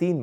3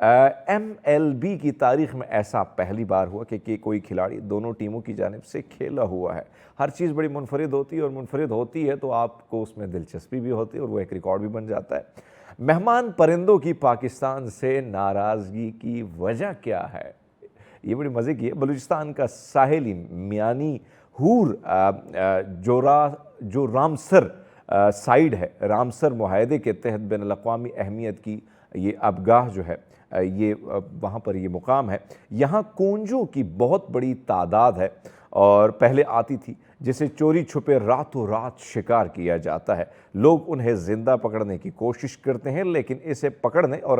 MLB کی تاریخ میں ایسا پہلی بار ہوا کہ کوئی کھلاڑی دونوں ٹیموں کی جانب سے کھیلا ہوا ہے. ہر چیز بڑی منفرد ہوتی ہے اور منفرد ہوتی ہے تو آپ کو اس میں دلچسپی بھی ہوتی ہے اور وہ ایک ریکارڈ بھی بن جاتا ہے. مہمان پرندوں کی پاکستان سے ناراضگی کی وجہ کیا ہے؟ یہ بڑی مزے کی ہے. بلوچستان کا ساحلی میانی ہور جو رامسر سائیڈ ہے، رامسر معاہدے کے تحت بین الاقوامی اہمیت کی یہ ابگاہ جو ہے، یہ وہاں پر یہ مقام ہے. یہاں کونجوں کی بہت بڑی تعداد ہے اور پہلے آتی تھی جسے چوری چھپے راتوں رات شکار کیا جاتا ہے. لوگ انہیں زندہ پکڑنے کی کوشش کرتے ہیں لیکن اسے پکڑنے اور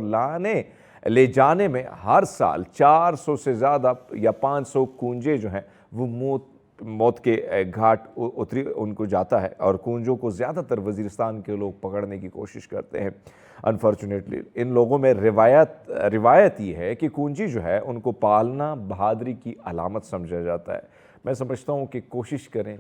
لے جانے میں ہر سال 400 سے زیادہ یا 500 کونجے جو ہیں وہ موت کے گھاٹ اتری ان کو جاتا ہے اور کونجوں کو زیادہ تر وزیرستان کے لوگ پکڑنے کی کوشش کرتے ہیں. انفارچونیٹلی ان لوگوں میں روایت یہ ہے کہ کونجی جو ہے ان کو پالنا بہادری کی علامت سمجھا جاتا ہے. میں سمجھتا ہوں کہ کوشش کریں،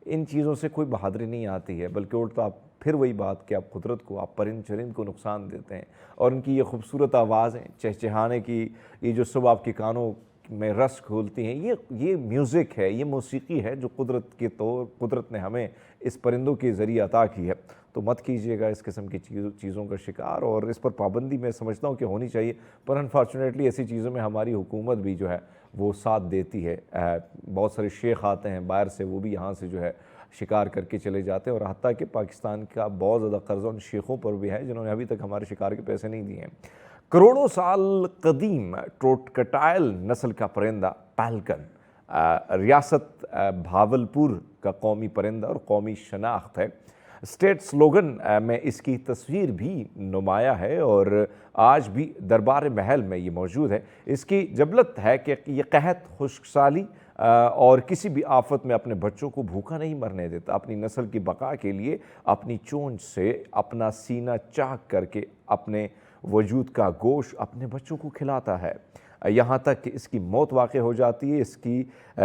ان چیزوں سے کوئی بہادری نہیں آتی ہے بلکہ الٹا آپ پھر وہی بات کہ آپ قدرت کو، آپ پرند چرند کو نقصان دیتے ہیں. اور ان کی یہ خوبصورت آوازیں چہچہانے کی، یہ جو صبح آپ کے کانوں میں رس کھولتی ہیں، یہ میوزک ہے، یہ موسیقی ہے جو قدرت نے ہمیں اس پرندوں کے ذریعے عطا کی ہے. تو مت کیجیے گا اس قسم کی چیزوں کا شکار، اور اس پر پابندی میں سمجھتا ہوں کہ ہونی چاہیے، پر انفارچونیٹلی ایسی چیزوں میں ہماری حکومت بھی جو ہے وہ ساتھ دیتی ہے. بہت سارے شیخ آتے ہیں باہر سے، وہ بھی یہاں سے جو ہے شکار کر کے چلے جاتے ہیں، اور حتیٰ کہ پاکستان کا بہت زیادہ قرض ان شیخوں پر بھی ہے جنہوں نے ابھی تک ہمارے شکار کے پیسے نہیں دیے ہیں. کروڑوں سال قدیم ٹروٹکٹائل نسل کا پرندہ پیلکن ریاست بھاولپور کا قومی پرندہ اور قومی شناخت ہے. اسٹیٹ سلوگن میں اس کی تصویر بھی نمایاں ہے اور آج بھی دربار محل میں یہ موجود ہے. اس کی جبلت ہے کہ یہ قحط، خشک سالی اور کسی بھی آفت میں اپنے بچوں کو بھوکا نہیں مرنے دیتا. اپنی نسل کی بقا کے لیے اپنی چونچ سے اپنا سینہ چاک کر کے اپنے وجود کا گوشت اپنے بچوں کو کھلاتا ہے، یہاں تک کہ اس کی موت واقع ہو جاتی ہے. اس کی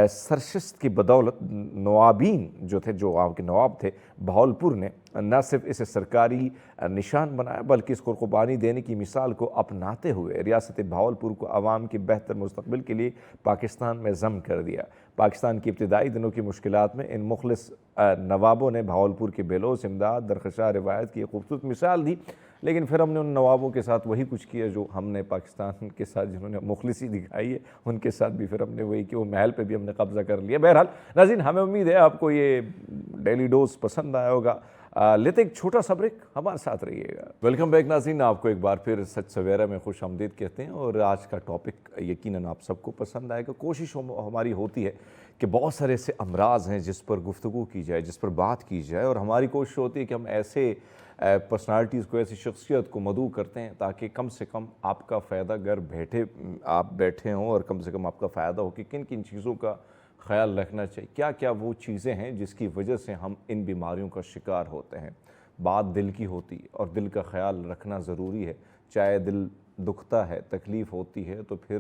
سرشست کی بدولت نوابین جو آپ کے نواب تھے بہاولپور نے نہ صرف اسے سرکاری نشان بنایا بلکہ اس کو قربانی دینے کی مثال کو اپناتے ہوئے ریاست بہاولپور کو عوام کے بہتر مستقبل کے لیے پاکستان میں ضم کر دیا. پاکستان کی ابتدائی دنوں کی مشکلات میں ان مخلص نوابوں نے بہاولپور کے بےلوث امداد، درخشاں روایت کی ایک خوبصورت مثال دی. لیکن پھر ہم نے ان نوابوں کے ساتھ وہی کچھ کیا جو ہم نے پاکستان کے ساتھ جنہوں نے مخلصی دکھائی ہے ان کے ساتھ بھی پھر ہم نے وہی کہ وہ محل پہ بھی ہم نے قبضہ کر لیا. بہرحال ناظرین، ہمیں امید ہے آپ کو یہ ڈیلی ڈوز پسند آیا ہوگا. لیتے ایک چھوٹا سا بریک، ہمارے ساتھ رہیے گا. ویلکم بیک ناظرین، آپ کو ایک بار پھر سچ سویرا میں خوش آمدید کہتے ہیں اور آج کا ٹاپک یقیناً آپ سب کو پسند آئے گا. کوشش ہماری ہوتی ہے کہ بہت سارے ایسے امراض ہیں جس پر گفتگو کی جائے، جس پر بات کی جائے، اور ہماری کوشش ہوتی ہے کہ ہم ایسے پرسنالٹیز کو، ایسی شخصیت کو مدعو کرتے ہیں تاکہ کم سے کم آپ کا فائدہ گھر آپ بیٹھے ہوں اور کم سے کم آپ کا فائدہ ہو کہ کن کن چیزوں کا خیال رکھنا چاہیے، کیا کیا وہ چیزیں ہیں جس کی وجہ سے ہم ان بیماریوں کا شکار ہوتے ہیں. بات دل کی ہوتی ہے اور دل کا خیال رکھنا ضروری ہے. چاہے دل دکھتا ہے، تکلیف ہوتی ہے تو پھر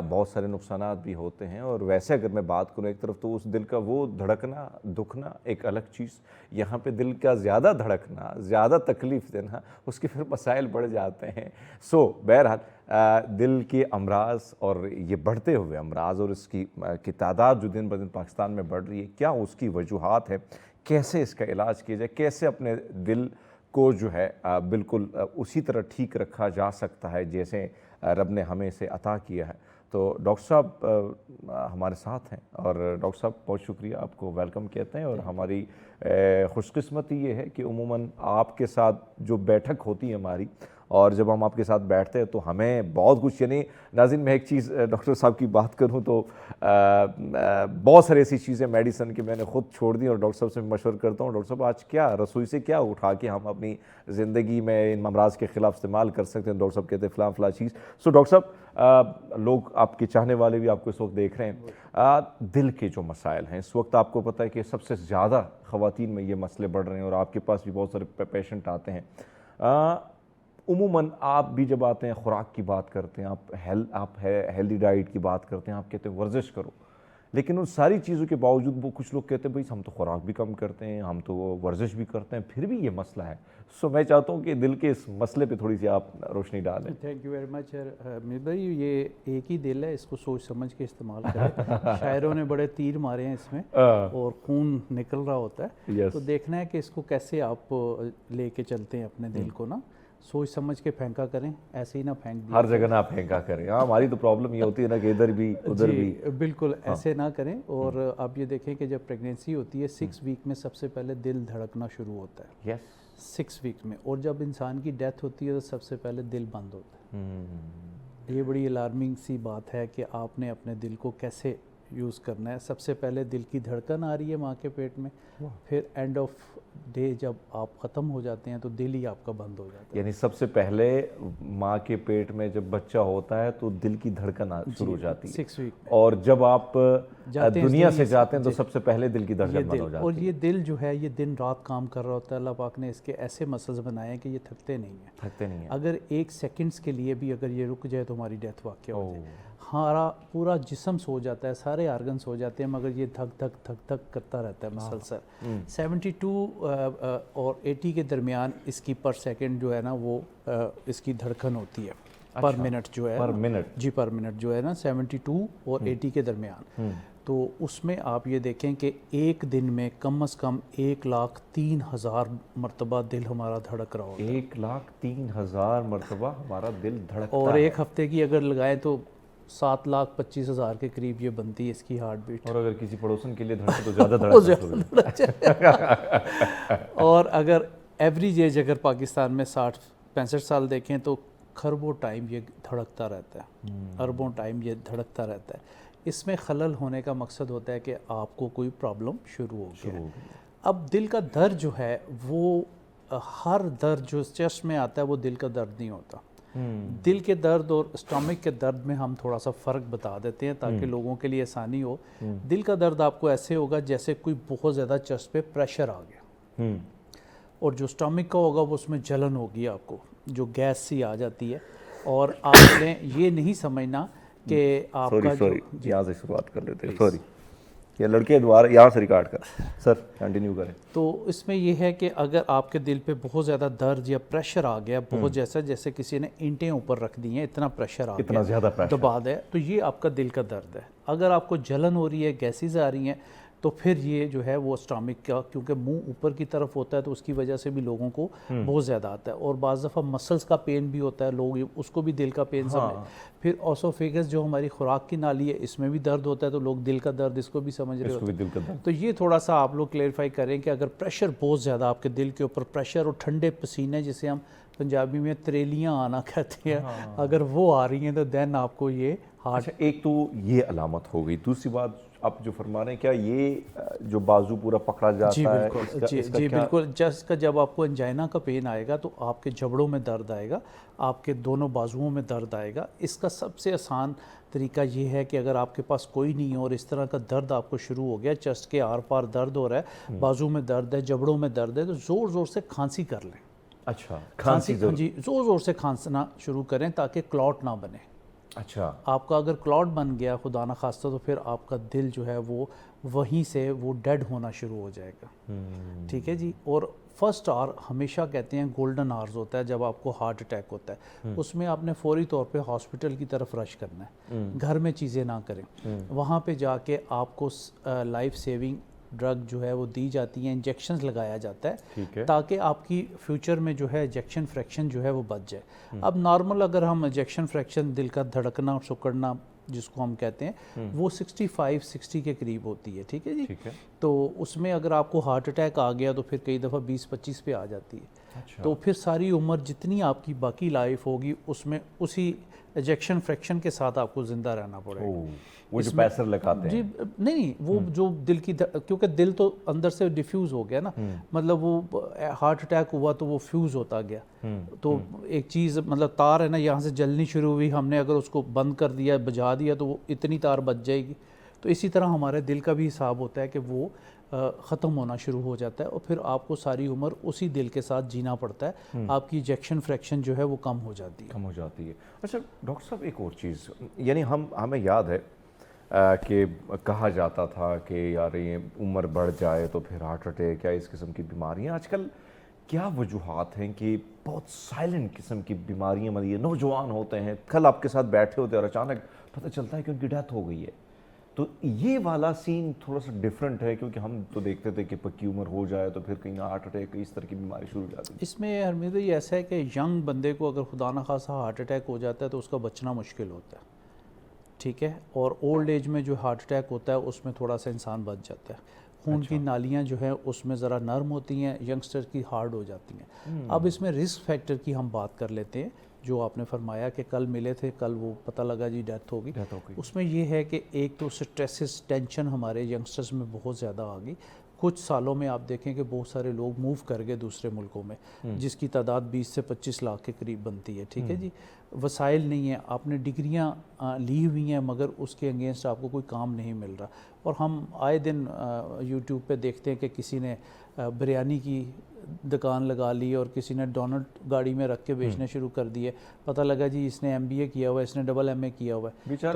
بہت سارے نقصانات بھی ہوتے ہیں. اور ویسے اگر میں بات کروں ایک طرف تو اس دل کا وہ دھڑکنا، دکھنا ایک الگ چیز، یہاں پہ دل کا زیادہ دھڑکنا، زیادہ تکلیف دینا، اس کے پھر مسائل بڑھ جاتے ہیں. بہرحال دل کے امراض اور یہ بڑھتے ہوئے امراض اور اس کی تعداد جو دن بدن پاکستان میں بڑھ رہی ہے، کیا اس کی وجوہات ہے، کیسے اس کا علاج کیا جائے، کیسے اپنے دل کو جو ہے بالکل اسی طرح ٹھیک رکھا جا سکتا ہے جیسے رب نے ہمیں اسے عطا کیا ہے. تو ڈاکٹر صاحب ہمارے ساتھ ہیں اور ڈاکٹر صاحب بہت شکریہ، آپ کو ویلکم کہتے ہیں. اور ہماری خوش قسمتی یہ ہے کہ عموماً آپ کے ساتھ جو بیٹھک ہوتی ہے ہماری، اور جب ہم آپ کے ساتھ بیٹھتے ہیں تو ہمیں بہت کچھ، یعنی ناظرین میں ایک چیز ڈاکٹر صاحب کی بات کروں تو بہت ساری ایسی چیزیں میڈیسن کی میں نے خود چھوڑ دی اور ڈاکٹر صاحب سے مشورہ کرتا ہوں، ڈاکٹر صاحب آج کیا رسوئی سے کیا اٹھا کے ہم اپنی زندگی میں ان امراض کے خلاف استعمال کر سکتے ہیں. ڈاکٹر صاحب کہتے ہیں فلاں چیز. سو ڈاکٹر صاحب، لوگ آپ کے چاہنے والے بھی آپ کو اس وقت دیکھ رہے ہیں، دل کے جو مسائل ہیں اس وقت آپ کو پتہ ہے کہ سب سے زیادہ خواتین میں یہ مسئلے بڑھ رہے ہیں اور آپ کے پاس بھی بہت سارے پیشنٹ آتے ہیں. عموماً آپ بھی جب آتے ہیں خوراک کی بات کرتے ہیں، آپ ہیلدی ڈائٹ کی بات کرتے ہیں، آپ کہتے ہیں ورزش کرو، لیکن ان ساری چیزوں کے باوجود وہ کچھ لوگ کہتے ہیں بھائی ہم تو خوراک بھی کم کرتے ہیں, ہم تو ورزش بھی کرتے ہیں, پھر بھی یہ مسئلہ ہے. سو میں چاہتا ہوں کہ دل کے اس مسئلے پہ تھوڑی سی آپ روشنی ڈالیں. تھینک یو ویری مچ میر بھائی. یہ ایک ہی دل ہے, اس کو سوچ سمجھ کے استعمال کریں. شاعروں نے بڑے تیر مارے ہیں اس میں اور خون نکل رہا ہوتا ہے, تو دیکھنا ہے کہ اس کو کیسے آپ لے کے چلتے ہیں اپنے دل کو نا. سوچ سمجھ کے پھینکا کریں, ایسے ہی نہ پھینک دیں, ہر جگہ نہ پھینکا کریں. ہاں ہماری تو پرابلم یہ ہوتی ہے نا کہ ادھر بھی ادھر بھی. بالکل ایسے نہ کریں. اور آپ یہ دیکھیں کہ جب پریگنینسی ہوتی ہے 6 ویک میں سب سے پہلے دل دھڑکنا شروع ہوتا ہے. یس 6 ویک میں. اور جب انسان کی ڈیتھ ہوتی ہے تو سب سے پہلے دل بند ہوتا ہے. یہ بڑی الارمنگ سی بات ہے کہ آپ نے اپنے دل کو کیسے یوز کرنا ہے. سب سے پہلے دل کی دھڑکن آ رہی ہے ماں کے پیٹ میں, پھر اینڈ آف ڈے جب آپ ختم ہو جاتے ہیں تو دل ہی آپ کا بند ہو جاتا ہے. یعنی سب سے پہلے ماں کے پیٹ میں جب بچہ ہوتا ہے تو دل کی دھڑکن شروع ہو جاتی ہے 6 ویک میں. اور جب آپ دنیا سے جاتے ہیں تو سب سے پہلے دل کی دھڑکن بند ہو جاتی ہے. اور یہ دل جو ہے یہ دن رات کام کر رہا ہوتا ہے. اللہ پاک نے اس کے ایسے مسلز بنائے ہیں کہ یہ تھکتے نہیں ہیں. اگر 1 سیکنڈز کے لیے بھی اگر یہ رک جائے تو ہماری ڈیتھ واقع ہو جائے. ہمارا پورا جسم سو جاتا ہے, سارے آرگن سو جاتے ہیں, مگر یہ دھک دھک دھک دھک کرتا رہتا ہے مسلسل. 72 اور 80 کے درمیان اس کی پر سیکنڈ جو ہے نا وہ اس کی دھڑکن ہوتی ہے. پر منٹ جو ہے پر منٹ جی پر منٹ جو ہے نا 72 اور 80 کے درمیان. تو اس میں آپ یہ دیکھیں کہ ایک دن میں کم از کم 1,03,000 مرتبہ دل ہمارا دھڑک رہا ہوتا ہے. 1,03,000 مرتبہ ہمارا دل دھڑکتا ہے. اور ایک ہفتے کی اگر لگائیں تو 7,25,000 کے قریب یہ بنتی ہے اس کی ہارٹ بیٹ. اور اگر کسی پڑوسن کے لیے دھڑکے تو زیادہ دھڑکتا. اور اگر ایوریج ایج اگر پاکستان میں 60-65 سال دیکھیں تو خربوں ٹائم یہ دھڑکتا رہتا ہے, اربوں ٹائم یہ دھڑکتا رہتا ہے. اس میں خلل ہونے کا مقصد ہوتا ہے کہ آپ کو کوئی پرابلم شروع ہو گیا. اب دل کا درد جو ہے وہ ہر درد جو چیسٹ میں آتا ہے وہ دل کا درد نہیں ہوتا. دل کے درد اور اسٹامک کے درد میں ہم تھوڑا سا فرق بتا دیتے ہیں تاکہ لوگوں کے لیے آسانی ہو. دل کا درد آپ کو ایسے ہوگا جیسے کوئی بہت زیادہ چیسٹ پہ پریشر آ گیا, اور جو اسٹامک کا ہوگا وہ اس میں جلن ہوگی, آپ کو جو گیس سی آ جاتی ہے. اور آپ نے یہ نہیں سمجھنا کہ آپ کا یہاں سے شروعات کر لیتے ہیں. سوری یہ لڑکے دوبارہ یہاں سے ریکارڈ کر. سر کنٹینیو کریں. تو اس میں یہ ہے کہ اگر آپ کے دل پہ بہت زیادہ درد یا پریشر آ گیا, بہت جیسے کسی نے اینٹیں اوپر رکھ دی ہیں, اتنا پریشر آ گیا, اتنا زیادہ پریشر دبا دے, تو یہ آپ کا دل کا درد ہے. اگر آپ کو جلن ہو رہی ہے, گیسز آ رہی ہیں, تو پھر یہ جو ہے وہ اسٹامک کا, کیونکہ منہ اوپر کی طرف ہوتا ہے تو اس کی وجہ سے بھی لوگوں کو بہت زیادہ آتا ہے. اور بعض دفعہ مسلز کا پین بھی ہوتا ہے, لوگ اس کو بھی دل کا پین سمجھتے. پھر اوسوفیگس جو ہماری خوراک کی نالی ہے اس میں بھی درد ہوتا ہے, تو لوگ دل کا درد اس کو بھی سمجھ رہے ہوتے ہیں. تو یہ تھوڑا سا آپ لوگ کلیئرفائی کریں کہ اگر پریشر بہت زیادہ آپ کے دل کے اوپر پریشر اور ٹھنڈے پسینے, جسے ہم پنجابی میں تریلیاں آنا کہتے ہیں, اگر وہ آ رہی ہیں تو دین آپ کو یہ ہارٹ. ایک تو یہ علامت ہو گئی. دوسری بات آپ جو فرما رہے ہیں, کیا یہ جو بازو پورا پکڑا جاتا ہے؟ جی بالکل. جس کا جب آپ کو انجائنا کا پین آئے گا تو آپ کے جبڑوں میں درد آئے گا, آپ کے دونوں بازوؤں میں درد آئے گا. اس کا سب سے آسان طریقہ یہ ہے کہ اگر آپ کے پاس کوئی نہیں ہو اور اس طرح کا درد آپ کو شروع ہو گیا, چیسٹ کے آر پار درد ہو رہا ہے, بازو میں درد ہے, جبڑوں میں درد ہے, تو زور زور سے کھانسی کر لیں. اچھا کھانسی, جی زور زور سے کھانسنا شروع کریں تاکہ کلاٹ نہ بنے. اچھا آپ کا اگر کلاٹ بن گیا خدا نہ خواستہ, تو پھر آپ کا دل جو ہے وہ وہیں سے وہ ڈیڈ ہونا شروع ہو جائے گا. ٹھیک ہے جی. اور فرسٹ آر ہمیشہ کہتے ہیں گولڈن آرز ہوتا ہے جب آپ کو ہارٹ اٹیک ہوتا ہے. اس میں آپ نے فوری طور پہ ہاسپٹل کی طرف رش کرنا ہے, گھر میں چیزیں نہ کریں. وہاں پہ جا کے آپ کو لائف سیونگ ڈرگ جو ہے وہ دی جاتی ہیں, انجیکشنز لگایا جاتا ہے تاکہ آپ کی فیوچر میں جو ہے انجیکشن فریکشن جو ہے وہ بچ جائے. اب نارمل اگر ہم انجیکشن فریکشن دل کا دھڑکنا اور سکڑنا جس کو ہم کہتے ہیں وہ 65-60 کے قریب ہوتی ہے. ٹھیک ہے جی. تو اس میں اگر آپ کو ہارٹ اٹیک آ گیا تو پھر کئی دفعہ 20-25 پہ آ جاتی ہے. تو پھر ساری عمر جتنی آپ کی باقی لائف ہوگی اس میں اسی انجیکشن فریکشن کے ساتھ آپ کو زندہ رہنا پڑے گا. وہ جو پیسر لگاتے ہیں جی نہیں, وہ جو دل کی, کیونکہ دل تو اندر سے ڈیفیوز ہو گیا نا, مطلب وہ ہارٹ اٹیک ہوا تو وہ فیوز ہوتا گیا. تو ایک چیز مطلب تار ہے نا, یہاں سے جلنی شروع ہوئی, ہم نے اگر اس کو بند کر دیا, بجھا دیا, تو وہ اتنی تار بچ جائے گی. تو اسی طرح ہمارے دل کا بھی حساب ہوتا ہے کہ وہ ختم ہونا شروع ہو جاتا ہے, اور پھر آپ کو ساری عمر اسی دل کے ساتھ جینا پڑتا ہے. آپ کی انجیکشن فریکشن جو ہے وہ کم ہو جاتی ہے. اچھا ڈاکٹر صاحب ایک اور چیز, یعنی ہمیں یاد ہے کہ کہا جاتا تھا کہ یار یہ عمر بڑھ جائے تو پھر ہارٹ اٹیک یا اس قسم کی بیماریاں، آج کل کیا وجوہات ہیں کہ بہت سائلنٹ قسم کی بیماریاں یہ نوجوان ہوتے ہیں، کل آپ کے ساتھ بیٹھے ہوتے ہیں اور اچانک پتہ چلتا ہے کہ ان کی ڈیتھ ہو گئی ہے؟ تو یہ والا سین تھوڑا سا ڈیفرنٹ ہے، کیونکہ ہم تو دیکھتے تھے کہ پکی عمر ہو جائے تو پھر کہیں ہارٹ اٹیک اس طرح کی بیماری شروع ہو جاتی ہے۔ اس میں حمید یہ ایسا ہے کہ ینگ بندے کو اگر خدا نخواستہ ہارٹ اٹیک ہو جاتا ہے تو اس کا بچنا مشکل ہوتا ہے، ٹھیک ہے، اور اولڈ ایج میں جو ہارٹ اٹیک ہوتا ہے اس میں تھوڑا سا انسان بچ جاتا ہے، خون کی نالیاں جو ہیں اس میں ذرا نرم ہوتی ہیں، ینگسٹر کی ہارڈ ہو جاتی ہیں۔ اب اس میں رسک فیکٹر کی ہم بات کر لیتے ہیں، جو آپ نے فرمایا کہ کل ملے تھے، کل وہ پتہ لگا جی ڈیتھ ہوگی۔ اس میں یہ ہے کہ ایک تو سٹریسز، ٹینشن ہمارے ینگسٹرز میں بہت زیادہ آ گئی۔ کچھ سالوں میں آپ دیکھیں کہ بہت سارے لوگ موو کر گئے دوسرے ملکوں میں، جس کی تعداد 20 سے 25 لاکھ کے قریب بنتی ہے، ٹھیک ہے جی۔ وسائل نہیں ہیں، آپ نے ڈگریاں لی ہوئی ہیں مگر اس کے اگینسٹ آپ کو کوئی کام نہیں مل رہا، اور ہم آئے دن یوٹیوب پہ دیکھتے ہیں کہ کسی نے بریانی کی دکان لگا لی اور کسی نے ڈونٹ گاڑی میں رکھ کے بیچنے شروع کر دیے، پتہ لگا جی اس نے MBA کیا ہوا ہے، اس نے ڈبل MA کیا ہوا ہے،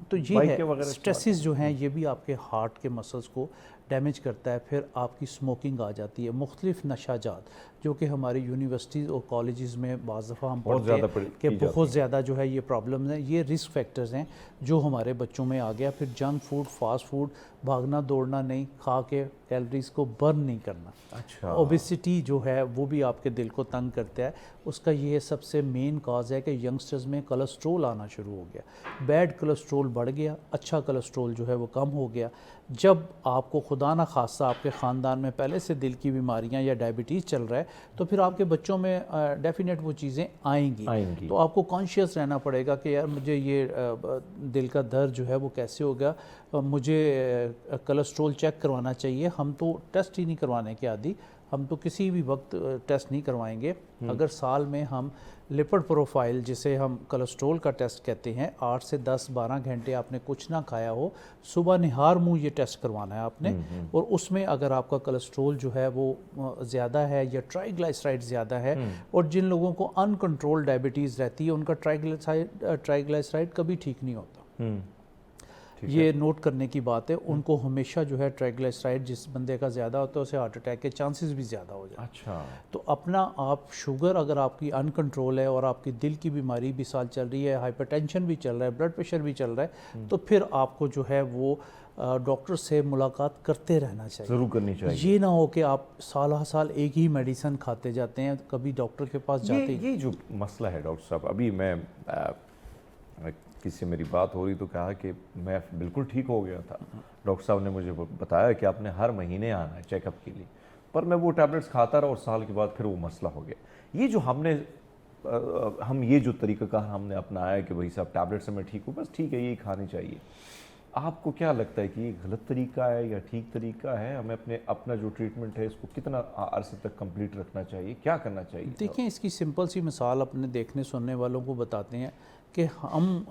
تو یہ ہے سٹریسز جو ہیں یہ بھی آپ کے ہارٹ کے مسلز کو ڈیمیج کرتا ہے۔ پھر آپ کی سموکنگ آ جاتی ہے، مختلف نشہ جات جو کہ ہماری یونیورسٹیز اور کالجز میں بعض دفعہ ہم پڑھتے ہیں کہ بہت زیادہ جو ہے یہ پرابلمز ہیں، یہ رسک فیکٹرز ہیں جو ہمارے بچوں میں آ گیا۔ پھر جنک فوڈ، فاسٹ فوڈ، بھاگنا دوڑنا نہیں، کھا کے کیلریز کو برن نہیں کرنا، اوبیسٹی جو ہے وہ بھی آپ کے دل کو تنگ کرتا ہے۔ اس کا یہ سب سے مین کاز ہے کہ ینگسٹرز میں کولسٹرول آنا شروع ہو گیا، بیڈ کولسٹرول بڑھ گیا، اچھا کولسٹرول جو ہے وہ کم ہو گیا۔ جب آپ کو خدا نہ خواستہ آپ کے خاندان میں پہلے سے دل کی بیماریاں یا ڈائبٹیز چل رہا ہے تو پھر آپ کے بچوں میں ڈیفینیٹ وہ چیزیں آئیں گی، تو آپ کو کانشیس رہنا پڑے گا کہ یار مجھے یہ دل کا درد جو ہے وہ کیسے ہوگا، مجھے کولسٹرول چیک کروانا چاہیے۔ ہم تو ٹیسٹ ہی نہیں کروانے کے عادی، ہم تو کسی بھی وقت ٹیسٹ نہیں کروائیں گے۔ اگر سال میں ہم لپڈ پروفائل جسے ہم کولسٹرول کا ٹیسٹ کہتے ہیں، 8 سے 10-12 گھنٹے آپ نے کچھ نہ کھایا ہو، صبح نہار منہ یہ ٹیسٹ کروانا ہے آپ نے، اور اس میں اگر آپ کا کولسٹرول جو ہے وہ زیادہ ہے یا ٹرائیگلائسرائڈ زیادہ ہے، اور جن لوگوں کو ان کنٹرول ڈائبٹیز رہتی ہے ان کا ٹرائیگلائسرائڈ کبھی ٹھیک نہیں ہوتا، یہ نوٹ کرنے کی بات ہے۔ ان کو ہمیشہ جو ہے ٹرائیگلائسرائڈ جس بندے کا زیادہ ہوتا ہے اسے ہارٹ اٹیک کے چانسز بھی زیادہ ہو جاتے ہیں۔ اچھا، تو اپنا آپ شوگر اگر آپ کی ان کنٹرول ہے اور آپ کی دل کی بیماری بھی سال چل رہی ہے، ہائپر ٹینشن بھی چل رہا ہے، بلڈ پریشر بھی چل رہا ہے، تو پھر آپ کو جو ہے وہ ڈاکٹر سے ملاقات کرتے رہنا چاہیے، ضرور کرنی چاہیے۔ یہ نہ ہو کہ آپ سالہ سال ایک ہی میڈیسن کھاتے جاتے ہیں، کبھی ڈاکٹر کے پاس جاتے ہی۔ یہ جو مسئلہ ہے ڈاکٹر صاحب، ابھی میں کسی سے میری بات ہو رہی تو کہا کہ میں بالکل ٹھیک ہو گیا تھا، ڈاکٹر صاحب نے مجھے بتایا کہ آپ نے ہر مہینے آنا ہے چیک اپ کے لیے، پر میں وہ ٹیبلٹس کھاتا رہا اور سال کے بعد پھر وہ مسئلہ ہو گیا۔ یہ جو ہم یہ جو طریقہ کار ہم نے اپنایا کہ بھائی صاحب ٹیبلٹ سے میں ٹھیک ہوں، بس ٹھیک ہے یہی کھانی چاہیے، آپ کو کیا لگتا ہے کہ یہ غلط طریقہ ہے یا ٹھیک طریقہ ہے؟ ہمیں اپنا جو ٹریٹمنٹ ہے اس کو کتنا عرصے تک کمپلیٹ رکھنا چاہیے، کیا کرنا چاہیے؟ دیکھیں اس کی سمپل سی مثال اپنے دیکھنے سننے والوں کو بتاتے ہیں کہ ہم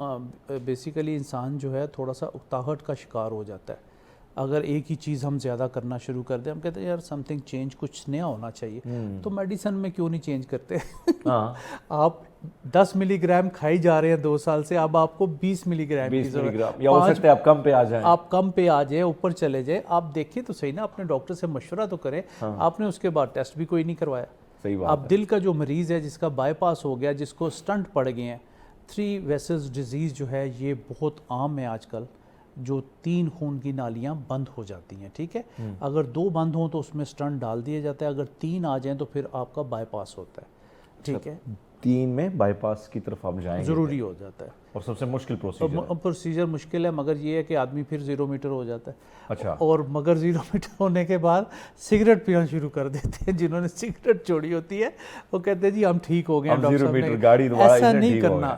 بیسیکلی انسان جو ہے تھوڑا سا اکتاہٹ کا شکار ہو جاتا ہے اگر ایک ہی چیز ہم زیادہ کرنا شروع کر دیں۔ ہم کہتے ہیں یار سم تھنگ چینج، کچھ نیا ہونا چاہیے، تو میڈیسن میں کیوں نہیں چینج کرتے؟ آپ 10 ملی گرام کھائی جا رہے ہیں 2 سال سے، اب آپ کو 20 ملی گرام کی ضرورت، یا ہو سکتا ہے آپ کم پہ آ جائیں، آپ کم پہ آ جائیں، اوپر چلے جائیں۔ آپ دیکھیں تو صحیح نا، اپنے ڈاکٹر سے مشورہ تو کریں۔ آپ نے اس کے بعد ٹیسٹ بھی کوئی نہیں کروایا۔ اب دل کا جو مریض ہے جس کا بائی پاس ہو گیا، جس کو سٹنٹ پڑ گئے ہیں، 3 ویسلز ڈیزیز جو ہے یہ بہت عام ہے آج کل، جو 3 خون کی نالیاں بند ہو جاتی ہیں، ٹھیک ہے، اگر 2 بند ہوں تو اس میں سٹنٹ ڈال دیا جاتا ہے، اگر 3 آ جائیں تو پھر آپ کا بائی پاس ہوتا ہے، ٹھیک ہے، 3 میں بائی پاس کی طرف آپ جائیں گے، ضروری ہو جاتا ہے، اور سب سے مشکل پروسیجر مشکل ہے، مگر یہ ہے کہ آدمی پھر 0 میٹر ہو جاتا ہے۔ اچھا، اور مگر 0 میٹر ہونے کے بعد سگریٹ پینا شروع کر دیتے ہیں، جنہوں نے سگریٹ چھوڑی ہوتی ہے وہ کہتے ہیں جی ہم ٹھیک ہو گئے ہیں ڈاکٹر صاحب،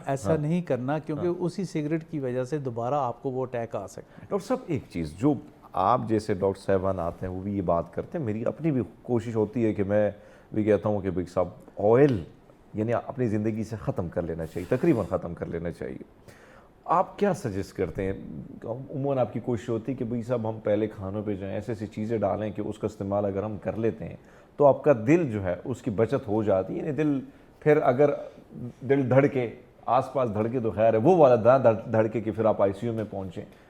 ایسا نہیں کرنا کیونکہ اسی سگریٹ کی وجہ سے دوبارہ آپ کو وہ اٹیک آ سکتا ہے۔ ڈاکٹر صاحب ایک چیز جو آپ جیسے ڈاکٹر صاحبان آتے ہیں وہ بھی یہ بات کرتے ہیں، میری اپنی بھی کوشش ہوتی ہے کہ میں بھی کہتا ہوں کہ بھائی صاحب آئل یعنی اپنی زندگی سے ختم کر لینا چاہیے، تقریباً ختم کر لینا چاہیے۔ آپ کیا سجیسٹ کرتے ہیں؟ عموماً آپ کی کوشش ہوتی ہے کہ بھائی صاحب ہم پہلے کھانوں پہ جائیں، ایسی چیزیں ڈالیں کہ اس کا استعمال اگر ہم کر لیتے ہیں تو آپ کا دل جو ہے اس کی بچت ہو جاتی ہے، یعنی دل پھر اگر دل دھڑکے آس پاس دھڑکے تو خیر ہے، وہ والا دھڑکے کہ پھر آپ ICU میں پہنچیں،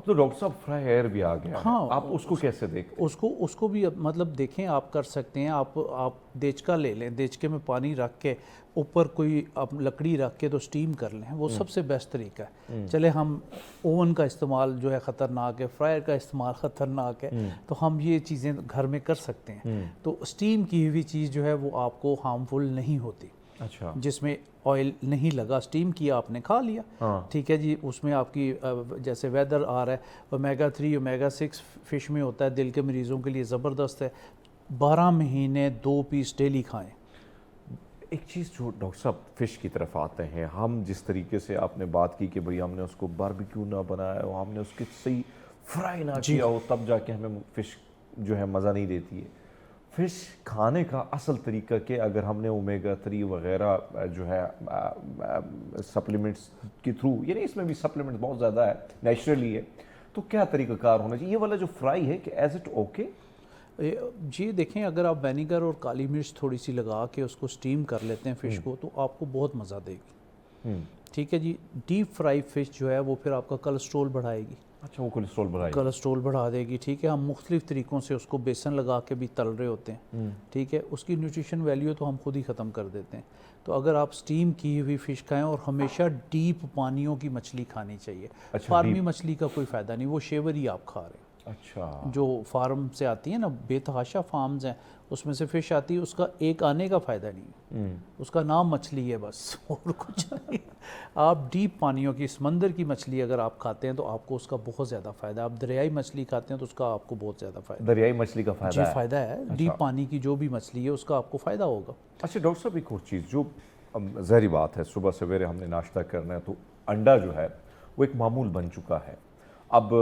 اب تو ڈاکٹر صاحب فرائی ایئر بھی آ گیا ہے، ہاں، آپ اس کو کیسے دیکھتے اس کو بھی مطلب دیکھیں آپ کر سکتے ہیں، آپ دیچکا لے لیں، دیچکے میں پانی رکھ کے اوپر کوئی آپ لکڑی رکھ کے تو سٹیم کر لیں، وہ سب سے بیسٹ طریقہ ہے۔ چلے ہم اوون کا استعمال جو ہے خطرناک ہے، فرائر کا استعمال خطرناک ہے، تو ہم یہ چیزیں گھر میں کر سکتے ہیں۔ تو سٹیم کی ہوئی چیز جو ہے وہ آپ کو ہارمفل نہیں ہوتی، اچھا جس میں آئل نہیں لگا، سٹیم کیا آپ نے کھا لیا، ٹھیک ہے جی۔ اس میں آپ کی جیسے ویدر آ رہا ہے، اومیگا 3 اومیگا 6 فش میں ہوتا ہے، دل کے مریضوں کے لیے زبردست ہے۔ 12 مہینے 2 پیس ڈیلی کھائیں۔ ایک چیز جو ڈاکٹر صاحب فش کی طرف آتے ہیں، ہم جس طریقے سے آپ نے بات کی کہ بھئی ہم نے اس کو باربیکیو نہ بنایا ہو، ہم نے اس کی صحیح فرائی نہ کیا ہو، تب جا کے ہمیں فش جو ہے مزہ نہیں دیتی ہے۔ فش کھانے کا اصل طریقہ کہ اگر ہم نے اومیگا 3 وغیرہ جو ہے سپلیمنٹس کے تھرو، یعنی اس میں بھی سپلیمنٹس بہت زیادہ ہے، نیچرلی ہے، تو کیا طریقہ کار ہونا چاہیے؟ یہ والا جو فرائی ہے کہ ایز اٹ اوکے؟ جی دیکھیں، اگر آپ وینیگر اور کالی مرچ تھوڑی سی لگا کے اس کو سٹیم کر لیتے ہیں فش کو، تو آپ کو بہت مزہ دے گی، ٹھیک ہے جی۔ ڈیپ فرائی فش جو ہے وہ پھر آپ کا کولیسٹرول بڑھائے گی۔ اچھا، وہ کولیسٹرول بڑھائے گی، کولیسٹرول بڑھا دے گی، ٹھیک ہے۔ ہم مختلف طریقوں سے اس کو بیسن لگا کے بھی تل رہے ہوتے ہیں، ٹھیک ہے۔ اس کی نیوٹریشن ویلیو تو ہم خود ہی ختم کر دیتے ہیں۔ تو اگر آپ سٹیم کی ہوئی فش کھائیں، اور ہمیشہ ڈیپ پانیوں کی مچھلی کھانی چاہیے، فارمی مچھلی کا کوئی فائدہ نہیں، وہ شیور ہی آپ کھا رہے ہیں۔ اچھا، جو فارم سے آتی ہیں نا، بے تحاشا فارمز ہیں، اس میں سے فش آتی ہے، اس کا ایک آنے کا فائدہ نہیں ہے، اس کا نام مچھلی ہے بس، اور کچھ نہیں۔ آپ ڈیپ پانیوں کی سمندر کی مچھلی اگر آپ کھاتے ہیں تو آپ کو اس کا بہت زیادہ فائدہ ہے۔ آپ دریائی مچھلی کھاتے ہیں تو اس کا آپ کو بہت زیادہ فائدہ ہے۔ دریائی مچھلی کا فائدہ جی ہے؟ فائدہ ہے، ڈیپ پانی کی جو بھی مچھلی ہے اس کا آپ کو فائدہ ہوگا۔ اچھا ڈاکٹر صاحب، ایک اور چیز جو ظاہری بات ہے، صبح سویرے ہم نے ناشتہ کرنا ہے تو انڈا جو ہے وہ ایک معمول بن چکا ہے۔ اب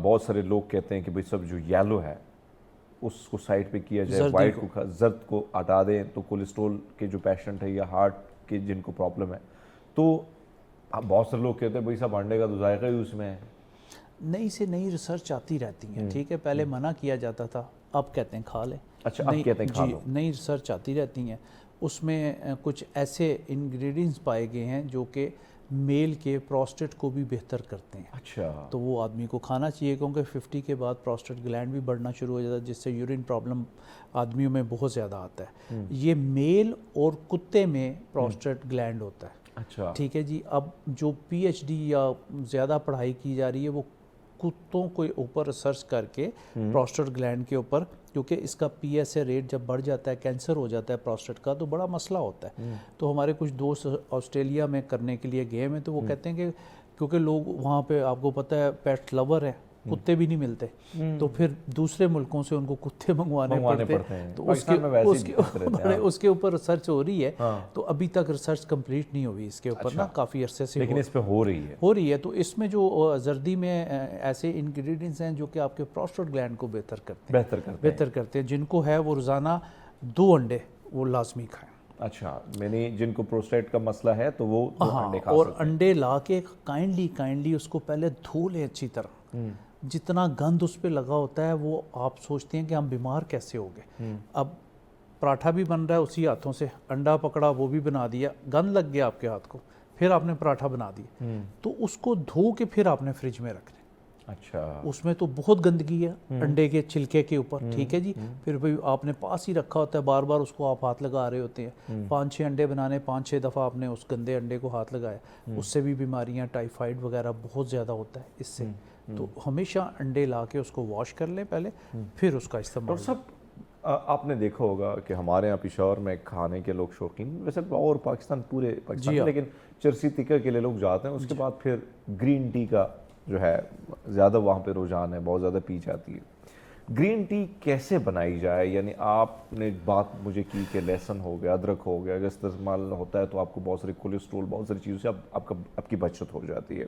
بہت سارے لوگ کہتے ہیں کہ بھئی سب جو یلو ہے اس کو سائڈ پہ کیا جائے، وائٹ کو زرد کو ہٹا دیں، تو کولیسٹرول کے جو پیشنٹ ہے یا ہارٹ کے جن کو پرابلم ہے، تو اب بہت سے لوگ کہتے ہیں بھئی صاحب انڈے کا تو ذائقہ ہی اس میں ہے۔ نئی سے نئی ریسرچ آتی رہتی ہیں، ٹھیک ہے۔ پہلے منع کیا جاتا تھا، اب کہتے ہیں کھا لیں۔ اچھا، اب کہتے ہیں کھا لو۔ نئی ریسرچ آتی رہتی ہیں، اس میں کچھ ایسے انگریڈینٹس پائے گئے ہیں جو کہ میل کے پروسٹیٹ کو بھی بہتر کرتے ہیں۔ اچھا، تو وہ آدمی کو کھانا چاہیے، کیونکہ 50 کے بعد پروسٹیٹ گلینڈ بھی بڑھنا شروع ہو جاتا ہے، جس سے یورین پرابلم آدمیوں میں بہت زیادہ آتا ہے۔ یہ میل اور کتے میں پروسٹیٹ گلینڈ ہوتا ہے، اچھا، ٹھیک ہے جی۔ اب جو پی ایچ ڈی یا زیادہ پڑھائی کی جا رہی ہے وہ کتوں کے اوپر ریسرچ کر کے پروسٹیٹ گلینڈ کے اوپر، کیونکہ اس کا پی ایس اے ریٹ جب بڑھ جاتا ہے، کینسر ہو جاتا ہے پروسٹیٹ کا، تو بڑا مسئلہ ہوتا ہے۔ تو ہمارے کچھ دوست آسٹریلیا میں کرنے کے لیے گئے ہیں، تو وہ کہتے ہیں کہ کیونکہ لوگ وہاں پہ آپ کو پتہ ہے پیٹ لور ہیں، کتے بھی نہیں ملتے، تو پھر دوسرے ملکوں سے ان کو کتے منگوانے پڑتے ہیں، تو اس کے اوپر ریسرچ ہو رہی ہے۔ تو ابھی تک ریسرچ کمپلیٹ نہیں ہوئی اس کے اوپر نا، کافی عرصے سے، لیکن اس پہ ہو رہی ہے۔ تو اس میں جو زردی میں ایسے انگریڈینٹس ہیں جو کہ آپ کے پروسٹیٹ گلینڈ کو بہتر کرتے ہیں، جن کو ہے وہ روزانہ 2 انڈے وہ لازمی کھائیں۔ اچھا، میں نے جن کو پروسٹیٹ کا مسئلہ ہے تو وہ انڈے کھا اور سکتے ہیں۔ انڈے لا کے کائنڈلی اس کو پہلے دھو لیں اچھی طرح۔ جتنا گند اس پہ لگا ہوتا ہے وہ آپ سوچتے ہیں کہ ہم بیمار کیسے ہو گئے۔ اب پراٹھا بھی بن رہا ہے اسی ہاتھوں سے، انڈا پکڑا وہ بھی بنا دیا، گند لگ گیا آپ کے ہاتھ کو، پھر آپ نے پراٹھا بنا دیا، تو اس کو دھو کے پھر آپ نے فریج میں رکھ لیں۔ اچھا، اس میں تو بہت گندگی ہے انڈے کے چھلکے کے اوپر، ٹھیک ہے جی۔ پھر بھئی آپ نے پاس ہی رکھا ہوتا ہے، بار بار اس کو آپ ہاتھ لگا رہے ہوتے ہیں، 5-6 انڈے بنانے، 5-6 دفعہ آپ نے اس گندے انڈے کو ہاتھ لگایا، اس سے بھی بیماریاں، ٹائیفائڈ وغیرہ بہت زیادہ ہوتا ہے اس سے۔ تو ہمیشہ انڈے لا کے اس کو واش کر لیں پہلے، پھر اس کا استعمال۔ ڈاکٹر صاحب، آپ نے دیکھا ہوگا کہ ہمارے یہاں پشاور میں کھانے کے لوگ شوقین، ویسے اور پاکستان پورے پاکستان، لیکن چرسی تکہ کے لیے لوگ جاتے ہیں، اس کے بعد پھر گرین ٹی کا جو ہے زیادہ وہاں پہ رجحان ہے، بہت زیادہ پی جاتی ہے۔ گرین ٹی کیسے بنائی جائے؟ یعنی آپ نے بات مجھے کی کہ لہسن ہو گیا، ادرک ہو گیا، اگر استعمال ہوتا ہے تو آپ کو بہت سارے کولیسٹرول، بہت ساری چیزوں سے آپ کی بچت ہو جاتی ہے۔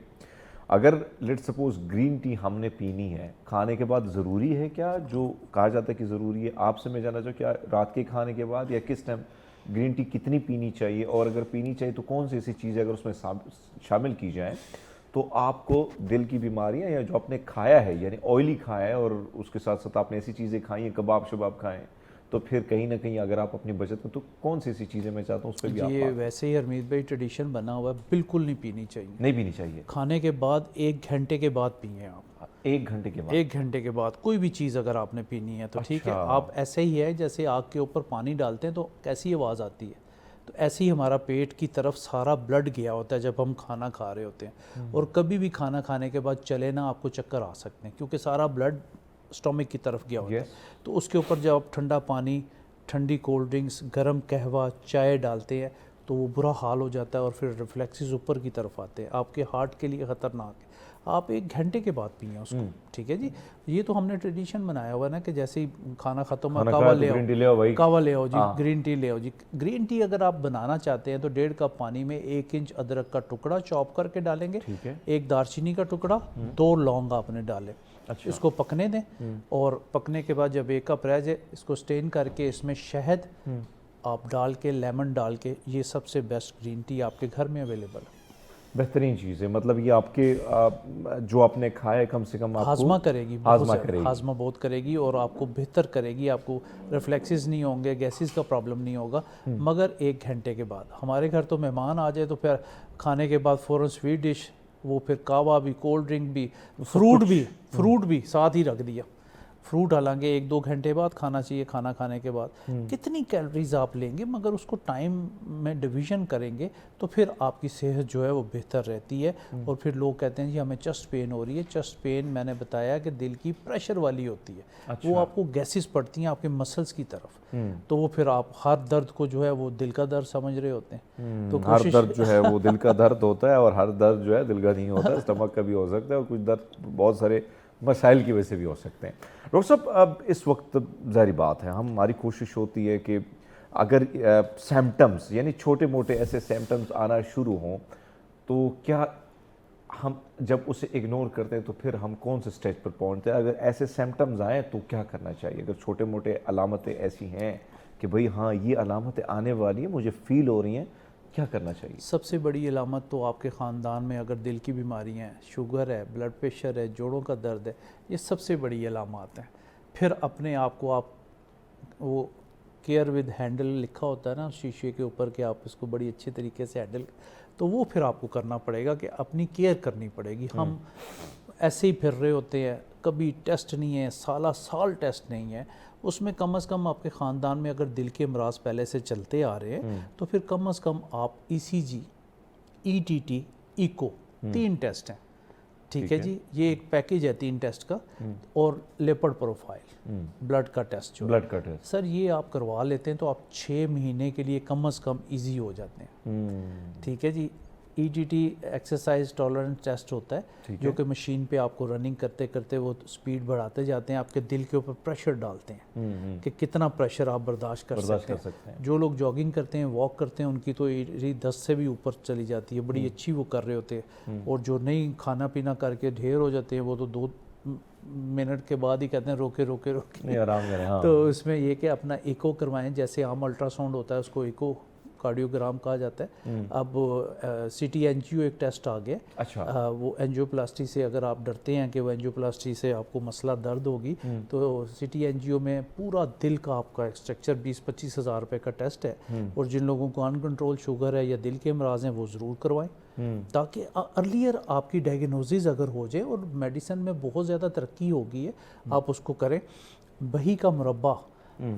اگر لیٹ سپوز گرین ٹی ہم نے پینی ہے کھانے کے بعد، ضروری ہے کیا جو کہا جاتا ہے کہ ضروری ہے؟ آپ سے میں جاننا چاہوں کیا رات کے کھانے کے بعد یا کس ٹائم گرین ٹی کتنی پینی چاہیے، اور اگر پینی چاہیے تو کون سی ایسی چیزیں اگر اس میں شامل کی جائیں تو آپ کو دل کی بیماریاں، یا جو آپ نے کھایا ہے یعنی آئلی کھایا ہے اور اس کے ساتھ ساتھ آپ نے ایسی چیزیں کھائی ہیں، کباب شباب کھائیں تو پھر کہیں نہ کہیں اگر آپ اپنی بچت میں، تو کون سی ایسی چیزیں میں چاہتا ہوں اس پہ بھی آپ یہ ویسے ہی حمید بھائی ٹریڈیشن بنا ہوا ہے، بالکل نہیں پینی چاہیے، نہیں پینی چاہیے. کھانے کے بعد 1 گھنٹے کے بعد پئیں آپ. 1 گھنٹے کے بعد؟ 1 گھنٹے کے بعد کوئی بھی چیز اگر آپ نے پینی ہے تو ٹھیک ہے. اچھا. آپ ایسے ہی ہے جیسے آگ کے اوپر پانی ڈالتے ہیں تو کیسی آواز آتی ہے، تو ایسے ہی ہمارا پیٹ کی طرف سارا بلڈ گیا ہوتا ہے جب ہم کھانا کھا رہے ہوتے ہیں. اور کبھی بھی کھانا کھانے کے بعد چلے نا آپ کو چکر آ سکتے ہیں کیونکہ سارا بلڈ اسٹومک کی طرف گیا ہوتا ہے. تو اس کے اوپر جب آپ ٹھنڈا پانی، ٹھنڈی کولڈ ڈرنکس، گرم قہوہ، چائے ڈالتے ہیں تو وہ برا حال ہو جاتا ہے اور پھر ریفلیکسز اوپر کی طرف آتے ہیں، آپ کے ہارٹ کے لیے خطرناک ہے. آپ 1 گھنٹے کے بعد پئیں اس کو، ٹھیک ہے جی. یہ تو ہم نے ٹریڈیشن بنایا ہوا ہے نا کہ جیسے ہی کھانا ختم ہوا کہوہ لے آؤ، کہوہ لے آؤ جی، گرین ٹی لے آؤ جی. گرین ٹی اگر آپ بنانا چاہتے ہیں تو 1.5 کپ پانی میں 1 انچ ادرک کا ٹکڑا چاپ کر کے ڈالیں گے، 1 دارچینی کا ٹکڑا، 2 لونگ آپ نے ڈالے. اس کو پکنے دیں اور پکنے کے بعد جب 1 کپ رہ جائے اس کو سٹین کر کے اس میں شہد آپ ڈال کے، لیمن ڈال کے، یہ سب سے بیسٹ گرین ٹی آپ کے گھر میں اویلیبل ہے. بہترین چیز ہے. مطلب یہ آپ کے جو آپ نے کھایا ہے کم سے کم آپ کو ہاضمہ کرے گی، ہاضمہ بہت کرے گی اور آپ کو بہتر کرے گی. آپ کو ریفلیکسز نہیں ہوں گے، گیسز کا پرابلم نہیں ہوگا. مگر 1 گھنٹے کے بعد. ہمارے گھر تو مہمان آ جائے تو پھر کھانے کے بعد فوراً سویٹ ڈش، وہ پھر کعوہ بھی، کولڈ ڈرنک بھی، فروٹ بھی ساتھ ہی رکھ دیا. فروٹ حالانکہ 1-2 گھنٹے بعد کھانا چاہیے، کھانا کھانے کے بعد. کتنی کیلوریز آپ لیں گے مگر اس کو ٹائم میں ڈویژن کریں گے تو پھر آپ کی صحت جو ہے وہ بہتر رہتی ہے. اور پھر لوگ کہتے ہیں جی ہمیں چسٹ پین ہو رہی ہے. چسٹ پین میں نے بتایا کہ دل کی پریشر والی ہوتی ہے، وہ آپ کو گیسز پڑتی ہیں آپ کے مسلز کی طرف، تو وہ پھر آپ ہر درد کو جو ہے وہ دل کا درد سمجھ رہے ہوتے ہیں. تو ہر درد جو ہے وہ دل کا درد ہوتا ہے اور ہر درد جو ہے دل کا نہیں ہوتا ہے. اسٹمک کا بھی ہو سکتا ہے اور کچھ درد بہت سارے مسائل کی وجہ سے بھی ہو سکتے ہیں. ڈاکٹر صاحب اب اس وقت ظاہری بات ہے ہماری کوشش ہوتی ہے کہ اگر سیمٹمز یعنی چھوٹے موٹے ایسے سیمٹمز آنا شروع ہوں تو کیا ہم جب اسے اگنور کرتے ہیں تو پھر ہم کون سے سٹیج پر پہنچتے ہیں؟ اگر ایسے سیمٹمز آئیں تو کیا کرنا چاہیے؟ اگر چھوٹے موٹے علامتیں ایسی ہیں کہ بھئی ہاں یہ علامتیں آنے والی ہیں، مجھے فیل ہو رہی ہیں، کیا کرنا چاہیے؟ سب سے بڑی علامت تو آپ کے خاندان میں اگر دل کی بیماری ہیں، شوگر ہے، بلڈ پریشر ہے، جوڑوں کا درد ہے، یہ سب سے بڑی علامات ہیں. پھر اپنے آپ کو آپ وہ کیئر ود ہینڈل لکھا ہوتا ہے نا شیشے کے اوپر کہ آپ اس کو بڑی اچھی طریقے سے ہینڈل، تو وہ پھر آپ کو کرنا پڑے گا کہ اپنی کیئر کرنی پڑے گی. ہم ایسے ہی پھر رہے ہوتے ہیں، کبھی ٹیسٹ نہیں ہے، سال ٹیسٹ نہیں ہے. اس میں کم از کم آپ کے خاندان میں اگر دل کے امراض پہلے سے چلتے آ رہے ہیں تو پھر کم از کم آپ ECG، ETT، ایکو 3 ٹیسٹ ہیں، ٹھیک ہے جی. یہ ایک پیکیج ہے 3 ٹیسٹ کا. اور لیپڈ پروفائل، بلڈ کا ٹیسٹ جو ہے سر یہ آپ کروا لیتے ہیں تو آپ 6 مہینے کے لیے کم از کم ایزی ہو جاتے ہیں، ٹھیک ہے جی. ETT ایکسرسائز ٹالرنس ٹیسٹ ہوتا ہے جو کہ مشین پہ آپ کو رننگ کرتے کرتے وہ سپیڈ بڑھاتے جاتے ہیں، آپ کے دل کے اوپر پریشر ڈالتے ہیں کہ کتنا پریشر آپ برداشت کر سکتے ہیں. جو لوگ جاگنگ کرتے ہیں، واک کرتے ہیں، ان کی تو 10 سے بھی اوپر چلی جاتی ہے، بڑی اچھی وہ کر رہے ہوتے ہیں. اور جو نہیں کھانا پینا کر کے ڈھیر ہو جاتے ہیں وہ تو 2 منٹ کے بعد ہی کہتے ہیں روکے آرام کریں. تو اس میں یہ کہ اپنا ایکو کروائیں، جیسے عام الٹرا ساؤنڈ ہوتا ہے اس کو ایکو کارڈیوگرام کہا جاتا ہے. اب CT NGO ایک ٹیسٹ آ گیا، وہ اینجیو پلاسٹی سے اگر آپ ڈرتے ہیں کہ وہ اینجیو پلاسٹی سے آپ کو مسئلہ درد ہوگی تو CT NGO میں پورا دل کا آپ کا اسٹرکچر 20-25 ہزار روپے کا ٹیسٹ ہے. اور جن لوگوں کو ان کنٹرول شوگر ہے یا دل کے امراض ہیں وہ ضرور کروائیں تاکہ ارلیئر آپ کی ڈائگنوزز اگر ہو جائے. اور میڈیسن میں بہت زیادہ ترقی ہو گئی ہے، آپ اس کو کریں. بہی کا مربع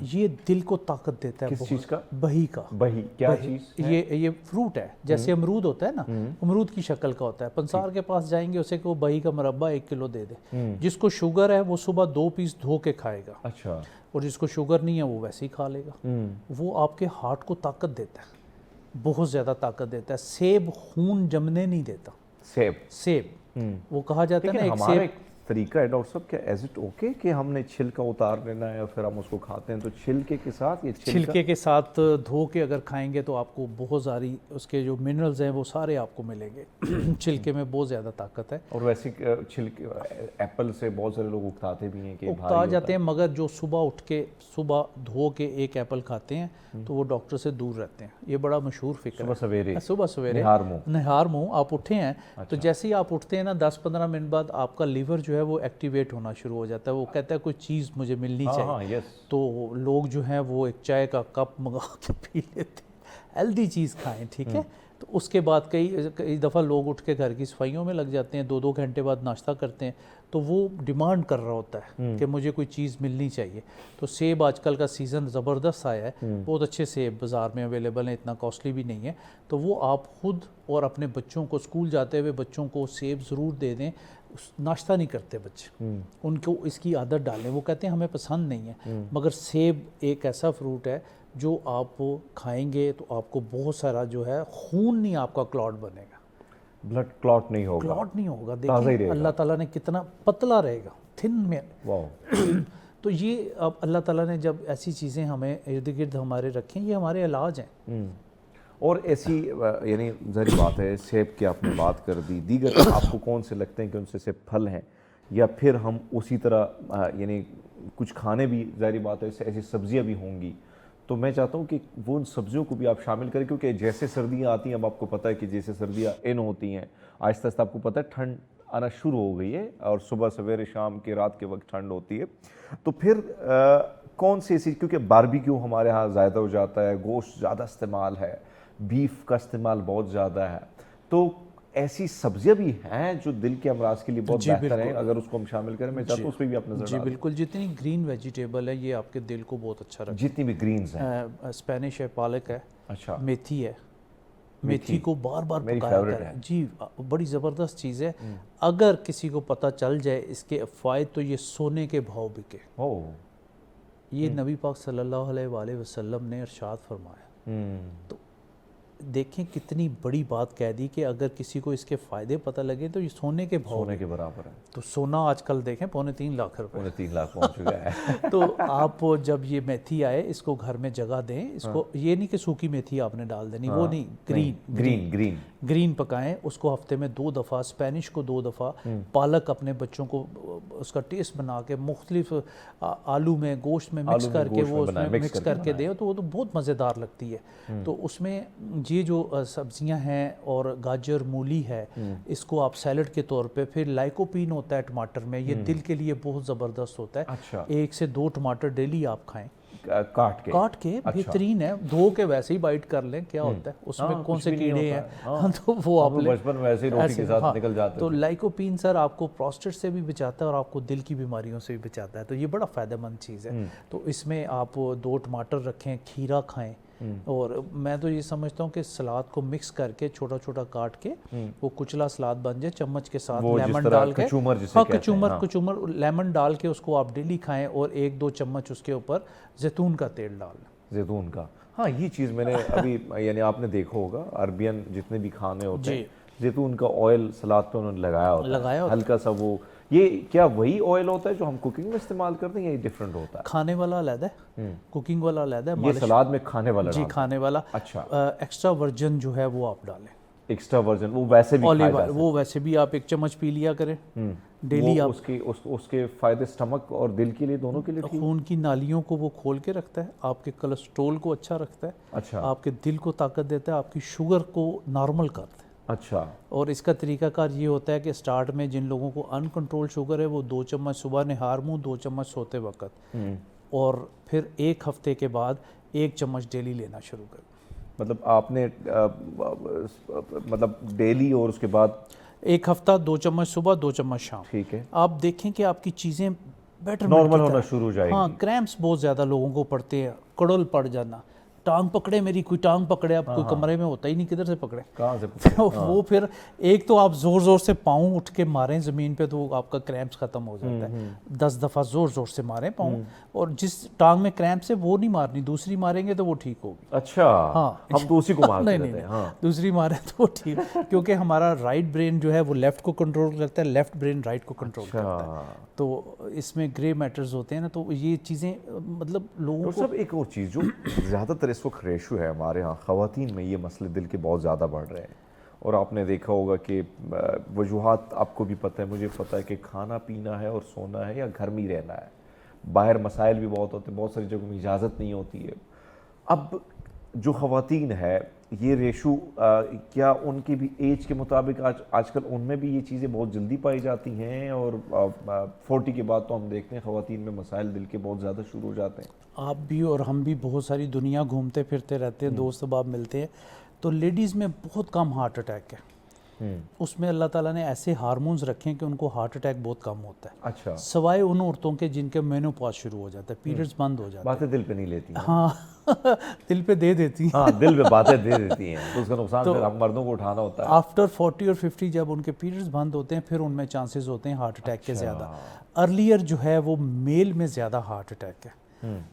یہ دل کو طاقت دیتا ہے. کس چیز کا؟ بہی کا. بہی کیا چیز؟ یہ فروٹ ہے، جیسے امرود ہوتا ہے نا، امرود کی شکل کا ہوتا ہے. پنسار کے پاس جائیں گے اسے کہ وہ بہی کا مربع 1 کلو دے دے. جس کو شوگر ہے وہ صبح 2 پیس دھو کے کھائے گا. اچھا. اور جس کو شوگر نہیں ہے وہ ویسے ہی کھا لے گا. وہ آپ کے ہارٹ کو طاقت دیتا ہے، بہت زیادہ طاقت دیتا ہے. سیب خون جمنے نہیں دیتا. سیب وہ کہا جاتا ہے نا ایک سیب طریقہ ہے ڈاکٹر صاحب، کیا ایز اٹ اوکے کہ ہم نے چھلکا اتار لینا ہے اور پھر ہم اس کو کھاتے ہیں؟ تو چھلکے کے ساتھ چھلکے کے ساتھ دھو کے اگر کھائیں گے تو آپ کو بہت ساری اس کے جو منرلز ہیں وہ سارے آپ کو ملیں گے. چھلکے میں بہت زیادہ طاقت ہے. اور ویسے چھلکے ایپل سے بہت سارے لوگ اکتاتے بھی ہیں کہ اکتا جاتے ہیں، مگر جو صبح اٹھ کے صبح دھو کے 1 ایپل کھاتے ہیں تو وہ ڈاکٹر سے دور رہتے ہیں. یہ بڑا مشہور فکر ہے. صبح سویرے نہار منہ آپ اٹھے ہیں تو جیسے ہی آپ اٹھتے ہیں نا 10-15 منٹ بعد آپ کا لیور جو ہے ہے وہ ایکٹیویٹ ہونا شروع ہو جاتا ہے, وہ کہتا ہے کوئی چیز مجھے ملنی ہاں چاہیے. یس. تو لوگ جو ہیں وہ ایک چائے کا کپ منگا کے پی لیتے ہیں, ہیلدی چیز کھائیں, ٹھیک ہے. تو اس کے بعد کئی دفعہ لوگ اٹھ کے گھر کی صفائیوں میں لگ جاتے ہیں, 2 گھنٹے بعد ناشتہ کرتے ہیں, تو وہ ڈیمانڈ کر رہا ہوتا ہے کہ مجھے کوئی چیز ملنی چاہیے. تو سیب آج کل کا سیزن زبردست آیا ہے, بہت اچھے سیب بازار میں اویلیبل ہیں, اتنا کاسٹلی بھی نہیں ہے. تو وہ آپ خود اور اپنے بچوں کو, اسکول جاتے ہوئے بچوں کو سیب ضرور دے دیں. ناشتہ نہیں کرتے بچے, ان کو اس کی عادت ڈالیں. وہ کہتے ہیں ہمیں پسند نہیں ہے, مگر سیب ایک ایسا فروٹ ہے جو آپ کھائیں گے تو آپ کو بہت سارا جو ہے خون نہیں آپ کا کلاٹ بنے گا, بلڈ کلاٹ نہیں ہوگا, کلاٹ نہیں ہوگا. تازہ ہی دیکھیں رہے گا. اللہ تعالیٰ نے کتنا پتلا رہے گا, تھن میں. واو. تو یہ اب اللہ تعالیٰ نے جب ایسی چیزیں ہمیں ارد گرد ہمارے رکھیں, یہ ہمارے علاج ہیں. اور ایسی یعنی ظاہر بات ہے, سیب کی آپ نے بات کر دی, دیگر آپ کو کون سے لگتے ہیں کہ ان سے پھل ہیں, یا پھر ہم اسی طرح یعنی کچھ کھانے بھی ظاہر بات ہے ایسی سبزیاں بھی ہوں گی, تو میں چاہتا ہوں کہ وہ ان سبزیوں کو بھی آپ شامل کریں, کیونکہ جیسے سردیاں آتی ہیں, اب آپ کو پتہ ہے کہ جیسے سردیاں ان ہوتی ہیں, آہستہ آہستہ آپ کو پتہ ہے ٹھنڈ آنا شروع ہو گئی ہے, اور صبح سویرے شام کے رات کے وقت ٹھنڈ ہوتی ہے. تو پھر کون سی ایسی, کیونکہ باربیکیو ہمارے ہاں زیادہ ہو جاتا ہے, گوشت زیادہ استعمال ہے, بیف کا استعمال بہت زیادہ ہے, تو ایسی سبزیاں بھی ہیں جو دل کے امراض کے لیے بہت بہتر ہیں, اگر اس کو ہم شامل کریں. میں چاہتا ہوں اس پہ بھی آپ نظر ڈالیں. جی بالکل, جتنی گرین ویجیٹیبل ہے یہ آپ کے دل کو بہت اچھا رکھے. جتنی بھی گرینز ہیں, اسپینش ہے, پالک ہے, اچھا, میتھی ہے, میتھی کو بار بار میری پکایا فیوریٹ کریں. ہے. جی بڑی زبردست چیز ہے. اگر کسی کو پتہ چل جائے اس کے فوائد, تو یہ سونے کے بھاؤ بکے. یہ نبی پاک صلی اللہ علیہ وآلہ وسلم نے ارشاد فرمایا. تو دیکھیں کتنی بڑی بات کہہ دی کہ اگر کسی کو اس کے فائدے پتہ لگے تو یہ سونے کے بھاؤ, سونے کے برابر ہے. تو سونا آج کل دیکھیں 3.5 لاکھ روپے, 3 لاکھ پہنچ چکا ہے. تو آپ جب یہ میتھی آئے اس کو گھر میں جگہ دیں. اس کو یہ نہیں کہ سوکھی میتھی آپ نے ڈال دینی, وہ نہیں, گرین پکائیں. اس کو ہفتے میں 2 دفعہ, اسپینش کو 2 دفعہ, پالک اپنے بچوں کو اس کا ٹیسٹ بنا کے مختلف آلو میں, گوشت میں مکس کر کے وہ اس میں مکس کر کے دیں, تو وہ تو بہت مزیدار لگتی ہے. تو اس میں یہ جو سبزیاں ہیں اور گاجر, مولی ہے, اس کو آپ سیلڈ کے طور پہ, پھر لائکوپین ہوتا ہے ٹماٹر میں, یہ دل کے لیے بہت زبردست ہوتا ہے. 1 سے 2 ٹماٹر ڈیلی آپ کھائیں, کاٹ کے بہترین ہے. دھو کے ویسے ہی بائٹ کر لیں, کیا ہوتا ہے اس میں کون سے کیڑے ہیں, تو وہ آپ بچپن میں ایسے ہی روٹی کے ساتھ نکل جاتے ہیں. تو لائکوپین سر آپ کو پروسٹیٹ سے بھی بچاتا ہے اور آپ کو دل کی بیماریوں سے بھی بچاتا ہے. تو یہ بڑا فائدہ مند چیز ہے. تو اس میں آپ 2 ٹماٹر رکھیں, کھیرا کھائیں, اور میں تو یہ سمجھتا ہوں کہ سلاد کو مکس کر کے چھوٹا چھوٹا کاٹ کے وہ کچلا سلاد بن جائے, چمچ کے ساتھ لیمن ڈال کے, کچومر لیمن ڈال کے اس کو آپ ڈیلی کھائیں, اور 1-2 چمچ اس کے اوپر زیتون کا تیل ڈال لیں. زیتون کا, ہاں یہ چیز میں نے ابھی یعنی آپ نے دیکھا ہوگا عربین جتنے بھی کھانے ہوتے ہیں, زیتون کا آئل سلاد پہ انہوں نے لگایا ہوتا ہے ہلکا سا. وہ یہ کیا وہی آئل ہوتا ہے جو ہم کوکنگ میں استعمال کرتے ہیں, یا یہ ڈیفرنٹ ہوتا ہے؟ کھانے والا علیحدہ ہے, کوکنگ والا علیحدہ ہے. یہ سلاد میں کھانے والا, جی کھانے والا. اچھا, ایکسٹرا ورجن جو ہے وہ آپ ڈالیں. ایکسٹرا ورجن وہ ویسے بھی کھایا جا سکتا ہے, وہ ویسے بھی آپ 1 چمچ پی لیا کریں ڈیلی. آپ اس کے فائدے سٹمک اور دل کے لیے دونوں کے لیے ٹھیک. خون کی نالیوں کو وہ کھول کے رکھتا ہے, آپ کے کولیسٹرول کو اچھا رکھتا ہے, اچھا, آپ کے دل کو طاقت دیتا ہے, آپ کی شوگر کو نارمل کرتا ہے. اچھا. اور اس کا طریقہ کار یہ ہوتا ہے کہ سٹارٹ میں جن لوگوں کو ان کنٹرول شوگر ہے وہ 2 چمچ صبح نہار منہ, 2 چمچ سوتے وقت, اور پھر 1 ہفتے کے بعد 1 چمچ ڈیلی لینا شروع کر. مطلب آپ نے مطلب ڈیلی, اور اس کے بعد 1 ہفتہ 2 چمچ صبح, 2 چمچ شام. ٹھیک ہے. آپ دیکھیں کہ آپ کی چیزیں بیٹر نارمل ہونا شروع ہو جائے گی. ہاں, کریمپس بہت زیادہ لوگوں کو پڑتے ہیں, کڑل پڑ جانا, ٹانگ پکڑے میری, کوئی ٹانگ پکڑے, آپ کوئی کمرے میں ہوتا ہی نہیں, کدھر سے پکڑے, کہاں سے وہ پھر ایک تو آپ زور زور سے پاؤں اٹھ کے ماریں زمین پہ تو آپ کا کریمپس ختم ہو جاتا ہے. 10 دفعہ زور زور سے ماریں پاؤں, اور جس ٹانگ میں کریمپس ہے وہ نہیں مارنی, دوسری ماریں گے تو وہ ٹھیک ہوگی. اچھا, ہاں, ہم تو اسی کو مارتے رہتے ہیں. دوسری ماریں تو وہ ٹھیک, کیونکہ ہمارا رائٹ برین جو ہے وہ لیفٹ کو کنٹرول کرتا ہے, لیفٹ برین رائٹ کو کنٹرول کرتا ہے. تو اس میں گرے میٹرز ہوتے ہیں نا, تو یہ چیزیں مطلب لوگوں کو. سب ایک اور چیز جو زیادہ تر اس وقت ریشو ہے ہمارے ہاں خواتین میں, یہ مسئلے دل کے بہت زیادہ بڑھ رہے ہیں, اور آپ نے دیکھا ہوگا کہ وجوہات آپ کو بھی پتہ ہے, مجھے پتہ ہے کہ کھانا پینا ہے اور سونا ہے, یا گھر میں ہی رہنا ہے. باہر مسائل بھی بہت ہوتے ہیں, بہت ساری جگہوں میں اجازت نہیں ہوتی ہے. اب جو خواتین ہے یہ ریشو کیا ان کی بھی ایج کے مطابق آج کل ان میں بھی یہ چیزیں بہت جلدی پائی جاتی ہیں، اور 40 کے بعد تو ہم دیکھتے ہیں خواتین میں مسائل دل کے بہت زیادہ شروع ہو جاتے ہیں؟ آپ بھی اور ہم بھی بہت ساری دنیا گھومتے پھرتے رہتے ہیں، دوست احباب ملتے ہیں، تو لیڈیز میں بہت کم ہارٹ اٹیک ہے. اس میں اللہ تعالیٰ نے ایسے ہارمونز رکھے ہیں کہ ان کو ہارٹ اٹیک بہت کم ہوتا ہے. اچھا، سوائے ان عورتوں کے جن کے مینوپاز شروع ہو جاتا ہے، پیریڈز بند ہو جاتے باتیں دل پہ نہیں لیتی ہیں. ہاں دل پہ دے دیتی ہیں. ہاں، دل پہ باتیں دے دیتی ہیں تو اس کا نقصان پھر ہم مردوں کو اٹھانا ہوتا ہے. آفٹر 40 اور 50 جب ان کے پیریڈز بند ہوتے ہیں پھر ان میں چانسز ہوتے ہیں ہارٹ اٹیک کے زیادہ. ارلیئر جو ہے وہ میل میں زیادہ ہارٹ اٹیک ہے،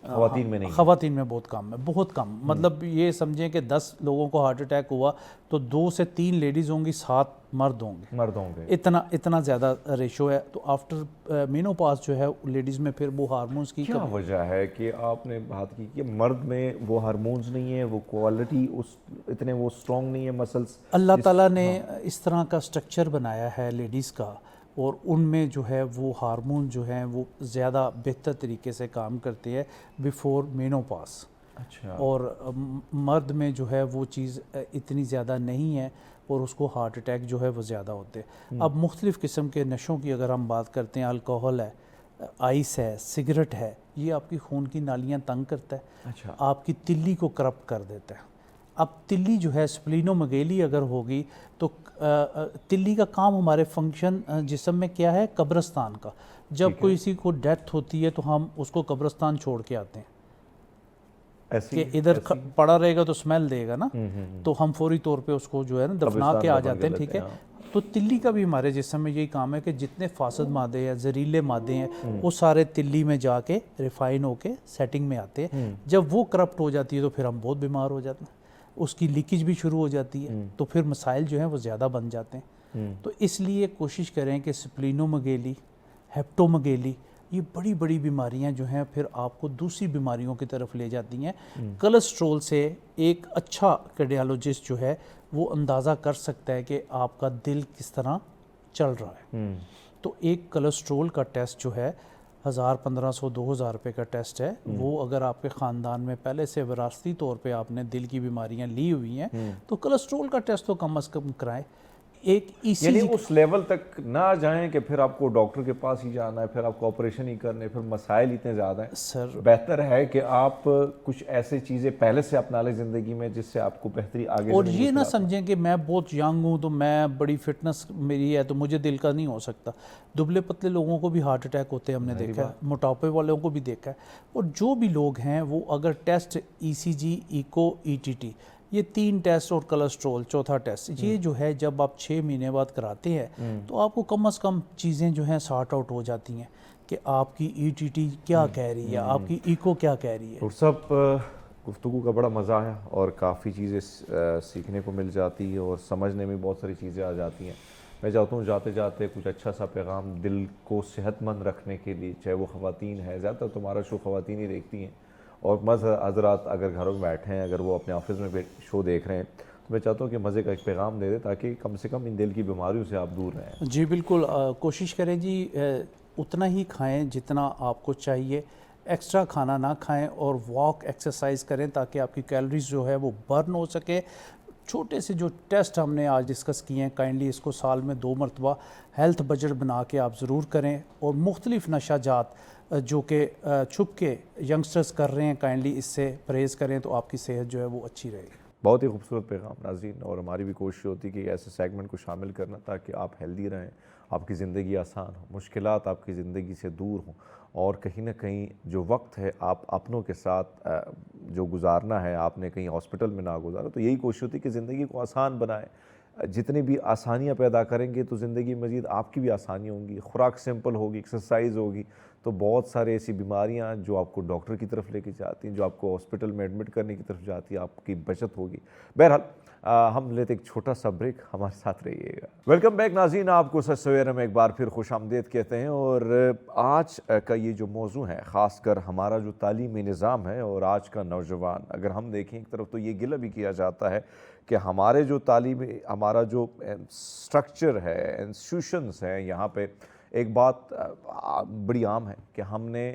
خواتین میں نہیں. خواتین میں بہت کم ہے، بہت کم. مطلب یہ سمجھیں کہ 10 لوگوں کو ہارٹ اٹیک ہوا تو 2 سے 3 لیڈیز ہوں گی، 7 مرد ہوں گے. مردوں کے اتنا زیادہ ریشو ہے. تو آفٹر مینوپاز جو ہے لیڈیز میں پھر وہ ہارمونز کی کیا وجہ ہے کہ آپ نے بات کی کہ مرد میں وہ ہارمونز نہیں ہے، وہ کوالٹی اتنے وہ سٹرونگ نہیں ہے مسلز؟ اللہ تعالیٰ نے اس طرح کا سٹرکچر بنایا ہے لیڈیز کا، اور ان میں جو ہے وہ ہارمون جو ہیں وہ زیادہ بہتر طریقے سے کام کرتے ہیں بیفور مینوپاز. اچھا. اور مرد میں جو ہے وہ چیز اتنی زیادہ نہیں ہے، اور اس کو ہارٹ اٹیک جو ہے وہ زیادہ ہوتے ہیں. اب مختلف قسم کے نشوں کی اگر ہم بات کرتے ہیں، الکوہل ہے، آئس ہے، سگریٹ ہے، یہ آپ کی خون کی نالیاں تنگ کرتا ہے. اچھا. آپ کی تلی کو کرپٹ کر دیتا ہے. اب تلی جو ہے سپلینومیگیلی اگر ہوگی تو تلی کا کام ہمارے فنکشن جسم میں کیا ہے؟ قبرستان کا. جب کوئی کسی کو ڈیتھ ہوتی ہے تو ہم اس کو قبرستان چھوڑ کے آتے ہیں کہ ادھر پڑا رہے گا تو سمیل دے گا نا، تو ہم فوری طور پہ اس کو جو ہے نا دفنا کے آ جاتے ہیں. ٹھیک ہے. تو تلی کا بھی ہمارے جسم میں یہی کام ہے کہ جتنے فاسد مادے ہیں، زہریلے مادے ہیں، وہ سارے تلی میں جا کے ریفائن ہو کے سیٹنگ میں آتے ہیں. جب وہ کرپٹ ہو جاتی ہے تو پھر ہم بہت بیمار ہو جاتے ہیں، اس کی لیکیج بھی شروع ہو جاتی ہے، تو پھر مسائل جو ہیں وہ زیادہ بن جاتے ہیں. تو اس لیے کوشش کریں کہ سپلینومیگیلی، ہیپٹومیگیلی، یہ بڑی بڑی بیماریاں جو ہیں پھر آپ کو دوسری بیماریوں کی طرف لے جاتی ہیں. کولسٹرول سے ایک اچھا کارڈیالوجسٹ جو ہے وہ اندازہ کر سکتا ہے کہ آپ کا دل کس طرح چل رہا ہے. تو ایک کولسٹرول کا ٹیسٹ جو ہے 1500 2000 روپے کا ٹیسٹ ہے، وہ اگر آپ کے خاندان میں پہلے سے وراثتی طور پہ آپ نے دل کی بیماریاں لی ہوئی ہیں تو کولسٹرول کا ٹیسٹ تو کم از کم کرائیں. ایک یعنی اس لیول تک نہ جائیں کہ پھر آپ کو ڈاکٹر کے پاس ہی جانا ہے، پھر آپ کو آپریشن ہی کرنے، پھر مسائل اتنے زیادہ ہیں. سر بہتر ہے کہ آپ کچھ ایسے چیزیں پہلے سے اپنا لیں زندگی میں جس سے آپ کو بہتری آگے. اور یہ نہ سمجھیں کہ میں بہت ینگ ہوں تو میں بڑی فٹنس میری ہے تو مجھے دل کا نہیں ہو سکتا. دبلے پتلے لوگوں کو بھی ہارٹ اٹیک ہوتے ہیں، ہم نے دیکھا ہے، موٹاپے والوں کو بھی دیکھا ہے. اور جو بھی لوگ ہیں وہ اگر ٹیسٹ ای سی جی، ایکو، ای ٹی ٹی، یہ 3 ٹیسٹ اور کولسٹرول چوتھا ٹیسٹ، یہ جو ہے جب آپ 6 مہینے بعد کراتے ہیں تو آپ کو کم از کم چیزیں جو ہیں سارٹ آؤٹ ہو جاتی ہیں کہ آپ کی ای ٹی ٹی کیا کہہ رہی ہے، آپ کی ایکو کیا کہہ رہی ہے. اور سب گفتگو کا بڑا مزہ آیا اور کافی چیزیں سیکھنے کو مل جاتی ہے اور سمجھنے میں بہت ساری چیزیں آ جاتی ہیں. میں چاہتا ہوں جاتے جاتے کچھ اچھا سا پیغام دل کو صحت مند رکھنے کے لیے، چاہے وہ خواتین ہے، زیادہ تر تمہارا شو خواتین ہی دیکھتی ہیں، اور حضرات اگر گھروں میں بیٹھے ہیں، اگر وہ اپنے آفس میں شو دیکھ رہے ہیں، تو میں چاہتا ہوں کہ مزے کا ایک پیغام دے دیں تاکہ کم سے کم ان دل کی بیماریوں سے آپ دور رہیں. جی بالکل، کوشش کریں جی اتنا ہی کھائیں جتنا آپ کو چاہیے، ایکسٹرا کھانا نہ کھائیں، اور واک ایکسرسائز کریں تاکہ آپ کی کیلریز جو ہے وہ برن ہو سکے. چھوٹے سے جو ٹیسٹ ہم نے آج ڈسکس کیے ہیں، کائنڈلی اس کو سال میں 2 مرتبہ ہیلتھ بجٹ بنا کے آپ ضرور کریں. اور مختلف نشہ جات جو کہ چھپ کے ینگسٹرز کر رہے ہیں، کائنڈلی اس سے پرہیز کریں تو آپ کی صحت جو ہے وہ اچھی رہے گی. بہت ہی خوبصورت پیغام ناظرین، اور ہماری بھی کوشش ہوتی ہے کہ ایسے سیگمنٹ کو شامل کرنا تاکہ آپ ہیلدی رہیں، آپ کی زندگی آسان ہو، مشکلات آپ کی زندگی سے دور ہوں، اور کہیں نہ کہیں جو وقت ہے آپ اپنوں کے ساتھ جو گزارنا ہے، آپ نے کہیں ہاسپٹل میں نہ گزارا. تو یہی کوشش ہوتی ہے کہ زندگی کو آسان بنائیں. جتنی بھی آسانیاں پیدا کریں گے تو زندگی مزید آپ کی بھی آسانیاں ہوں گی. خوراک سمپل ہوگی، ایکسرسائز ہوگی، تو بہت سارے ایسی بیماریاں جو آپ کو ڈاکٹر کی طرف لے کے جاتی ہیں، جو آپ کو ہاسپٹل میں ایڈمٹ کرنے کی طرف جاتی ہے، آپ کی بچت ہوگی. بہرحال ہم لیتے ایک چھوٹا سا بریک، ہمارے ساتھ رہیے گا. ویلکم بیک ناظرین، آپ کو سچ سویرے میں ایک بار پھر خوش آمدید کہتے ہیں. اور آج کا یہ جو موضوع ہے، خاص کر ہمارا جو تعلیمی نظام ہے اور آج کا نوجوان، اگر ہم دیکھیں ایک طرف تو یہ گلہ بھی کیا جاتا ہے کہ ہمارے جو تعلیمی، ہمارا جو سٹرکچر ہے، انسٹیٹیوشنز ہیں، یہاں پہ ایک بات بڑی عام ہے کہ ہم نے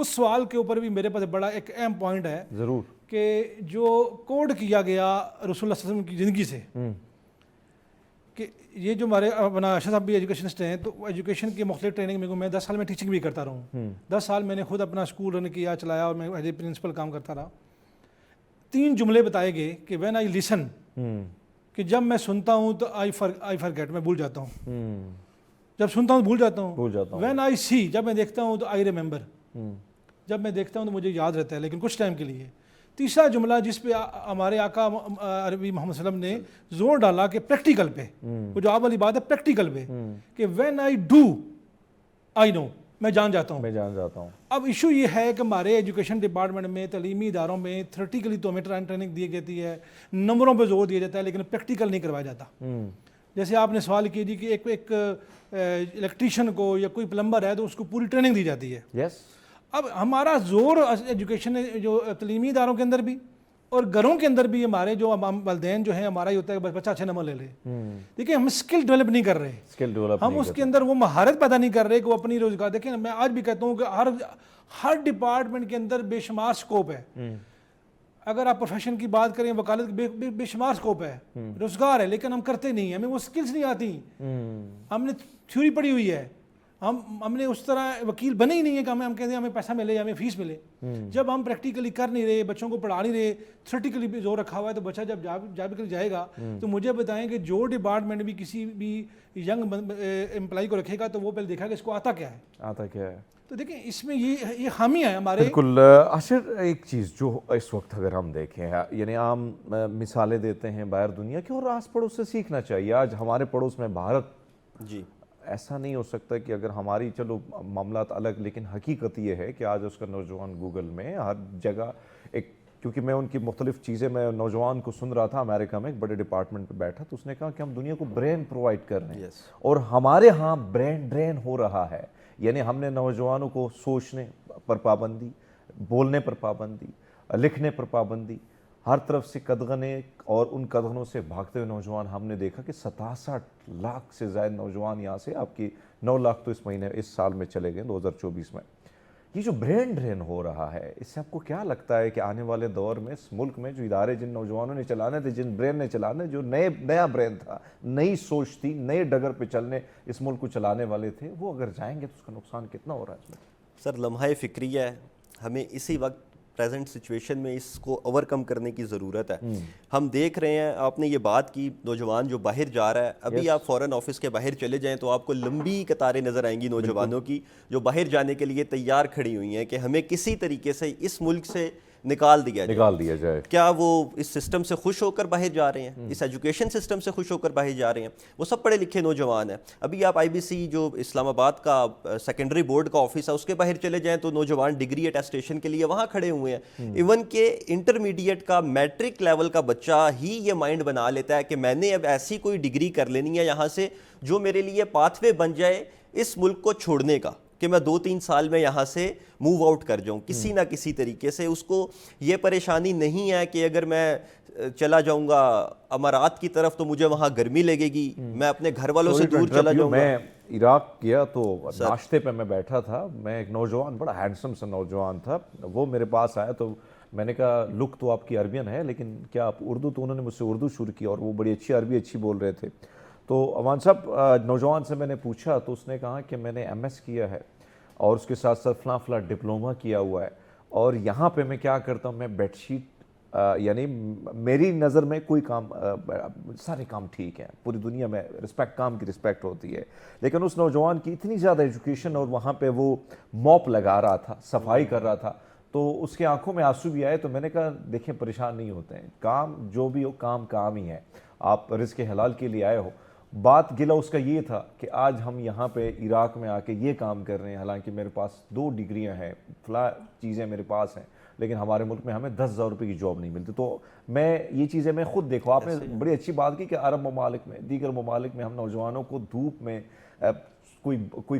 اس سوال کے اوپر بھی میرے پاس بڑا ایک اہم پوائنٹ ہے ضرور کہ جو کوڈ کیا گیا رسول اللہ صلی اللہ علیہ وسلم کی زندگی سے کہ یہ جو ہمارے اپنا ارشد صاحب بھی ایجوکیشنسٹ ہیں تو ایجوکیشن کی مختلف ٹریننگ میں 10 سال میں ٹیچنگ بھی کرتا رہا ہوں 10 سال میں نے خود اپنا اسکول رن کیا چلایا اور میں ایز اے پرنسپل کام کرتا رہا 3 جملے بتائے گئے کہ وین آئی لسن کہ جب میں سنتا ہوں تو آئی فرگیٹ میں بھول جاتا ہوں جب سنتا ہوں بھول جاتا ہوں وین آئی سی جب میں دیکھتا ہوں تو آئی ریمبر جب میں دیکھتا ہوں تو مجھے یاد رہتا ہے لیکن کچھ ٹائم کے لیے تیسرا جملہ جس پہ ہمارے آقا عربی محمد صلی اللہ علیہ وسلم نے زور ڈالا کہ پریکٹیکل پہ وہ جو آپ والی بات ہے پریکٹیکل پہ کہ وین آئی ڈو آئی نو میں جان جاتا ہوں اب ایشو یہ ہے کہ ہمارے ایجوکیشن ڈپارٹمنٹ میں تعلیمی اداروں میں تھیوریٹیکلی تو ہمیں ٹریننگ دی جاتی ہے نمبروں پہ زور دیا جاتا ہے لیکن پریکٹیکل نہیں کروایا جاتا جیسے آپ نے سوال کیا جی کہ ایک الیکٹریشین کو یا کوئی پلمبر ہے تو اس کو پوری ٹریننگ دی جاتی ہے اب ہمارا زور ایجوکیشن جو تعلیمی اداروں کے اندر بھی اور گھروں کے اندر بھی ہمارے جو والدین جو ہیں ہمارا یہ ہوتا ہے کہ بچہ اچھے نمبر لے لے دیکھیں ہم اسکل ڈیولپ نہیں کر رہے ہم اس کے اندر وہ مہارت پیدا نہیں کر رہے کہ وہ اپنی روزگار دیکھیں میں آج بھی کہتا ہوں کہ ہر ڈپارٹمنٹ کے اندر بے شمار سکوپ ہے اگر آپ پروفیشن کی بات کریں وکالت بے شمار سکوپ ہے روزگار ہے لیکن ہم کرتے نہیں ہمیں وہ سکلز نہیں آتی ہم نے تھیوری پڑھی ہوئی ہے ہم نے اس طرح وکیل بنے ہی نہیں ہے کہ ہم کہتے ہیں ہمیں پیسہ ملے ہمیں فیس ملے جب ہم پریکٹیکلی کر نہیں رہے بچوں کو پڑھا نہیں رہے تھیوریٹیکلی بھی زور رکھا ہوا ہے تو بچہ جب جاب کے لیے جائے گا تو مجھے بتائیں کہ جو ڈپارٹمنٹ بھی کسی بھی ینگ امپلائی کو رکھے گا تو وہ پہلے دیکھا کہ اس کو آتا کیا ہے تو دیکھیں اس میں یہ خامی ہے ہمارے بالکل عاشر ایک چیز جو اس وقت اگر ہم دیکھیں یعنی عام مثالیں دیتے ہیں باہر دنیا کی اور آس پڑوس سے سیکھنا چاہیے آج ہمارے پڑوس میں بھارت جی ایسا نہیں ہو سکتا کہ اگر ہماری چلو معاملات الگ لیکن حقیقت یہ ہے کہ آج اس کا نوجوان گوگل میں ہر جگہ ایک کیونکہ میں ان کی مختلف چیزیں میں نوجوان کو سن رہا تھا امریکہ میں ایک بڑے ڈپارٹمنٹ پہ بیٹھا تو اس نے کہا کہ ہم دنیا کو برین پرووائڈ کر رہے ہیں اور ہمارے ہاں برین ڈرین ہو رہا ہے یعنی ہم نے نوجوانوں کو سوچنے پر پابندی بولنے پر پابندی لکھنے پر پابندی ہر طرف سے قدغنے اور ان قدغنوں سے بھاگتے ہوئے نوجوان ہم نے دیکھا کہ 67 لاکھ سے زائد نوجوان یہاں سے آپ کی 9 لاکھ تو اس سال میں چلے گئے 2024 میں یہ جو برین ڈرین ہو رہا ہے اس سے آپ کو کیا لگتا ہے کہ آنے والے دور میں اس ملک میں جو ادارے جن نوجوانوں نے چلانے تھے جن برین نے چلانے جو نیا برین تھا نئی سوچ تھی نئے ڈگر پہ چلنے اس ملک کو چلانے والے تھے وہ اگر جائیں گے تو اس کا نقصان کتنا ہو رہا ہے اس میں سر لمحہ فکریہ ہے ہمیں اسی وقت پریزنٹ سچویشن میں اس کو اوور کم کرنے کی ضرورت ہے ہم دیکھ رہے ہیں آپ نے یہ بات کی نوجوان جو باہر جا رہا ہے ابھی آپ فورن آفس کے باہر چلے جائیں تو آپ کو لمبی قطاریں نظر آئیں گی نوجوانوں کی جو باہر جانے کے لیے تیار کھڑی ہوئی ہیں کہ ہمیں کسی طریقے سے اس ملک سے نکال دیا جائے کیا وہ اس سسٹم سے خوش ہو کر باہر جا رہے ہیں اس ایجوکیشن سسٹم سے خوش ہو کر باہر جا رہے ہیں وہ سب پڑھے لکھے نوجوان ہیں ابھی آپ IBC جو اسلام آباد کا سیکنڈری بورڈ کا آفس ہے اس کے باہر چلے جائیں تو نوجوان ڈگری اٹیسٹیشن کے لیے وہاں کھڑے ہوئے ہیں ایون کہ انٹرمیڈیٹ کا میٹرک لیول کا بچہ ہی یہ مائنڈ بنا لیتا ہے کہ میں نے اب ایسی کوئی ڈگری کر لینی ہے یہاں سے جو میرے لیے پاتھ وے بن جائے اس ملک کو چھوڑنے کا کہ میں 2-3 سال میں یہاں سے موو آؤٹ کر جاؤں کسی نہ کسی طریقے سے اس کو یہ پریشانی نہیں ہے کہ اگر میں چلا جاؤں گا امارات کی طرف تو مجھے وہاں گرمی لگے گی میں اپنے گھر والوں سے دور چلا جاؤں گا میں عراق گیا تو ناشتے پہ میں بیٹھا تھا میں ایک نوجوان بڑا ہینڈسم سا نوجوان تھا وہ میرے پاس آیا تو میں نے کہا لک تو آپ کی عربین ہے لیکن کیا آپ اردو تو انہوں نے مجھ سے اردو شروع کی اور وہ بڑی اچھی عربی اچھی بول رہے تھے تو اوان صاحب نوجوان سے میں نے پوچھا تو اس نے کہا کہ میں نے MS کیا ہے اور اس کے ساتھ ساتھ فلاں ڈپلوما کیا ہوا ہے اور یہاں پہ میں کیا کرتا ہوں میں بیڈ شیٹ یعنی میری نظر میں کوئی کام سارے کام ٹھیک ہیں پوری دنیا میں کام کی رسپیکٹ ہوتی ہے لیکن اس نوجوان کی اتنی زیادہ ایجوکیشن اور وہاں پہ وہ موپ لگا رہا تھا صفائی کر رہا تھا تو اس کے آنکھوں میں آنسو بھی آئے تو میں نے کہا دیکھیں پریشان نہیں ہوتے ہیں کام جو بھی ہو کام ہی ہے آپ رزق حلال کے لیے آئے ہو بات گلا اس کا یہ تھا کہ آج ہم یہاں پہ عراق میں آ کے یہ کام کر رہے ہیں حالانکہ میرے پاس 2 ڈگریاں ہیں فلاں چیزیں میرے پاس ہیں لیکن ہمارے ملک میں ہمیں 10,000 روپے کی جاب نہیں ملتی تو میں یہ چیزیں میں خود دیکھو آپ نے بڑی اچھی بات کی کہ عرب ممالک میں دیگر ممالک میں ہم نوجوانوں کو دھوپ میں کوئی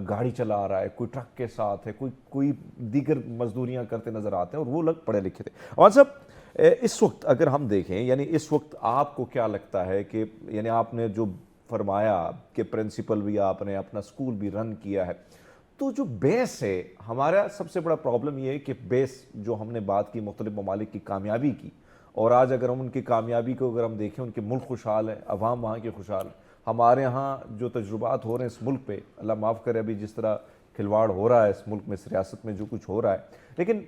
گاڑی چلا رہا ہے کوئی ٹرک کے ساتھ ہے کوئی دیگر مزدوریاں کرتے نظر آتے ہیں اور وہ لوگ پڑھے لکھے تھے اور صاحب اس وقت اگر ہم دیکھیں یعنی اس وقت آپ کو کیا لگتا ہے کہ یعنی آپ نے جو فرمایا کہ پرنسپل بھی آپ نے اپنا اسکول بھی رن کیا ہے تو جو بیس ہے ہمارا سب سے بڑا پرابلم یہ ہے کہ بیس جو ہم نے بات کی مختلف ممالک کی کامیابی کی، اور آج اگر ہم ان کی کامیابی کو اگر ہم دیکھیں، ان کے ملک خوشحال ہے، عوام وہاں کے خوشحال ہے. ہمارے ہاں جو تجربات ہو رہے ہیں اس ملک پہ، اللہ معاف کرے ابھی جس طرح کھلواڑ ہو رہا ہے اس ملک میں، اس ریاست میں جو کچھ ہو رہا ہے، لیکن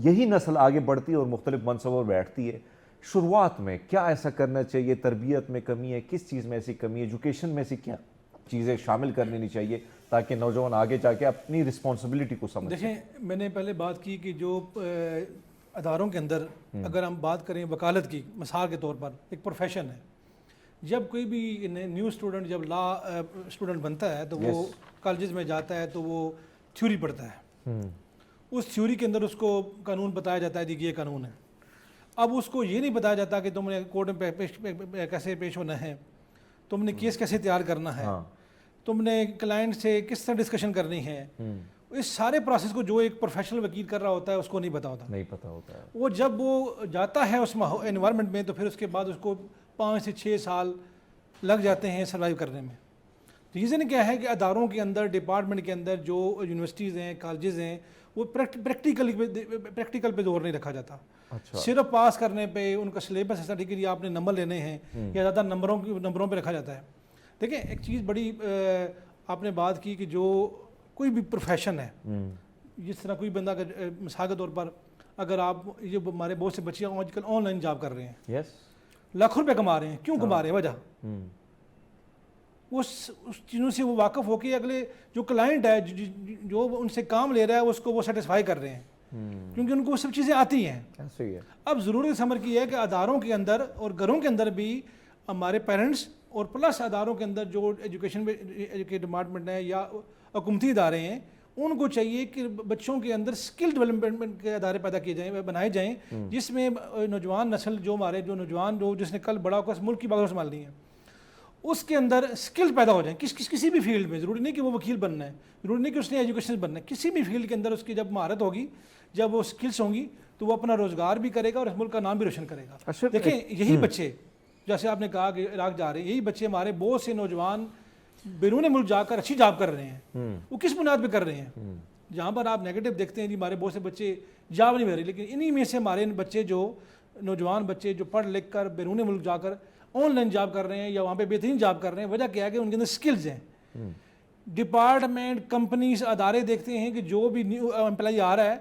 یہی نسل آگے بڑھتی ہے اور مختلف منصبوں پر بیٹھتی ہے. شروعات میں کیا ایسا کرنا چاہیے؟ تربیت میں کمی ہے، کس چیز میں ایسی کمی ہے؟ ایجوکیشن میں ایسی کیا چیزیں شامل کر لینی چاہیے تاکہ نوجوان آگے جا کے اپنی رسپانسبلٹی کو سمجھ؟ دیکھیں، میں نے پہلے بات کی کہ جو اداروں کے اندر اگر ہم بات کریں وکالت کی، مثال کے طور پر ایک پروفیشن ہے. جب کوئی بھی نیو اسٹوڈنٹ جب لا اسٹوڈنٹ بنتا ہے تو وہ کالجز میں جاتا ہے تو وہ تھیوری پڑھتا ہے. اس تھیوری کے اندر اس کو قانون بتایا جاتا ہے، یہ قانون ہے. اب اس کو یہ نہیں بتایا جاتا کہ تم نے کورٹ میں کیسے پیش ہونا ہے، تم نے کیس کیسے تیار کرنا ہے، تم نے کلائنٹ سے کس طرح ڈسکشن کرنی ہے. اس سارے پروسیس کو جو ایک پروفیشنل وکیل کر رہا ہوتا ہے اس کو نہیں پتا ہوتا ہے. وہ جب وہ جاتا ہے اس انوائرمنٹ میں تو پھر اس کے بعد اس کو 5 سے 6 سال لگ جاتے ہیں سروائیو کرنے میں. ریزن کیا ہے کہ اداروں کے اندر، ڈپارٹمنٹ کے اندر جو یونیورسٹیز ہیں، کالجز ہیں، وہ پریکٹیکل پہ زور نہیں رکھا جاتا. صرف پاس کرنے پہ ان کا سلیبس ایسا ٹھیک ہے جی آپ نے نمبر لینے ہیں، یا زیادہ نمبروں پہ رکھا جاتا ہے. دیکھیں ایک چیز بڑی آپ نے بات کی کہ جو کوئی بھی پروفیشن ہے، جس طرح کوئی بندہ مثال کے طور پر اگر آپ یہ ہمارے بہت سے بچے آج کل آن لائن جاب کر رہے ہیں، لاکھوں روپے کما رہے ہیں. کیوں کما رہے ہیں؟ وجہ اس چیزوں سے وہ واقف ہو کے اگلے جو کلائنٹ ہے جو ان سے کام لے رہا ہے اس کو وہ سیٹسفائی کر رہے ہیں، کیونکہ ان کو وہ سب چیزیں آتی ہیں. اب ضرورت اس امر کی ہے کہ اداروں کے اندر اور گھروں کے اندر بھی ہمارے پیرنٹس اور پلس اداروں کے اندر جو ایجوکیشن کے ڈپارٹمنٹ ہیں یا حکومتی ادارے ہیں، ان کو چاہیے کہ بچوں کے اندر اسکل ڈیولپمنٹ کے ادارے پیدا کیے جائیں، بنائے جائیں، جس میں نوجوان نسل جو ہمارے جو نوجوان جس نے کل بڑا ہو کر ملک کی بات سنبھالنی ہے، اس کے اندر اسکل پیدا ہو جائیں. کسی بھی فیلڈ میں، ضروری نہیں کہ وہ وکیل بننا ہے، ضروری نہیں کہ اس نے ایجوکیشن بننا ہے، کسی بھی فیلڈ کے اندر اس کی جب مہارت ہوگی، جب وہ اسکلس ہوں گی تو وہ اپنا روزگار بھی کرے گا اور اس ملک کا نام بھی روشن کرے گا. دیکھیں یہی بچے، جیسے آپ نے کہا کہ عراق جا رہے ہیں، یہی بچے ہمارے بہت سے نوجوان بیرون ملک جا کر اچھی جاب کر رہے ہیں. وہ کس بنیاد پہ کر رہے ہیں؟ جہاں پر آپ نیگیٹو دیکھتے ہیں جی ہمارے بہت سے بچے جاب نہیں مل رہے، لیکن انہی میں سے ہمارے بچے جو نوجوان بچے جو پڑھ لکھ کر بیرون ملک جا کر آن لائن جاب کر رہے ہیں یا وہاں پہ بہترین جاب کر رہے ہیں. وجہ کیا ہے کہ ان کے اندر سکلز ہیں. ڈپارٹمنٹ، کمپنیز، ادارے دیکھتے ہیں کہ جو بھی نیو امپلائی آ رہا ہے.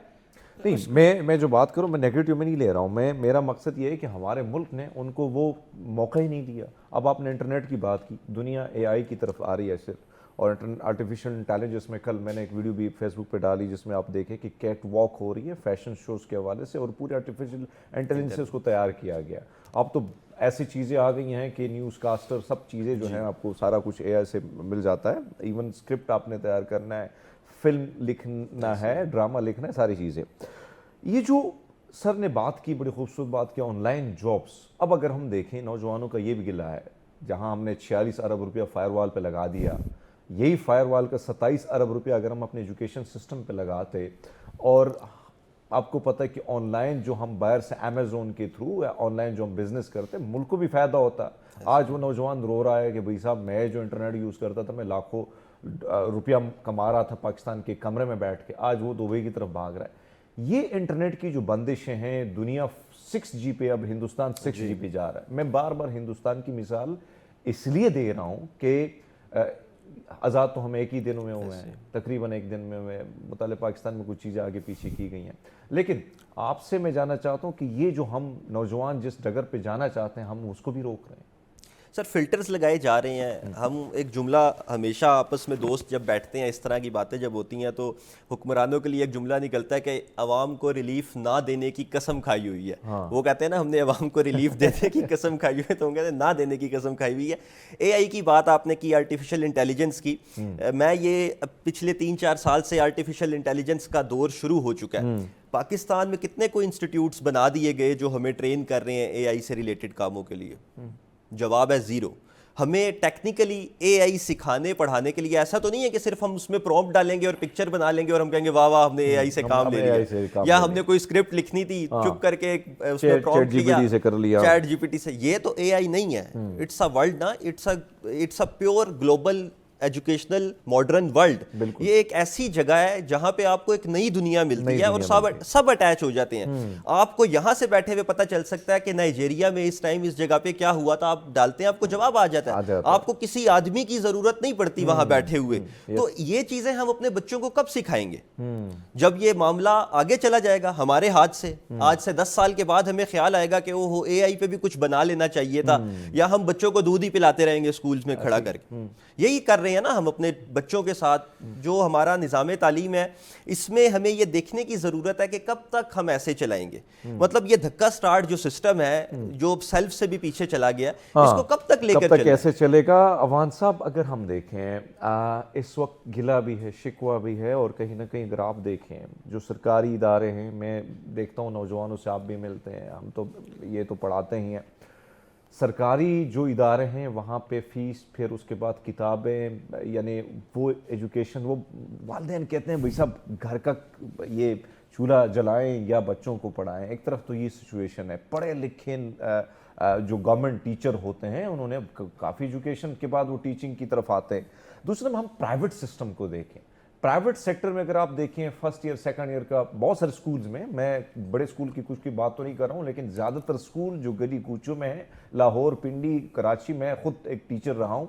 نہیں، میں جو بات کروں میں نیگیٹو میں نہیں لے رہا ہوں. میرا مقصد یہ ہے کہ ہمارے ملک نے ان کو وہ موقع ہی نہیں دیا. اب آپ نے انٹرنیٹ کی بات کی، دنیا AI کی طرف آ رہی ہے صرف، اور آرٹیفیشیل انٹیلیجنس میں کل میں نے ایک ویڈیو بھی فیس بک پہ ڈالی جس میں آپ دیکھیں کہ کیٹ واک ہو رہی ہے فیشن شوز کے حوالے سے، اور پورے آرٹیفیشیل انٹیلیجنس سے اس کو تیار کیا گیا. اب تو ایسی چیزیں آ گئی ہیں کہ نیوز کاسٹر سب چیزیں جو ہیں آپ کو سارا کچھ AI سے مل جاتا ہے. ایون اسکرپٹ آپ نے تیار کرنا ہے، فلم لکھنا ہے، ڈرامہ لکھنا ہے، ساری چیزیں. یہ جو سر نے بات کی، بڑی خوبصورت بات کی، آن لائن جابس. اب اگر ہم دیکھیں نوجوانوں کا یہ بھی گلہ ہے، جہاں ہم نے 46 ارب روپیہ فائر وال پہ لگا دیا، یہی فائر وال کا 27 ارب روپیہ اگر ہم اپنے ایجوکیشن سسٹم پہ لگاتے، اور آپ کو پتہ ہے کہ آن لائن جو ہم باہر سے امیزون کے تھرو یا آن لائن جو ہم بزنس کرتے ملک کو بھی فائدہ ہوتا. آج وہ نوجوان رو رہا ہے کہ بھائی صاحب میں جو انٹرنیٹ یوز کرتا تھا میں لاکھوں روپیہ کما رہا تھا پاکستان کے کمرے میں بیٹھ کے، آج وہ دبئی کی طرف بھاگ رہا ہے. یہ انٹرنیٹ کی جو بندشیں ہیں، دنیا 6G پہ، اب ہندوستان 6G پہ جا رہا ہے. میں بار بار ہندوستان کی مثال اس لیے دے رہا ہوں کہ آزاد تو ہم ایک ہی دن میں ہوئے ہیں، تقریباً ایک دن میں ہوئے. مطالعہ پاکستان میں کچھ چیزیں آگے پیچھے کی گئی ہیں، لیکن آپ سے میں جاننا چاہتا ہوں کہ یہ جو ہم نوجوان جس ڈگر پہ جانا چاہتے ہیں ہم اس کو بھی روک رہے ہیں. سر فلٹرز لگائے جا رہے ہیں. ہم ایک جملہ ہمیشہ آپس میں دوست جب بیٹھتے ہیں، اس طرح کی باتیں جب ہوتی ہیں تو حکمرانوں کے لیے ایک جملہ نکلتا ہے کہ عوام کو ریلیف نہ دینے کی قسم کھائی ہوئی ہے. وہ کہتے ہیں نا ہم نے عوام کو ریلیف دینے کی قسم کھائی ہوئی ہے، تو ہم کہتے ہیں نہ دینے کی قسم کھائی ہوئی ہے. AI کی بات آپ نے کی، آرٹیفیشیل انٹیلیجنس کی. میں یہ پچھلے 3-4 سال سے آرٹیفیشیل انٹیلیجنس کا دور شروع ہو چکا ہے. پاکستان میں کتنے کوئی انسٹیٹیوٹس بنا دیے گئے جو ہمیں ٹرین کر رہے ہیں AI سے ریلیٹڈ کاموں کے لیے؟ جواب ہے زیرو. ہمیں ٹیکنیکلی AI سکھانے پڑھانے کے لیے ایسا تو نہیں ہے کہ صرف ہم اس میں پرومپٹ ڈالیں گے اور پکچر بنا لیں گے اور ہم کہیں گے واہ واہ ہم نے AI سے کام لے لیا، یا ہم نے کوئی اسکرپٹ لکھنی تھی چپ کر کے اس میں پرومپٹ کیا چیٹ GPT سے. یہ تو AI نہیں ہے. اٹس اے ورلڈ نا، it's a pure global educational modern world یہ ایک ایسی جگہ ہے جہاں پہ آپ کو ایک نئی دنیا ملتی ہے اور سب اٹیچ ہو جاتے ہیں. آپ کو یہاں سے بیٹھے ہوئے پتہ چل سکتا ہے کہ نائجیریا میں اس ٹائم اس جگہ پہ کیا ہوا تھا, آپ ڈالتے ہیں آپ کو جواب آ جاتا ہے, آپ کو کسی آدمی کی ضرورت نہیں پڑتی وہاں بیٹھے ہوئے. تو یہ چیزیں ہم اپنے بچوں کو کب سکھائیں گے؟ جب یہ معاملہ آگے چلا جائے گا ہمارے ہاتھ سے. آج سے 10 سال کے بعد ہمیں خیال آئے گا کہ وہ اے آئی پہ بھی کچھ بنا لینا چاہیے تھا, یا ہم بچوں کو دودھ ہی پلاتے رہیں گے سکولز میں کھڑا کر کے. یہی کر رہے ہیں نا ہم اپنے بچوں کے ساتھ. جو ہمارا نظام تعلیم ہے اس میں ہمیں یہ دیکھنے کی ضرورت ہے کہ کب تک ہم ایسے چلائیں گے. مطلب یہ دھکا سٹارٹ جو سسٹم ہے جو سیلف سے بھی پیچھے چلا گیا, اس کو کب تک لے کر چلے, کیسے چلے گا؟ عوان صاحب اگر ہم دیکھیں اس وقت گلہ بھی ہے, شکوہ بھی ہے, اور کہیں نہ کہیں اگر آپ دیکھیں جو سرکاری ادارے ہیں, میں دیکھتا ہوں نوجوانوں سے آپ بھی ملتے ہیں, ہم تو یہ تو پڑھاتے ہی ہیں, سرکاری جو ادارے ہیں وہاں پہ فیس, پھر اس کے بعد کتابیں, یعنی وہ ایجوکیشن, وہ والدین کہتے ہیں بھائی صاحب گھر کا یہ چولہا جلائیں یا بچوں کو پڑھائیں. ایک طرف تو یہ سچویشن ہے, پڑھے لکھے جو گورنمنٹ ٹیچر ہوتے ہیں انہوں نے کافی ایجوکیشن کے بعد وہ ٹیچنگ کی طرف آتے ہیں. دوسرے ہم پرائیویٹ سسٹم کو دیکھیں, پرائیویٹ سیکٹر میں اگر آپ دیکھیں فرسٹ ایئر سیکنڈ ایئر کا بہت سارے سکولز میں بڑے سکول کی کچھ کی بات تو نہیں کر رہا ہوں, لیکن زیادہ تر سکول جو گلی کوچوں میں ہیں, لاہور, پنڈی, کراچی, میں خود ایک ٹیچر رہا ہوں,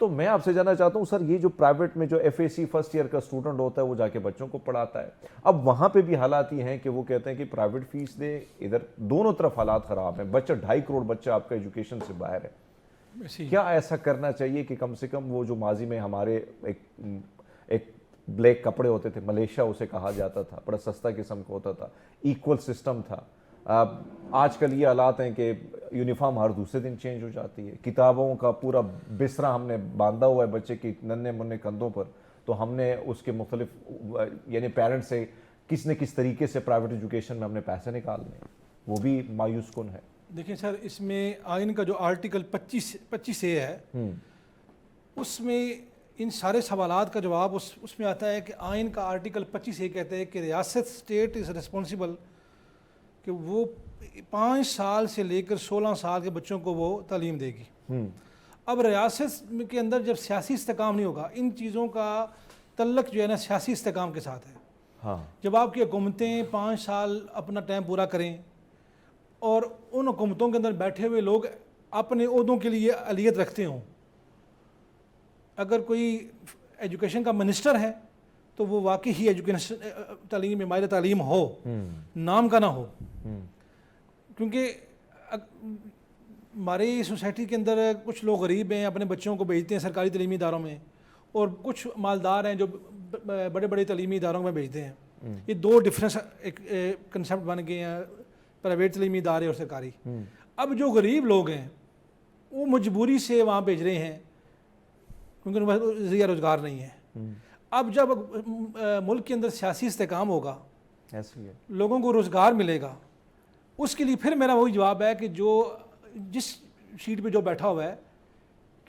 تو میں آپ سے جاننا چاہتا ہوں سر, یہ جو پرائیویٹ میں جو F A C first year کا اسٹوڈنٹ ہوتا ہے وہ جا کے بچوں کو پڑھاتا ہے, اب وہاں پہ بھی حالات یہ ہیں کہ وہ کہتے ہیں کہ پرائیویٹ فیس دے, ادھر دونوں طرف حالات خراب ہیں, بچہ 2.5 کروڑ بچہ آپ کا ایجوکیشن سے باہر ہے. کیا ایسا کرنا چاہیے کہ کم سے کم وہ جو ماضی میں ہمارے ایک بلیک کپڑے ہوتے تھے, ملیشیا اسے کہا جاتا تھا, بڑا سستا قسم کا ہوتا تھا, ایکول سسٹم تھا. آج کل یہ حالات ہیں کہ یونیفارم ہر دوسرے دن چینج ہو جاتی ہے, کتابوں کا پورا بسترا ہم نے باندھا ہوا ہے بچے کی ننھے منھے کندھوں پر, تو ہم نے اس کے مختلف یعنی پیرنٹ سے کس نہ کس طریقے سے پرائیویٹ ایجوکیشن میں ہم نے پیسے نکالنے, وہ بھی مایوس کن ہے. دیکھیں سر, اس میں آئین کا جو آرٹیکل 25 اے ہے اس میں ان سارے سوالات کا جواب اس میں آتا ہے کہ آئین کا آرٹیکل 25 اے کہتے ہیں کہ ریاست اسٹیٹ از ریسپانسبل کہ وہ 5 سال سے لے کر 16 سال کے بچوں کو وہ تعلیم دے گی. اب ریاست کے اندر جب سیاسی استحکام نہیں ہوگا, ان چیزوں کا تعلق جو ہے نا سیاسی استحکام کے ساتھ ہے. جب آپ کی حکومتیں 5 سال اپنا ٹائم پورا کریں اور ان حکومتوں کے اندر بیٹھے ہوئے لوگ اپنے عہدوں کے لیے اہلیت رکھتے ہوں, اگر کوئی ایجوکیشن کا منسٹر ہے تو وہ واقعی ہی ایجوکیشن تعلیم میں ماہر تعلیم ہو, نام کا نہ ہو. کیونکہ ہماری سوسائٹی کے اندر کچھ لوگ غریب ہیں, اپنے بچوں کو بھیجتے ہیں سرکاری تعلیمی اداروں میں, اور کچھ مالدار ہیں جو بڑے بڑے تعلیمی اداروں میں بھیجتے ہیں. یہ دو ڈفرینس ایک کنسیپٹ بن گئے ہیں, پرائیویٹ تعلیمی ادارے اور سرکاری. اب جو غریب لوگ ہیں وہ مجبوری سے وہاں بھیج رہے ہیں کیونکہ ان کو ذریعہ روزگار نہیں ہے. اب جب ملک کے اندر سیاسی استحکام ہوگا, لوگوں کو روزگار ملے گا, اس کے لیے پھر میرا وہی جواب ہے کہ جو جس سیٹ پہ جو بیٹھا ہوا ہے,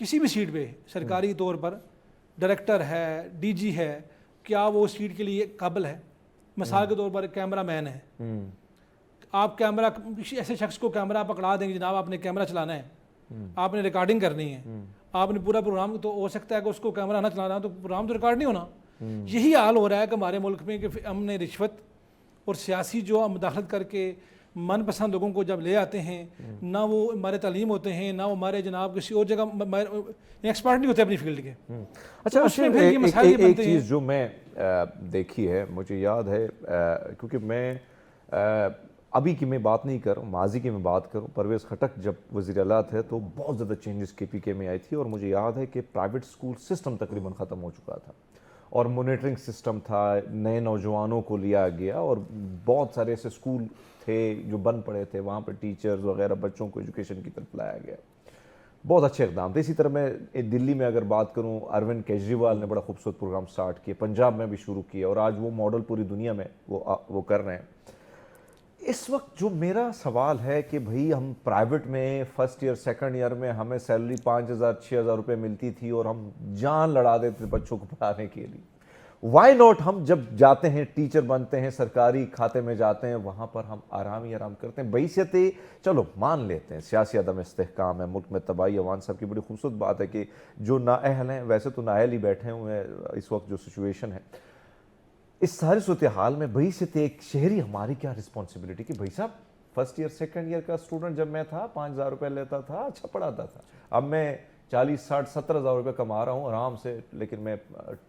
کسی بھی سیٹ پہ سرکاری طور پر ڈائریکٹر ہے, ڈی جی ہے, کیا وہ اس سیٹ کے لیے قابل ہے؟ مثال کے طور پر کیمرہ مین ہے, آپ کیمرہ کسی ایسے شخص کو کیمرہ پکڑا دیں گے, جناب آپ نے کیمرہ چلانا ہے, آپ نے ریکارڈنگ کرنی ہے, آپ نے پورا پروگرام, تو ہو سکتا ہے کہ اس کو کیمرہ نہ چلانا تو پروگرام تو ریکارڈ نہیں ہونا. یہی حال ہو رہا ہے کہ ہمارے ملک میں کہ ہم نے رشوت اور سیاسی جو مداخلت کر کے من پسند لوگوں کو جب لے آتے ہیں, نہ وہ ہمارے تعلیم ہوتے ہیں, نہ وہ ہمارے جناب کسی اور جگہ ایکسپرٹ نہیں ہوتے اپنی فیلڈ کے. اچھا, ایک چیز جو میں دیکھی ہے, مجھے یاد ہے کیونکہ میں ابھی کی میں بات نہیں کر رہا ہوں, ماضی کی میں بات کروں, پرویز خٹک جب وزیر اعلیٰ تھے تو بہت زیادہ چینجز کے پی کے میں آئی تھی, اور مجھے یاد ہے کہ پرائیویٹ سکول سسٹم تقریباً ختم ہو چکا تھا, اور مانیٹرنگ سسٹم تھا, نئے نوجوانوں کو لیا گیا, اور بہت سارے ایسے سکول تھے جو بند پڑے تھے, وہاں پر ٹیچرز وغیرہ بچوں کو ایجوکیشن کی طرف لایا گیا. بہت اچھے اقدام تھے. اسی طرح میں دلی میں اگر بات کروں, اروند کیجریوال نے بڑا خوبصورت پروگرام سٹارٹ کیا, پنجاب میں بھی شروع کیا, اور آج وہ ماڈل پوری دنیا میں وہ کر رہے ہیں. اس وقت جو میرا سوال ہے کہ بھئی ہم پرائیویٹ میں فرسٹ ایئر سیکنڈ ایئر میں ہمیں سیلری 5,000 6,000 روپے ملتی تھی, اور ہم جان لڑا دیتے تھے بچوں کو پڑھانے کے لیے. وائی ناٹ ہم جب جاتے ہیں ٹیچر بنتے ہیں سرکاری کھاتے میں جاتے ہیں وہاں پر ہم آرام ہی آرام کرتے ہیں. بحیثیت چلو مان لیتے ہیں سیاسی عدم استحکام ہے, ملک میں تباہی. عوان صاحب کی بڑی خوبصورت بات ہے کہ جو نااہل ہیں ویسے تو نااہل ہی بیٹھے ہوئے ہیں اس وقت جو سچویشن ہے. اس ساری صورتحال میں بحیثیت ایک شہری ہماری کیا رسپانسبلٹی کہ بھائی صاحب فرسٹ ایئر سیکنڈ ایئر کا اسٹوڈنٹ جب میں تھا 5,000 روپے لیتا تھا, اچھا پڑھاتا تھا. اب میں 40, 60, 70,000 روپے کما رہا ہوں آرام سے, لیکن میں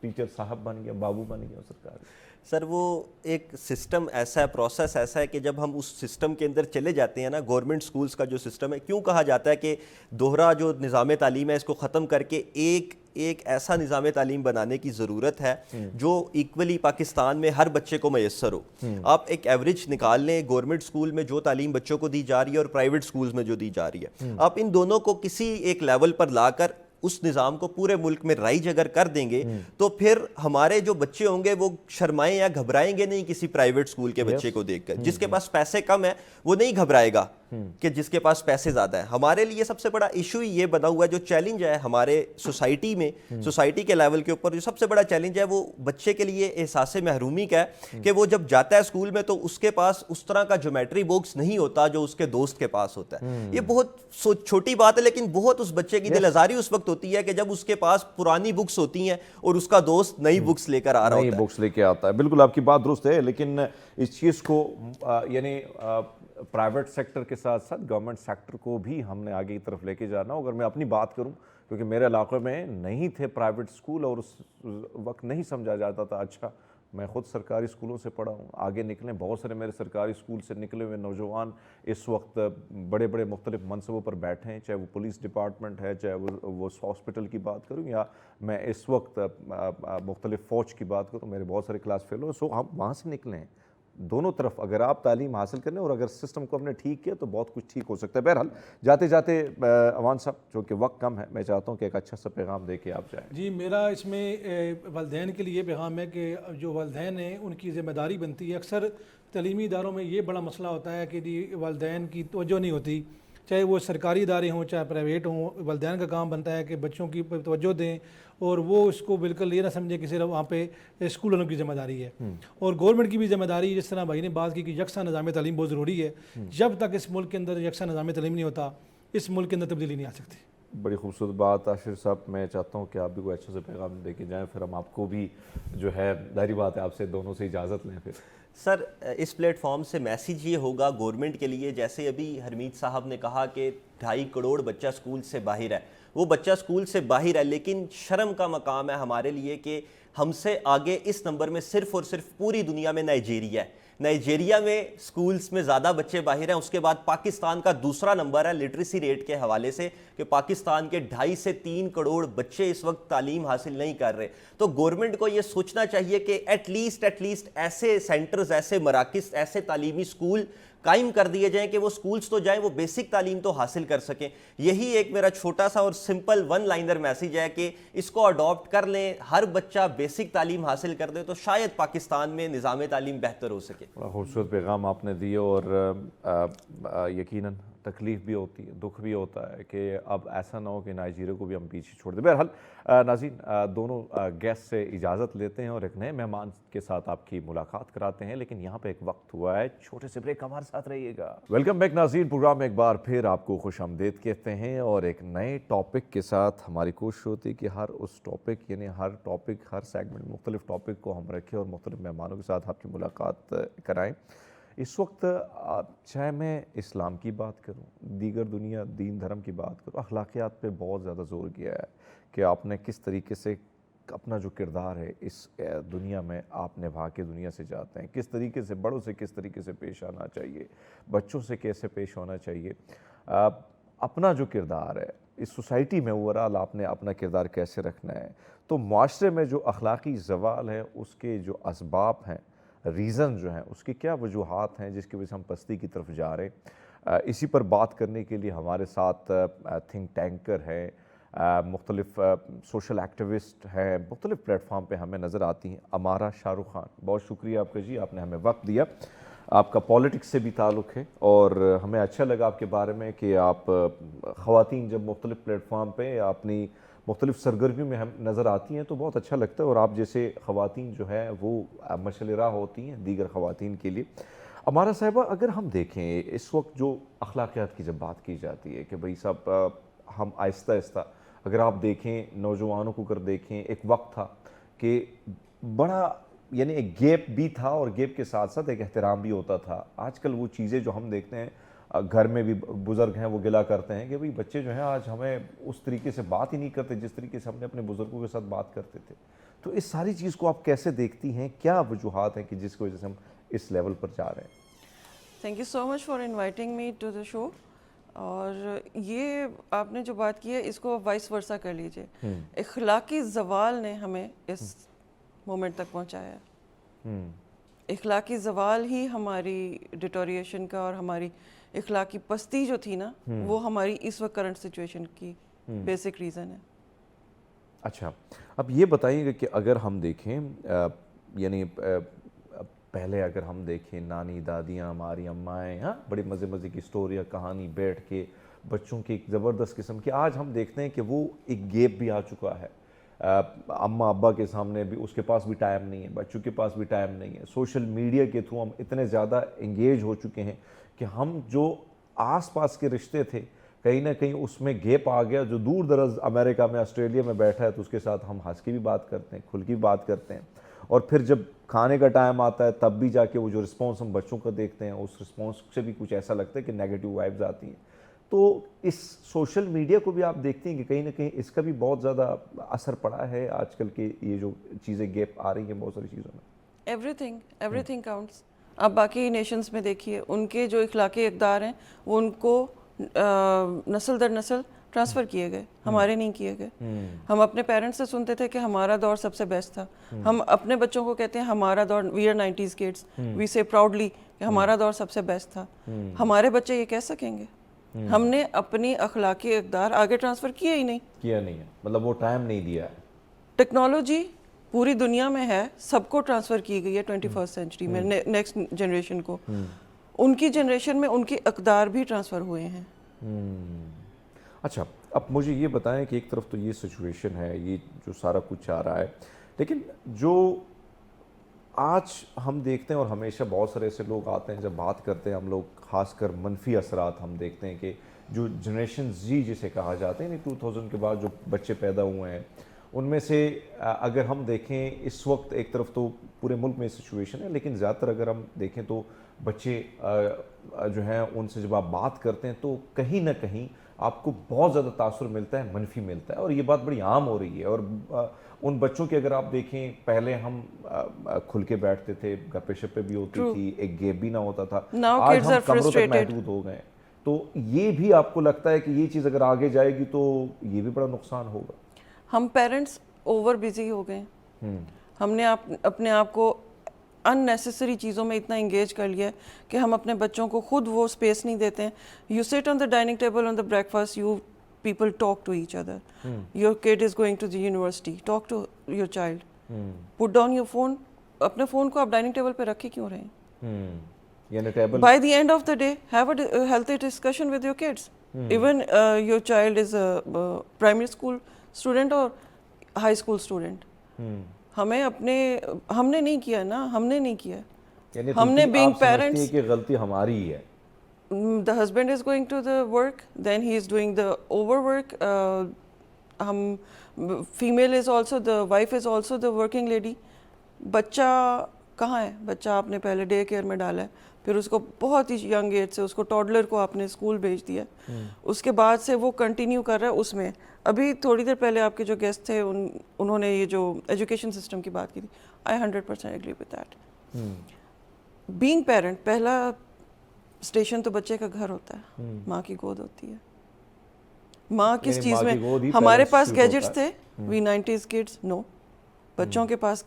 ٹیچر صاحب بن گیا, بابو بن گیا سرکاری. سر وہ ایک سسٹم ایسا ہے, پروسیس ایسا ہے کہ جب ہم اس سسٹم کے اندر چلے جاتے ہیں نا, گورنمنٹ سکولز کا جو سسٹم ہے, کیوں کہا جاتا ہے کہ دوہرا جو نظام تعلیم ہے اس کو ختم کر کے ایک ایسا نظام تعلیم بنانے کی ضرورت ہے جو ایکولی پاکستان میں ہر بچے کو میسر ہو. آپ ایک ایوریج نکال لیں گورنمنٹ سکول میں جو تعلیم بچوں کو دی جا رہی ہے اور پرائیویٹ سکولز میں جو دی جا رہی ہے, آپ ان دونوں کو کسی ایک لیول پر لا کر اس نظام کو پورے ملک میں رائج اگر کر دیں گے تو پھر ہمارے جو بچے ہوں گے وہ شرمائیں یا گھبرائیں گے نہیں کسی پرائیویٹ سکول کے بچے کو دیکھ کر. جس کے پاس پیسے کم ہے وہ نہیں گھبرائے گا کہ جس کے پاس پیسے زیادہ ہیں. ہمارے لیے سب سے بڑا ایشو ہی یہ بنا ہوا ہے, جو چیلنج ہے ہمارے سوسائٹی میں, سوسائٹی کے لیول کے اوپر جو سب سے بڑا چیلنج ہے وہ بچے کے لیے احساس محرومی کا ہے کہ وہ جب جاتا ہے اسکول میں تو اس کے پاس اس طرح کا جیومیٹری باکس نہیں ہوتا جو اس کے دوست کے پاس ہوتا ہے. یہ بہت چھوٹی بات ہے لیکن بہت اس بچے کی دل آزاری اس وقت ہوتی ہے کہ جب اس کے پاس پرانی بکس ہوتی ہیں اور اس کا دوست نئی بکس لے کر آ رہا ہوتا ہے. نئی بکس لے کے آتا ہے. بالکل آپ کی بات درست ہے, لیکن اس چیز کو یعنی پرائیویٹ سیکٹر کے ساتھ ساتھ گورنمنٹ سیکٹر کو بھی ہم نے آگے کی طرف لے کے جانا. اگر میں اپنی بات کروں, کیونکہ میرے علاقے میں نہیں تھے پرائیویٹ اسکول اور اس وقت نہیں سمجھا جاتا تھا. اچھا میں خود سرکاری اسکولوں سے پڑھا ہوں, آگے نکلیں بہت سارے میرے سرکاری اسکول سے نکلے ہوئے نوجوان اس وقت بڑے بڑے مختلف منصبوں پر بیٹھے ہیں, چاہے وہ پولیس ڈپارٹمنٹ ہے, چاہے وہ ہاسپٹل کی بات کروں, یا میں اس وقت مختلف فوج کی بات کروں. میرے بہت سارے کلاس فیلو, سو ہم وہاں سے نکلے ہیں. دونوں طرف اگر آپ تعلیم حاصل کریں اور اگر سسٹم کو ہم نے ٹھیک کیا تو بہت کچھ ٹھیک ہو سکتا ہے. بہرحال جاتے جاتے عوان صاحب, چونکہ وقت کم ہے, میں چاہتا ہوں کہ ایک اچھا سا پیغام دے کے آپ جائیں. جی میرا اس میں والدین کے لیے پیغام ہے کہ جو والدین ہیں ان کی ذمہ داری بنتی ہے. اکثر تعلیمی اداروں میں یہ بڑا مسئلہ ہوتا ہے کہ جی والدین کی توجہ نہیں ہوتی, چاہے وہ سرکاری ادارے ہوں چاہے پرائیویٹ ہوں. والدین کا کام بنتا ہے کہ بچوں کی توجہ دیں اور وہ اس کو بالکل یہ نہ سمجھیں کہ صرف وہاں پہ اسکول والوں کی ذمہ داری ہے. اور گورنمنٹ کی بھی ذمہ داری, جس طرح بھائی نے بات کی کہ یکساں نظام تعلیم بہت ضروری ہے. جب تک اس ملک کے اندر یکساں نظام تعلیم نہیں ہوتا اس ملک کے اندر تبدیلی نہیں آ سکتی. بڑی خوبصورت بات عاشر صاحب, میں چاہتا ہوں کہ آپ بھی کوئی اچھا سا پیغام دے کے جائیں, پھر ہم آپ کو بھی جو ہے ظاہری بات ہے آپ سے دونوں سے اجازت لیں. پھر سر اس پلیٹ فارم سے میسیج یہ ہوگا گورنمنٹ کے لیے, جیسے ابھی حرمید صاحب نے کہا کہ 2.5 کروڑ بچہ اسکول سے باہر ہے, وہ بچہ اسکول سے باہر ہے, لیکن شرم کا مقام ہے ہمارے لیے کہ ہم سے آگے اس نمبر میں صرف اور صرف پوری دنیا میں نائجیریا ہے. نائجیریا میں سکولز میں زیادہ بچے باہر ہیں, اس کے بعد پاکستان کا دوسرا نمبر ہے لٹریسی ریٹ کے حوالے سے کہ پاکستان کے 2.5 سے 3 کروڑ بچے اس وقت تعلیم حاصل نہیں کر رہے. تو گورنمنٹ کو یہ سوچنا چاہیے کہ ایٹ لیسٹ ایسے سینٹرز, ایسے مراکز, ایسے تعلیمی سکول قائم کر دیے جائیں کہ وہ سکولز تو جائیں, وہ بیسک تعلیم تو حاصل کر سکیں. یہی ایک میرا چھوٹا سا اور سمپل ون لائنر میسیج ہے کہ اس کو اڈاپٹ کر لیں, ہر بچہ بیسک تعلیم حاصل کر دے تو شاید پاکستان میں نظام تعلیم بہتر ہو سکے. بڑا خوبصورت پیغام آپ نے دیے, اور یقیناً تکلیف بھی ہوتی ہے, دکھ بھی ہوتا ہے کہ اب ایسا نہ ہو کہ نائجیریا کو بھی ہم پیچھے چھوڑ دیں. بہرحال ناظرین, دونوں گیسٹ سے اجازت لیتے ہیں اور ایک نئے مہمان کے ساتھ آپ کی ملاقات کراتے ہیں, لیکن یہاں پہ ایک وقت ہوا ہے چھوٹے سے بریک, ہمارے ساتھ رہیے گا. ویلکم بیک ناظرین, پروگرام میں ایک بار پھر آپ کو خوش آمدید کہتے ہیں اور ایک نئے ٹاپک کے ساتھ ہماری کوشش ہوتی ہے کہ ہر اس ٹاپک یعنی ہر ٹاپک, ہر سیگمنٹ مختلف ٹاپک کو ہم رکھیں اور مختلف مہمانوں کے ساتھ آپ کی ملاقات کرائیں. اس وقت چاہے میں اسلام کی بات کروں, دیگر دنیا دین دھرم کی بات کروں, اخلاقیات پہ بہت زیادہ زور کیا ہے کہ آپ نے کس طریقے سے اپنا جو کردار ہے اس دنیا میں آپ نبھا کے دنیا سے جاتے ہیں, کس طریقے سے بڑوں سے کس طریقے سے پیش آنا چاہیے, بچوں سے کیسے پیش ہونا چاہیے, اپنا جو کردار ہے اس سوسائٹی میں اوورال آپ نے اپنا کردار کیسے رکھنا ہے. تو معاشرے میں جو اخلاقی زوال ہے اس کے جو اسباب ہیں, ریزن جو ہیں, اس کی کیا وجوہات ہیں جس کی وجہ سے ہم پستی کی طرف جا رہے ہیں, اسی پر بات کرنے کے لیے ہمارے ساتھ تھنک ٹینکر ہیں, مختلف سوشل ایکٹیوسٹ ہیں, مختلف پلیٹ فارم پہ ہمیں نظر آتی ہیں. امارہ شاہ رخ خان, بہت شکریہ آپ کا جی, آپ نے ہمیں وقت دیا. آپ کا پولیٹکس سے بھی تعلق ہے اور ہمیں اچھا لگا آپ کے بارے میں کہ آپ خواتین جب مختلف پلیٹ فارم پہ اپنی مختلف سرگرمیوں میں ہم نظر آتی ہیں تو بہت اچھا لگتا ہے، اور آپ جیسے خواتین جو ہے وہ مشعل راہ ہوتی ہیں دیگر خواتین کے لیے۔ ہمارا صاحبہ اگر ہم دیکھیں اس وقت جو اخلاقیات کی جب بات کی جاتی ہے کہ بھئی صاحب ہم آہستہ آہستہ اگر آپ دیکھیں نوجوانوں کو اگر دیکھیں، ایک وقت تھا کہ بڑا یعنی ایک گیپ بھی تھا اور گیپ کے ساتھ ساتھ ایک احترام بھی ہوتا تھا۔ آج کل وہ چیزیں جو ہم دیکھتے ہیں گھر میں بھی بزرگ ہیں وہ گلا کرتے ہیں کہ بھئی بچے جو ہیں آج ہمیں اس طریقے سے بات ہی نہیں کرتے جس طریقے سے ہم نے اپنے بزرگوں کے ساتھ بات کرتے تھے۔ تو اس ساری چیز کو آپ کیسے دیکھتی ہیں؟ کیا وجوہات ہیں کہ جس کی وجہ سے ہم اس لیول پر جا رہے ہیں؟ Thank you so much for inviting me to the show. اور یہ آپ نے جو بات کی ہے اس کو وائس ورسا کر لیجئے، اخلاقی زوال نے ہمیں اس مومنٹ تک پہنچایا ہے۔ اخلاقی زوال ہی ہماری ڈیٹوریشن کا اور ہماری اخلاقی پستی جو تھی نا وہ ہماری اس وقت کرنٹ سچویشن کی بیسک ریزن ہے۔ اچھا، اب یہ بتائیے گا کہ اگر ہم دیکھیں یعنی پہلے اگر ہم دیکھیں نانی دادیاں ہماری امائیں بڑی مزے کی سٹوریاں کہانی بیٹھ کے بچوں کی ایک زبردست قسم کی، آج ہم دیکھتے ہیں کہ وہ ایک گیپ بھی آ چکا ہے۔ اماں ابا کے سامنے بھی اس کے پاس بھی ٹائم نہیں ہے، بچوں کے پاس بھی ٹائم نہیں ہے۔ سوشل میڈیا کے تھرو ہم اتنے زیادہ انگیج ہو چکے ہیں کہ ہم جو آس پاس کے رشتے تھے کہیں نہ کہیں اس میں گیپ آ گیا۔ جو دور دراز امریکہ میں آسٹریلیا میں بیٹھا ہے تو اس کے ساتھ ہم ہنس کے بھی بات کرتے ہیں، کھل کے بھی بات کرتے ہیں، اور پھر جب کھانے کا ٹائم آتا ہے تب بھی جا کے وہ جو رسپانس ہم بچوں کا دیکھتے ہیں اس رسپانس سے بھی کچھ ایسا لگتا ہے کہ نیگیٹو وائبز آتی ہیں۔ تو اس سوشل میڈیا کو بھی آپ دیکھتے ہیں کہ کہیں نہ کہیں اس کا بھی بہت زیادہ اثر پڑا ہے آج کل کے یہ جو چیزیں گیپ آ رہی ہیں بہت ساری چیزوں میں۔ Every thing counts. آپ باقی نیشنز میں دیکھیے ان کے جو اخلاقی اقدار ہیں وہ ان کو نسل در نسل ٹرانسفر کیے گئے، ہمارے نہیں کیے گئے۔ ہم اپنے پیرنٹس سے سنتے تھے کہ ہمارا دور سب سے بیسٹ تھا، ہم اپنے بچوں کو کہتے ہیں ہمارا دور، وی آر 90s kids، وی سے پراؤڈلی کہ ہمارا دور سب سے بیسٹ تھا۔ ہمارے بچے یہ کہہ سکیں گے؟ ہم نے اپنی اخلاقی اقدار آگے ٹرانسفر کیا ہی نہیں، مطلب وہ ٹائم نہیں دیا ہے۔ ٹیکنالوجی پوری دنیا میں ہے، سب کو ٹرانسفر کی گئی ہے 21st سینچری میں، نیکسٹ جنریشن کو۔ ان کی جنریشن میں ان کے اقدار بھی ٹرانسفر ہوئے ہیں۔ اچھا، اب مجھے یہ بتائیں کہ ایک طرف تو یہ سچویشن ہے، یہ جو سارا کچھ آ رہا ہے، لیکن جو آج ہم دیکھتے ہیں اور ہمیشہ بہت سارے ایسے لوگ آتے ہیں جب بات کرتے ہیں ہم لوگ، خاص کر منفی اثرات ہم دیکھتے ہیں کہ جو جنریشن زی جسے کہا جاتے ہیں 2000 کے بعد جو بچے پیدا ہوئے ہیں ان میں سے اگر ہم دیکھیں اس وقت ایک طرف تو پورے ملک میں سچویشن ہے، لیکن زیادہ تر اگر ہم دیکھیں تو بچے جو ہیں ان سے جب آپ بات کرتے ہیں تو کہیں نہ کہیں آپ کو بہت زیادہ تاثر ملتا ہے، منفی ملتا ہے، اور یہ بات بڑی عام ہو رہی ہے۔ اور ان بچوں کے اگر آپ دیکھیں پہلے ہم کھل کے بیٹھتے تھے، گپے شپے بھی ہوتی تھی، ایک گیپ بھی نہ ہوتا تھا، آج ہم کمروں تک محدود ہو گئے۔ تو یہ بھی آپ کو لگتا ہے کہ یہ چیز اگر آگے جائے گی تو یہ بھی بڑا نقصان ہوگا؟ ہم پیرنٹس اوور بزی ہو گئے، ہم نے اپنے آپ کو ان نیسیسری چیزوں میں اتنا انگیج کر لیا ہے کہ ہم اپنے بچوں کو خود وہ اسپیس نہیں دیتے ہیں۔ You sit on the dining table on the break fast, you people talk to each other. Your kid is going to the university, talk to your child. Put down your phone. اپنے phone کو آپ dining table پہ رکھے کیوں رہے؟ By the end of the day, have a healthy discussion with your kids. Even your child is a primary school student or high school student. ہمیں ہم نے نہیں کیا نا، ہم نے نہیں کیا، ہم نے being parents، کہ غلطی ہماری ہی ہے۔ The husband is going to the work, then he is doing the overwork. Female is also, the wife is also the working lady. بچہ کہاں ہے؟ بچہ آپ نے پہلے ڈے کیئر میں ڈالا ہے، پھر اس کو بہت ہی ینگ ایج سے اس کو ٹاڈلر کو آپ نے اسکول بھیج دیا، اس کے بعد سے وہ کنٹینیو کر رہا ہے اس میں۔ ابھی تھوڑی دیر پہلے آپ کے جو گیسٹ تھے انہوں نے یہ جو ایجوکیشن سسٹم کی بات کی تھی، I 100% agree with that. Being parent، پہلا اسٹیشن تو بچے کا گھر ہوتا ہے، ماں کی گود ہوتی ہے۔ ماں کس چیز میں؟ ہمارے پاس گیجٹس تھے، وی 90s kids، نو، بچوں کے پاس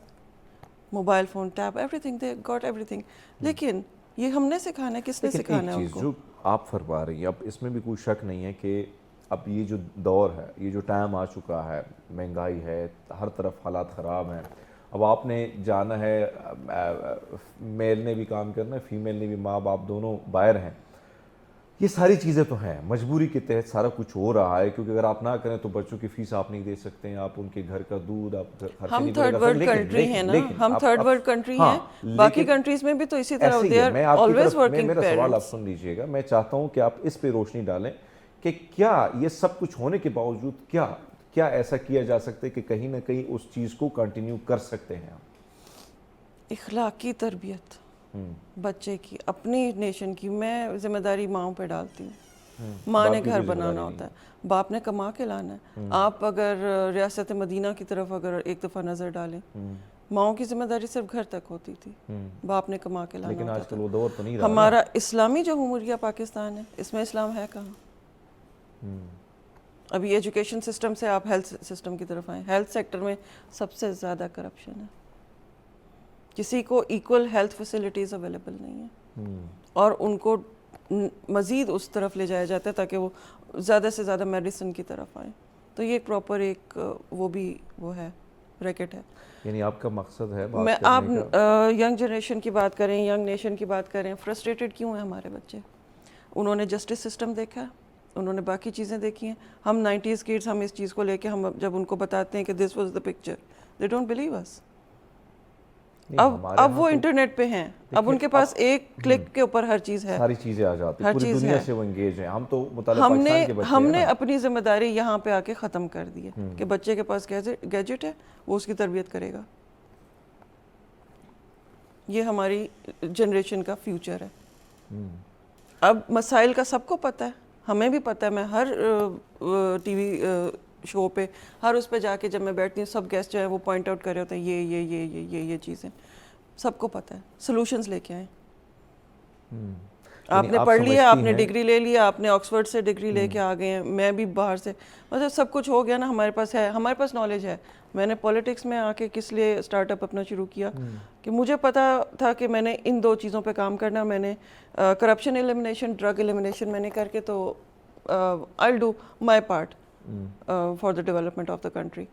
mobile phone, tab, everything, they got everything. لیکن یہ ہم نے سکھانا ہے، کس نے سکھانا ہے ان کو؟ جو آپ فرما رہی ہیں اب اس میں بھی کوئی شک نہیں ہے کہ اب یہ جو دور ہے، یہ جو ٹائم آ چکا ہے، مہنگائی ہے، ہر طرف حالات خراب ہیں، اب آپ نے جانا ہے، میل نے بھی کام کرنا ہے، فیمیل نے بھی، ماں باپ دونوں باہر ہیں، یہ ساری چیزیں تو ہیں, مجبوری کے تحت سارا کچھ ہو رہا ہے, کیونکہ اگر آپ نہ کریں تو بچوں کی فیس آپ نہیں دے سکتے ہیں, آپ ان کے گھر کا دودھ آپ ہم تھرڈ ورلڈ کنٹری ہیں نا, ہم تھرڈ ورلڈ کنٹری ہیں, باقی کنٹریز میں بھی تو اسی طرح دے آر آلویز ورکنگ میرا سوال آپ پیرنٹس. سن لیجئے گا, میں چاہتا ہوں کہ آپ اس پہ روشنی ڈالیں کہ کیا یہ سب کچھ ہونے کے باوجود کیا ایسا کیا جا سکتا ہے کہ کہیں نہ کہیں اس چیز کو کنٹینیو کر سکتے ہیں آپ؟ اخلاقی تربیت بچے کی, اپنی نیشن کی. میں ذمہ داری ماؤں پہ ڈالتی ہوں. ماں نے گھر بنانا ہوتا ہے, باپ نے کما کے لانا ہے. آپ اگر ریاست مدینہ کی طرف اگر ایک دفعہ نظر ڈالیں, ماؤں کی ذمہ داری صرف گھر تک ہوتی تھی, باپ نے کما کے لانا لیکن ہوتا آج تھا. کل وہ دور تو نہیں رہا. ہمارا اسلامی جمہوریہ پاکستان ہے, اس میں اسلام ہے کہاں؟ ابھی ایجوکیشن سسٹم سے آپ ہیلتھ سسٹم کی طرف آئیں, ہیلتھ سیکٹر میں سب سے زیادہ کرپشن ہے. کسی کو ایکول ہیلتھ فیسلٹیز اویلیبل نہیں ہیں, اور ان کو مزید اس طرف لے جایا جاتا ہے تاکہ وہ زیادہ سے زیادہ میڈیسن کی طرف آئیں. تو یہ پراپر ایک وہ ہے ریکٹ ہے. یعنی آپ کا مقصد ہے میں آپ ینگ جنریشن کی بات کریں, ینگ نیشن کی بات کریں, فرسٹریٹڈ کیوں ہیں ہمارے بچے؟ انہوں نے جسٹس سسٹم دیکھا ہے, انہوں نے باقی چیزیں دیکھی ہیں. ہم 90s کڈس, ہم اس چیز کو لے کے ہم جب ان کو بتاتے ہیں کہ this was the picture, they don't believe us. اب وہ انٹرنیٹ پہ ہیں, اب ان کے پاس ایک کلک کے اوپر ہر چیز ہے, ساری چیزیں آ جاتی ہیں, پوری دنیا سے وہ انگیج ہیں. ہم تو مطالعہ ہم پاکستان کے بچے ہیں. ہم نے اپنی ذمہ داری یہاں پہ آ کے ختم کر دی ہے کہ بچے کے پاس گیجٹ ہے, وہ اس کی تربیت کرے گا. یہ ہماری جنریشن کا فیوچر ہے. اب مسائل کا سب کو پتہ ہے, ہمیں بھی پتہ ہے. میں ہر ٹی وی شو پہ, ہر اس پہ جا کے جب میں بیٹھتی ہوں, سب گیسٹ جو ہیں وہ پوائنٹ آؤٹ کر رہے ہوتے ہیں یہ چیزیں, سب کو پتہ ہے. سلوشنز لے کے آئیں. آپ نے پڑھ لیا, آپ نے ڈگری لے لیا, آپ نے آکسفورڈ سے ڈگری لے کے آ گئے ہیں, میں بھی باہر سے, مطلب سب کچھ ہو گیا نا, ہمارے پاس ہے, ہمارے پاس نالج ہے. میں نے پولیٹکس میں آ کے کس لیے اسٹارٹ اپ اپنا شروع کیا کہ مجھے پتا تھا کہ میں نے ان 2 چیزوں پہ کام کرنا. میں نے کرپشن ایلیمنیشن, ڈرگ ایلیمنیشن میں نے کر کے, تو I do my part for the development of the country.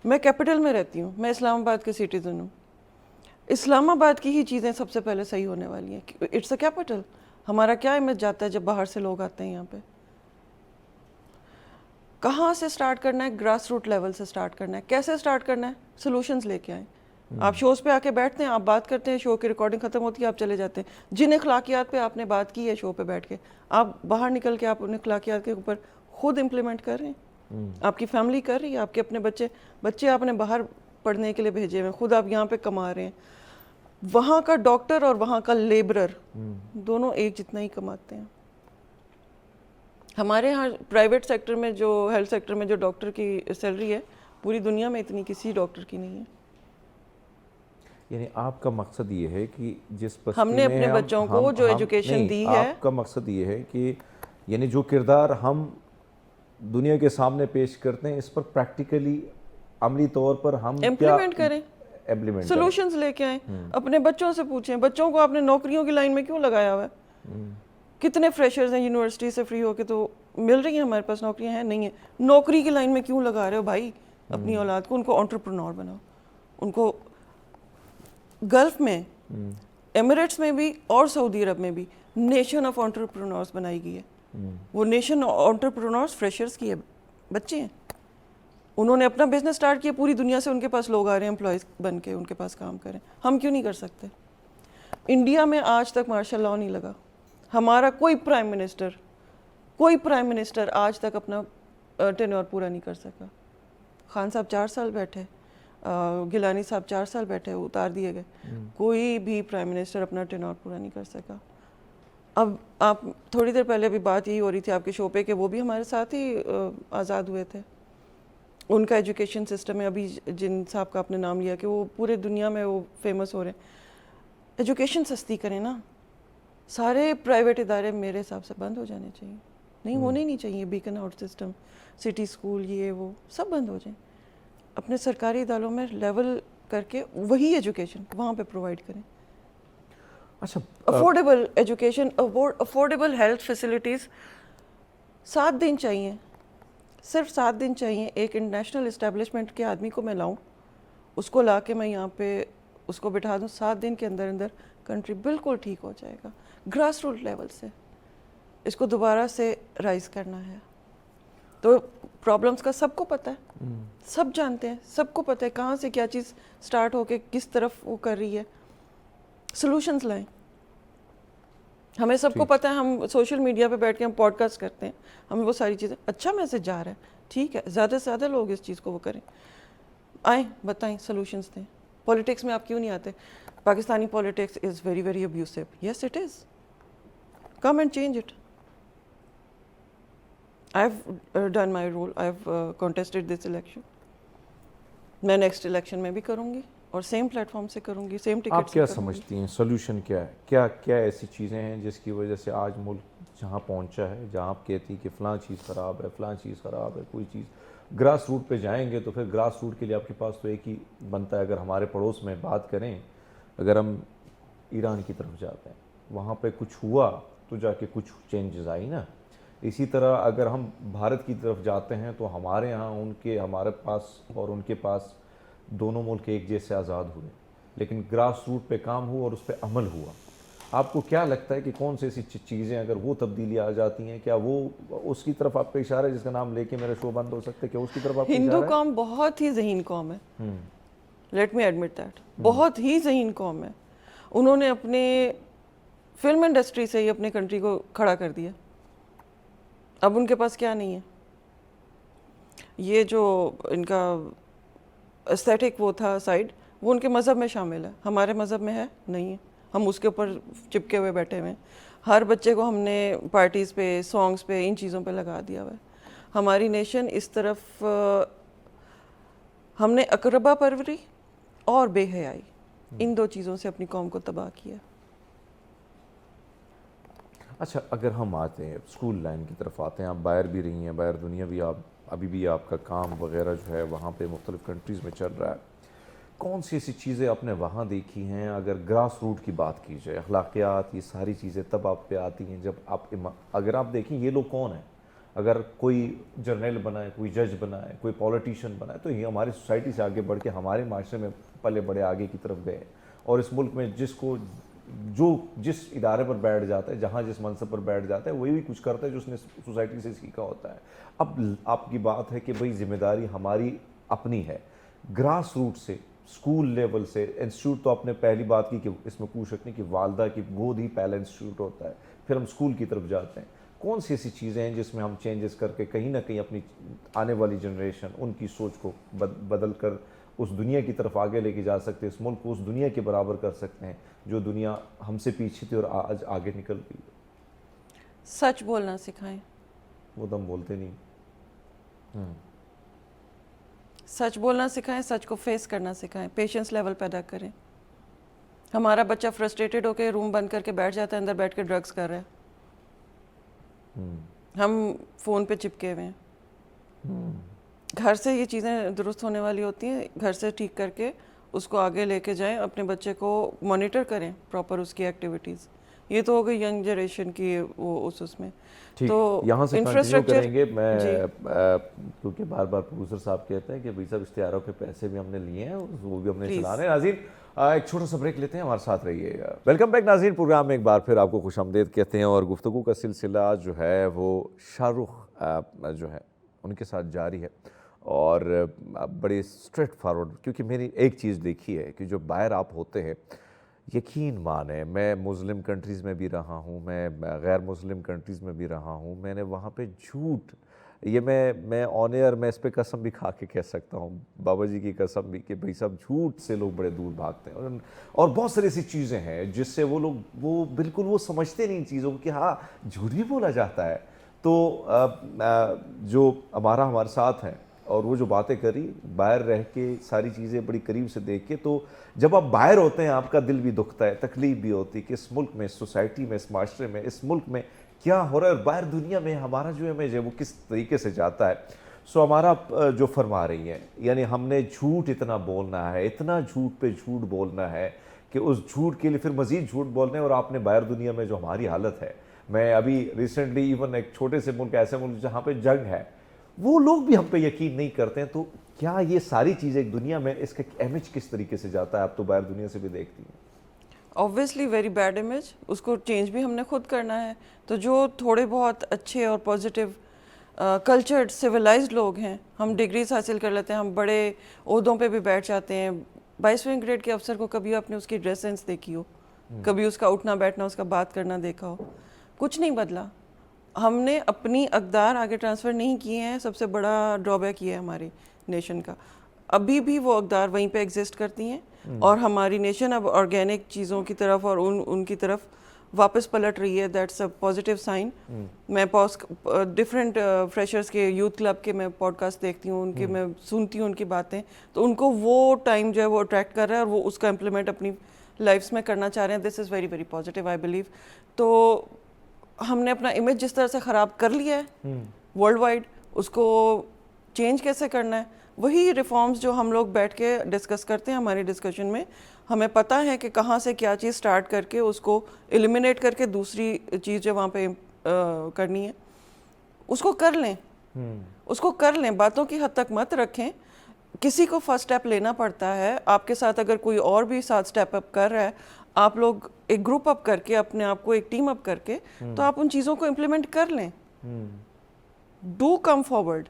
میں کیپٹل میں رہتی ہوں, میں اسلام آباد کے سٹیزن ہوں. اسلام آباد کی ہی چیزیں سب سے پہلے صحیح ہونے والی ہیں. It's a capital. ہمارا کیا امیج جاتا ہے جب باہر سے لوگ آتے ہیں یہاں پہ؟ کہاں سے سٹارٹ کرنا ہے؟ گراس روٹ لیول سے سٹارٹ کرنا ہے. کیسے سٹارٹ کرنا ہے؟ سلوشنز لے کے آئیں. آپ شوز پہ آ کے بیٹھتے ہیں, آپ بات کرتے ہیں, شو کی ریکارڈنگ ختم ہوتی ہے, آپ چلے جاتے ہیں. جن اخلاقیات پہ آپ نے بات کی ہے شو پہ بیٹھ کے, آپ باہر نکل کے آپ ان اخلاقیات کے اوپر خود امپلیمنٹ کر رہے ہیں. آپ کی فیملی کر رہی ہے, آپ کے اپنے بچے آپ نے باہر پڑھنے کے لیے بھیجے ہوئے, خود آپ یہاں پہ کما رہے ہیں. وہاں کا ڈاکٹر اور وہاں کا لیبرر دونوں ایک جتنا ہی کماتے ہیں. ہمارے ہاں پرائیویٹ سیکٹر میں جو ہیلتھ سیکٹر میں جو ڈاکٹر کی سیلری ہے, پوری دنیا میں اتنی کسی ڈاکٹر کی نہیں ہے. یعنی آپ کا مقصد یہ ہے کہ جس ہم نے اپنے بچوں کو جو ایجوکیشن دی ہے, آپ کا مقصد یہ ہے کہ یعنی جو کردار ہم دنیا کے سامنے پیش کرتے ہیں, اس پر پریکٹیکلی عملی طور پر ہم امپلیمنٹ کریں, سلوشنز لے کے آئیں. اپنے بچوں سے پوچھیں, بچوں کو آپ نے نوکریوں کی لائن میں کیوں لگایا ہوا ہے؟ کتنے فریشرز ہیں یونیورسٹی سے فری ہو کے, تو مل رہی ہیں ہمارے پاس نوکریاں ہیں, نہیں ہیں. نوکری کی لائن میں کیوں لگا رہے ہو بھائی اپنی اولاد کو؟ ان کو انٹرپرنور بناؤ. ان کو گلف میں, ایمریٹس میں بھی اور سعودی عرب میں بھی نیشن آف انٹرپرنورز بنائی گئی ہے. وہ نیشن انٹرپرنورز فریشرز کی ہے, بچے ہیں. انہوں نے اپنا بزنس سٹارٹ کیا, پوری دنیا سے ان کے پاس لوگ آ رہے ہیں امپلائیز بن کے ان کے پاس کام کریں. ہم کیوں نہیں کر سکتے؟ انڈیا میں آج تک مارشل لاء نہیں لگا. ہمارا کوئی پرائم منسٹر آج تک اپنا ٹینیور پورا نہیں کر سکا. خان صاحب 4 سال بیٹھے, گیلانی صاحب 4 سال بیٹھے, اتار دیے گئے. کوئی بھی پرائم منسٹر اپنا ٹینیور پورا نہیں کر سکا. اب آپ تھوڑی دیر پہلے ابھی بات یہی ہو رہی تھی آپ کے شو پہ کہ وہ بھی ہمارے ساتھ ہی آزاد ہوئے تھے. ان کا ایجوکیشن سسٹم ہے, ابھی جن صاحب کا آپ نے نام لیا کہ وہ پورے دنیا میں وہ فیمس ہو رہے ہیں. ایجوکیشن سستی کریں نا. سارے پرائیویٹ ادارے میرے حساب سے بند ہو جانے چاہیے, نہیں ہونے ہی نہیں چاہیے. Beacon out system, city school, یہ وہ سب بند ہو جائیں. اپنے سرکاری اداروں میں لیول کر کے وہی ایجوکیشن وہاں پہ پرووائڈ کریں. اچھا, affordable education, affordable health facilities. 7 دن چاہیے, صرف 7 دن چاہیے. ایک انٹرنیشنل اسٹیبلشمنٹ کے آدمی کو میں لاؤں, اس کو لا کے میں یہاں پہ اس کو بٹھا دوں, 7 دن کے اندر کنٹری بالکل ٹھیک ہو جائے گا گراس روٹ لیول سے. اس کو دوبارہ سے رائز کرنا ہے. تو پرابلمس کا سب کو پتہ ہے, سب جانتے ہیں, سب کو پتہ ہے کہاں سے کیا چیز سٹارٹ ہو کے کس طرف وہ کر رہی ہے. سلوشنز لائیں. ہمیں سب کو پتہ ہے, ہم سوشل میڈیا پہ بیٹھ کے ہم پوڈ کاسٹ کرتے ہیں, ہمیں وہ ساری چیزیں, اچھا میسج جا رہا ہے, ٹھیک ہے, زیادہ سے زیادہ لوگ اس چیز کو وہ کریں, آئیں بتائیں, سلوشنز دیں. پولیٹکس میں آپ کیوں نہیں آتے؟ Pakistani politics is very very ابیوسو. Yes it is. Come and change it. I have done my role. I have contested this election. میں نیکسٹ الیکشن میں بھی کروں گی اور سیم پلیٹ فارم سے کروں گی, سیم ٹکٹ. آپ کیا سمجھتی ہیں سولوشن کیا ہے؟ کیا کیا ایسی چیزیں ہیں جس کی وجہ سے آج ملک جہاں پہنچا ہے, جہاں آپ کہتی کہ فلاں چیز خراب ہے, فلاں چیز خراب ہے, کوئی چیز گراس روٹ پہ جائیں گے تو پھر گراس روٹ کے لیے آپ کے پاس تو ایک ہی بنتا ہے. اگر ہمارے پڑوس میں بات کریں, اگر ہم ایران کی طرف جاتے ہیں, وہاں پہ کچھ ہوا تو جا کے کچھ چینجز آئی نا. اسی طرح اگر ہم بھارت کی طرف جاتے ہیں تو ہمارے یہاں ہمارے پاس اور ان کے پاس دونوں ملک ایک جیسے آزاد ہوئے, لیکن گراس روٹ پہ کام ہوا اور اس پہ عمل ہوا. آپ کو کیا لگتا ہے کہ کون سی ایسی چیزیں اگر وہ تبدیلی آ جاتی ہیں, کیا وہ اس کی طرف آپ کا اشارہ ہے جس کا نام لے کے میرا شو بند ہو سکتا ہے, کیا اس کی طرف آپ کا اشارہ ہے؟ ہندو قوم بہت ہی ذہین قوم ہے. Let me admit that. بہت ہی ذہین قوم ہے. انہوں نے اپنے فلم انڈسٹری سے ہی اپنے کنٹری کو کھڑا کر دیا. اب ان کے پاس کیا نہیں ہے. یہ جو ان کا ایستھیٹک وہ تھا سائڈ, وہ ان کے مذہب میں شامل ہے, ہمارے مذہب میں ہے نہیں ہے. ہم اس کے اوپر چپکے ہوئے بیٹھے ہوئے ہیں. ہر بچے کو ہم نے پارٹیز پہ, سانگز پہ, ان چیزوں پہ لگا دیا ہوا ہے. ہماری نیشن اس طرف ہم نے اقربا پروری اور بے حیائی, ان دو چیزوں سے اپنی قوم کو تباہ کیا. اچھا, اگر ہم آتے ہیں اسکول لائن کی طرف آتے ہیں, آپ باہر بھی رہی ہیں, باہر دنیا بھی, آپ ابھی بھی آپ کا کام وغیرہ جو ہے وہاں پہ مختلف کنٹریز میں چل رہا ہے, کون سی ایسی چیزیں آپ نے وہاں دیکھی ہیں؟ اگر گراس روٹ کی بات کی جائے, اخلاقیات, یہ ساری چیزیں تب آپ پہ آتی ہیں جب آپ اگر آپ دیکھیں یہ لوگ کون ہیں. اگر کوئی جرنیل بنائے, کوئی جج بنائے, کوئی پولیٹیشین بنائے, تو یہ ہماری سوسائٹی سے آگے بڑھ کے ہمارے معاشرے میں پلے بڑے آگے کی طرف گئے. اور اس ملک میں جس ادارے پر بیٹھ جاتا ہے, جہاں جس منصب پر بیٹھ جاتا ہے, وہی بھی کچھ کرتا ہے جو اس نے سوسائٹی سے سیکھا ہوتا ہے. اب آپ کی بات ہے کہ بھئی ذمہ داری ہماری اپنی ہے, گراس روٹ سے, اسکول لیول سے. انسٹیٹیوٹ تو آپ نے پہلی بات کی کہ اس میں کوئی شک نہیں کہ والدہ کی گود ہی پہلا انسٹیٹیوٹ ہوتا ہے, پھر ہم اسکول کی طرف جاتے ہیں. کون سی ایسی چیزیں ہیں جس میں ہم چینجز کر کے کہیں نہ کہیں اپنی آنے والی جنریشن, ان کی سوچ کو بدل کر اس دنیا کی طرف آگے لے کے جا سکتے, اس ملک کو اس دنیا کے برابر کر سکتے ہیں جو دنیا ہم سے پیچھے تھی اور آج آگے نکل گئی؟ سچ بولنا سکھائیں. وہ تو ہم بولتے نہیں. سچ بولنا سکھائیں, سچ کو فیس کرنا سکھائیں, پیشنس لیول پیدا کریں. ہمارا بچہ فرسٹریٹڈ ہو کے روم بند کر کے بیٹھ جاتا ہے, اندر بیٹھ کے ڈرگس کر رہا ہے, ہم فون پہ چپکے ہوئے ہیں. گھر سے یہ چیزیں درست ہونے والی ہوتی ہیں, گھر سے ٹھیک کر کے اس کو آگے لے کے جائیں, اپنے بچے کو مانیٹر کریں پراپر اس کی ایکٹیویٹیز. یہ تو ہو گئی ینگ جنریشن کی وہ اس میں. تو یہاں سے کنٹینیو کریں گے. میں کیونکہ بار بار پروڈیوسر صاحب کہتے ہیں کہ بھائی صاحب اشتہاروں کے پیسے بھی ہم نے لیے ہیں, وہ بھی ہم نے چلانے. ناظرین ایک چھوٹا سا بریک لیتے ہیں, ہمارے ساتھ رہیے گا. ویلکم بیک ناظرین, پروگرام میں ایک بار پھر آپ کو خوش آمدید کہتے ہیں, اور گفتگو کا سلسلہ جو ہے وہ شاہ رخ جو ہے ان کے ساتھ جاری ہے. اور بڑے اسٹریٹ فارورڈ, کیونکہ میری ایک چیز دیکھی ہے کہ جو باہر آپ ہوتے ہیں, یقین مانیں, میں مسلم کنٹریز میں بھی رہا ہوں, میں غیر مسلم کنٹریز میں بھی رہا ہوں, میں نے وہاں پہ جھوٹ, یہ میں آن ایئر میں اس پہ قسم بھی کھا کے کہہ سکتا ہوں, بابا جی کی قسم بھی, کہ بھئی صاحب جھوٹ سے لوگ بڑے دور بھاگتے ہیں. اور بہت ساری ایسی چیزیں ہیں جس سے وہ لوگ وہ بالکل وہ سمجھتے نہیں ان چیزوں کو کہ ہاں جھوٹ بھی بولا جاتا ہے. تو جو ہمارے ساتھ ہیں, اور وہ جو باتیں کری باہر رہ کے, ساری چیزیں بڑی قریب سے دیکھ کے, تو جب آپ باہر ہوتے ہیں آپ کا دل بھی دکھتا ہے, تکلیف بھی ہوتی ہے کہ اس ملک میں, اس سوسائٹی میں, اس معاشرے میں, اس ملک میں کیا ہو رہا ہے, اور باہر دنیا میں ہمارا جو امیج ہے وہ کس طریقے سے جاتا ہے. سو ہمارا جو فرما رہی ہیں, یعنی ہم نے جھوٹ اتنا بولنا ہے, اتنا جھوٹ پہ جھوٹ بولنا ہے کہ اس جھوٹ کے لیے پھر مزید جھوٹ بولنے. اور آپ نے باہر دنیا میں جو ہماری حالت ہے, میں ابھی ریسنٹلی ایون ایک چھوٹے سے ملک, ایسے ملک جہاں پہ جنگ ہے, وہ لوگ بھی ہم پہ یقین نہیں کرتے ہیں. تو کیا یہ ساری چیزیں ایک دنیا میں اس کا امیج کس طریقے سے جاتا ہے؟ آپ تو باہر دنیا سے بھی دیکھتی ہیں. obviously very bad image, اس کو چینج بھی ہم نے خود کرنا ہے. تو جو تھوڑے بہت اچھے اور پازیٹیو کلچرڈ سویلائزڈ لوگ ہیں, ہم ڈگریز حاصل کر لیتے ہیں, ہم بڑے عہدوں پہ بھی بیٹھ جاتے ہیں. 22ویں گریڈ کے افسر کو کبھی آپ نے اس کی ڈریس سینس دیکھی ہو, کبھی اس کا اٹھنا بیٹھنا, اس کا بات کرنا دیکھا ہو, کچھ نہیں بدلا. ہم نے اپنی اقدار آگے ٹرانسفر نہیں کیے ہیں, سب سے بڑا ڈرا بیک یہ ہے ہماری نیشن کا. ابھی بھی وہ اقدار وہیں پہ ایگزسٹ کرتی ہیں, اور ہماری نیشن اب آرگینک چیزوں کی طرف اور ان کی طرف واپس پلٹ رہی ہے. That's a positive sign. میں ڈفرینٹ فریشرس کے یوتھ کلب کے میں پوڈ کاسٹ دیکھتی ہوں, ان کے میں سنتی ہوں ان کی باتیں, تو ان کو وہ ٹائم جو ہے وہ اٹریکٹ کر رہا ہے اور وہ اس کا امپلیمنٹ اپنی لائفس میں کرنا چاہ رہے ہیں. This is very very positive I believe. تو ہم نے اپنا امیج جس طرح سے خراب کر لیا ہے ورلڈ وائڈ, اس کو چینج کیسے کرنا ہے, وہی ریفارمز جو ہم لوگ بیٹھ کے ڈسکس کرتے ہیں ہماری ڈسکشن میں. ہمیں پتہ ہے کہ کہاں سے کیا چیز سٹارٹ کر کے اس کو ایلیمینیٹ کر کے دوسری چیز جو وہاں پہ کرنی ہے اس کو کر لیں, اس کو کر لیں. باتوں کی حد تک مت رکھیں. کسی کو فرسٹ اسٹیپ لینا پڑتا ہے. آپ کے ساتھ اگر کوئی اور بھی ساتھ اسٹیپ اپ کر رہا ہے, آپ لوگ ایک گروپ اپ کر کے, اپنے آپ کو ایک ٹیم اپ کر کے, تو آپ ان چیزوں کو امپلیمنٹ کر لیں. Do come forward.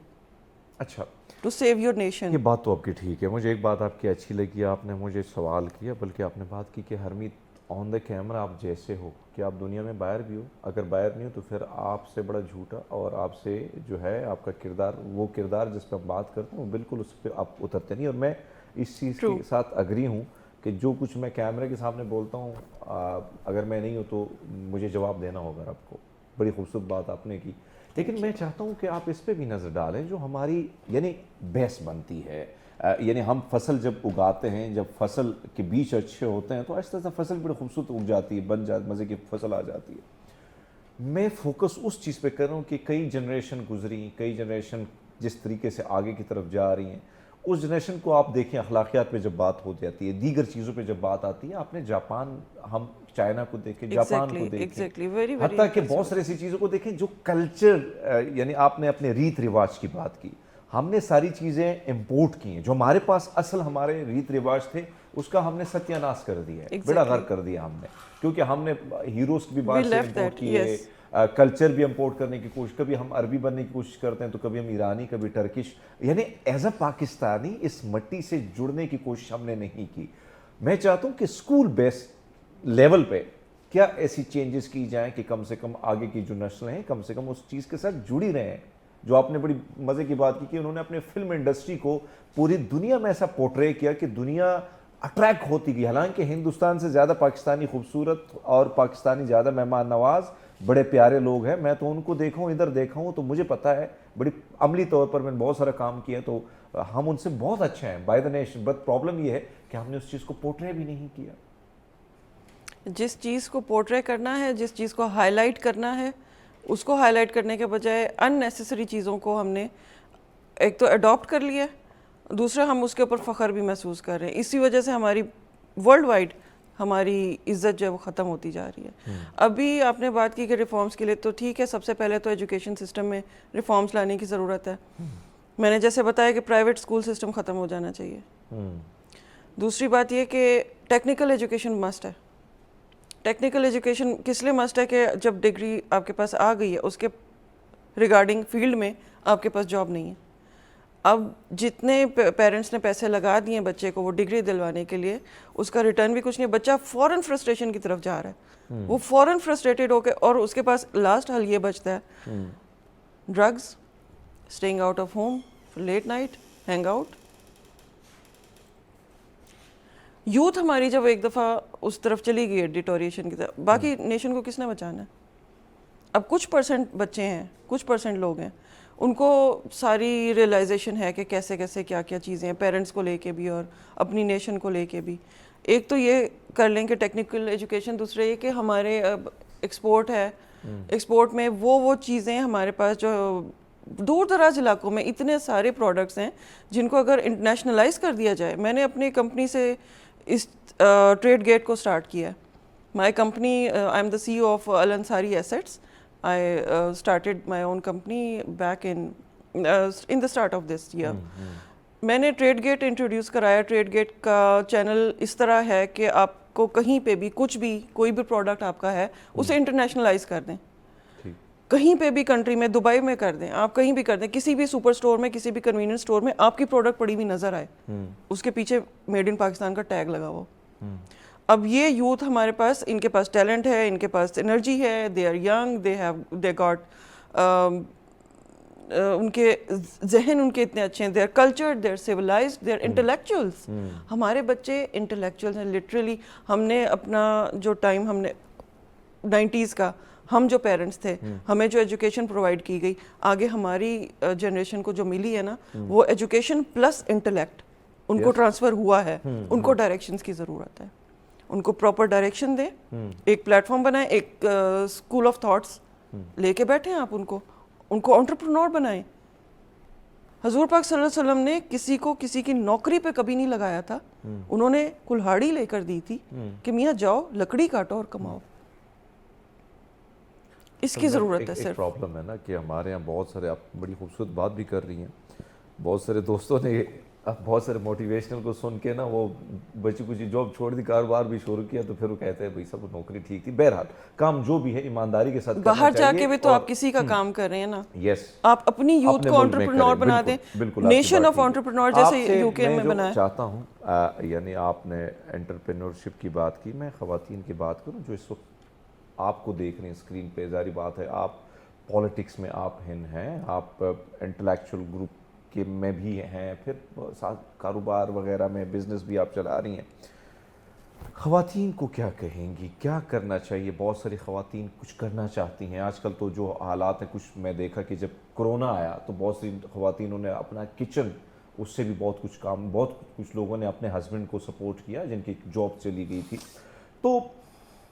اچھا, ٹو سیو یور نیشن. یہ بات تو آپ کی ٹھیک ہے. مجھے ایک بات آپ کی اچھی لگی, آپ نے مجھے سوال کیا, بلکہ آپ نے بات کی کہ ہرمیت آن دا کیمرہ آپ جیسے ہو, کہ آپ دنیا میں باہر بھی ہو, اگر باہر نہیں ہو تو پھر آپ سے بڑا جھوٹا, اور آپ سے جو ہے آپ کا کردار, وہ کردار جس پہ آپ بات کرتے ہیں وہ بالکل اس پہ آپ اترتے نہیں. اور میں اس چیز کے ساتھ اگری ہوں کہ جو کچھ میں کیمرے کے سامنے بولتا ہوں, اگر میں نہیں ہوں تو مجھے جواب دینا ہوگا آپ کو. بڑی خوبصورت بات آپ نے کی. لیکن میں چاہتا ہوں کہ آپ اس پہ بھی نظر ڈالیں جو ہماری یعنی بحث بنتی ہے. یعنی ہم فصل جب اگاتے ہیں, جب فصل کے بیچ اچھے ہوتے ہیں تو آہستہ آہستہ فصل بڑی خوبصورت اگ جاتی ہے, بن جاتی, مزے کی فصل آ جاتی ہے. میں فوکس اس چیز پہ کر رہا ہوں کہ کئی جنریشن گزری, کئی جنریشن جس طریقے سے آگے کی طرف جا رہی ہیں, اس جنریشن کو آپ دیکھیں, اخلاقیات پہ جب بات ہو جاتی ہے, دیگر چیزوں پہ جب بات آتی ہے, آپ نے جاپان, ہم چائنا کو دیکھیں, جاپان کو دیکھیں, حتیٰ کہ بہت ساری ایسی چیزوں کو دیکھیں جو کلچر, یعنی آپ نے اپنے ریت رواج کی بات کی, ہم نے ساری چیزیں امپورٹ کی ہیں. جو ہمارے پاس اصل ہمارے ریت رواج تھے اس کا ہم نے ستیہ ناش کر دیا ہے, بیڑا غرق کر دیا ہم نے, کیونکہ ہم نے ہیروز کی بھی بات سے امپورٹ کی ہے, کلچر بھی امپورٹ کرنے کی کوشش, کبھی ہم عربی بننے کی کوشش کرتے ہیں تو کبھی ہم ایرانی, کبھی ٹرکش. یعنی ایز اے پاکستانی اس مٹی سے جڑنے کی کوشش ہم نے نہیں کی. میں چاہتا ہوں کہ اسکول بیس لیول پہ کیا ایسی چینجز کی جائیں کہ کم سے کم آگے کی جو نسلیں ہیں کم سے کم اس چیز کے ساتھ جڑی رہیں. جو آپ نے بڑی مزے کی بات کی کہ انہوں نے اپنے فلم انڈسٹری کو پوری دنیا میں ایسا پورٹرے کیا کہ دنیا اٹریکٹ ہوتی گئی. حالانکہ ہندوستان سے زیادہ پاکستانی خوبصورت اور پاکستانی زیادہ مہمان نواز, بڑے پیارے لوگ ہیں. میں تو ان کو دیکھا ہوں, ادھر دیکھا ہوں, تو مجھے پتہ ہے بڑی عملی طور پر, میں نے بہت سارا کام کیا, تو ہم ان سے بہت اچھے ہیں by the nation. But problem یہ ہے کہ ہم نے اس چیز کو پورٹرے بھی نہیں کیا. جس چیز کو پورٹرے کرنا ہے, جس چیز کو ہائی لائٹ کرنا ہے, اس کو ہائی لائٹ کرنے کے بجائے ان نیسیسری چیزوں کو ہم نے ایک تو اڈاپٹ کر لیا, دوسرا ہم اس کے اوپر فخر بھی محسوس کر رہے ہیں. اسی وجہ سے ہماری ورلڈ وائڈ ہماری عزت جو ہے وہ ختم ہوتی جا رہی ہے. ابھی آپ نے بات کی کہ ریفارمز کے لیے, تو ٹھیک ہے, سب سے پہلے تو ایجوکیشن سسٹم میں ریفارمز لانے کی ضرورت ہے. میں نے جیسے بتایا کہ پرائیویٹ اسکول سسٹم ختم ہو جانا چاہیے. دوسری بات یہ کہ ٹیکنیکل ایجوکیشن مسٹ ہے. ٹیکنیکل ایجوکیشن کس لیے مسٹ ہے کہ جب ڈگری آپ کے پاس آ گئی ہے, اس کے ریگارڈنگ فیلڈ میں آپ کے پاس جاب نہیں ہے. اب جتنے پیرنٹس نے پیسے لگا دیے ہیں بچے کو وہ ڈگری دلوانے کے لیے, اس کا ریٹرن بھی کچھ نہیں. بچہ فوراً فرسٹریشن کی طرف جا رہا ہے, وہ فوراً فرسٹریٹڈ ہو کے, اور اس کے پاس لاسٹ حل یہ بچتا ہے drugs, staying out of home, late night, hang out. Youth ہماری جب ایک دفعہ اس طرف چلی گئی ہے ڈیٹوریشن کی طرف, باقی نیشن کو کس نے بچانا ہے؟ اب کچھ پرسنٹ بچے ہیں, کچھ پرسنٹ لوگ ہیں, ان کو ساری ریئلائزیشن ہے کہ کیسے کیسے کیا کیا چیزیں ہیں, پیرنٹس کو لے کے بھی اور اپنی نیشن کو لے کے بھی. ایک تو یہ کر لیں کہ ٹیکنیکل ایجوکیشن, دوسرے یہ کہ ہمارے اب ایکسپورٹ ہے, ایکسپورٹ میں وہ چیزیں ہمارے پاس جو دور دراز علاقوں میں اتنے سارے پروڈکٹس ہیں جن کو اگر انٹرنیشنلائز کر دیا جائے. میں نے اپنی کمپنی سے اس ٹریڈ گیٹ کو سٹارٹ کیا ہے. My company, I am the C O of Alansari assets. I started my own company back in the start of this year. میں نے ٹریڈ گیٹ انٹروڈیوس کرایا. ٹریڈ گیٹ کا چینل اس طرح ہے کہ آپ کو کہیں پہ بھی کچھ بھی کوئی بھی پروڈکٹ آپ کا ہے اسے انٹرنیشنلائز کر دیں, کہیں پہ بھی کنٹری میں, دبئی میں کر دیں, آپ کہیں بھی کر دیں, کسی بھی سپر سٹور میں, کسی بھی کنوینئنس سٹور میں آپ کی پروڈکٹ پڑی ہوئی نظر آئے, اس کے پیچھے میڈ ان پاکستان کا ٹیگ لگا ہوا. اب یہ یوتھ ہمارے پاس, ان کے پاس ٹیلنٹ ہے, ان کے پاس انرجی ہے, they are young, they got, ان کے ذہن ان کے اتنے اچھے ہیں, they are cultured, they are civilised, they are intellectuals. ہمارے بچے انٹلیکچوئلس ہیں لٹرلی. ہم نے اپنا جو ٹائم, ہم نے 90s کا, ہم جو پیرنٹس تھے, ہمیں جو ایجوکیشن پرووائڈ کی گئی, آگے ہماری جنریشن کو جو ملی ہے نا, وہ ایجوکیشن پلس انٹلیکٹ ان کو ٹرانسفر ہوا ہے. ان کو ڈائریکشنز کی ضرورت ہے, ان کو پراپر ڈائریکشن دیں, ایک پلیٹ فارم بنائیں, ایک اسکول آف تھاٹس لے کے بیٹھیں آپ, ان کو انٹرپرنور بنائیں. حضور پاک صلی اللہ علیہ وسلم نے کسی کو کسی کی نوکری پہ کبھی نہیں لگایا تھا, انہوں نے کلہاڑی لے کر دی تھی کہ میاں جاؤ لکڑی کاٹو اور کماؤ. اس کی ضرورت ہے. صرف پرابلم ہے نا کہ ہمارے یہاں بہت سارے, آپ بڑی خوبصورت بات بھی کر رہی ہیں, بہت سارے دوستوں نے بہت سارے موٹیویشنل کو سن کے نا وہ بچی کچھ جاب چھوڑ دی, کاروبار بھی شروع کیا, تو پھر وہ کہتے ہیں بھائی سب نوکری ٹھیک تھی. بہرحال کام جو بھی ہے ایمانداری کے ساتھ باہر جا کے بھی تو آپ کسی کا کام کر رہے ہیں نا. یس, آپ اپنی یوتھ کو انٹرپرنور بنا دیں, نیشن آف انٹرپرنور جیسے یو کے میں بنایا. چاہتا ہوں یعنی آپ نے انٹرپرینورشپ کی بات کی, میں خواتین کی بات کروں جو اس وقت آپ کو دیکھ رہے ہیں اسکرین پہ. ظاہری بات ہے آپ پالیٹکس میں آپ ہیں, آپ انٹلیکچوئل گروپ کے میں بھی ہیں, پھر ساتھ کاروبار وغیرہ میں بزنس بھی آپ چلا رہی ہیں. خواتین کو کیا کہیں گی, کیا کرنا چاہیے؟ بہت ساری خواتین کچھ کرنا چاہتی ہیں آج کل. تو جو حالات ہیں, کچھ میں دیکھا کہ جب کرونا آیا تو بہت سی خواتینوں نے اپنا کچن, اس سے بھی بہت کچھ کام, بہت کچھ لوگوں نے اپنے ہسبینڈ کو سپورٹ کیا جن کی جاب چلی گئی تھی. تو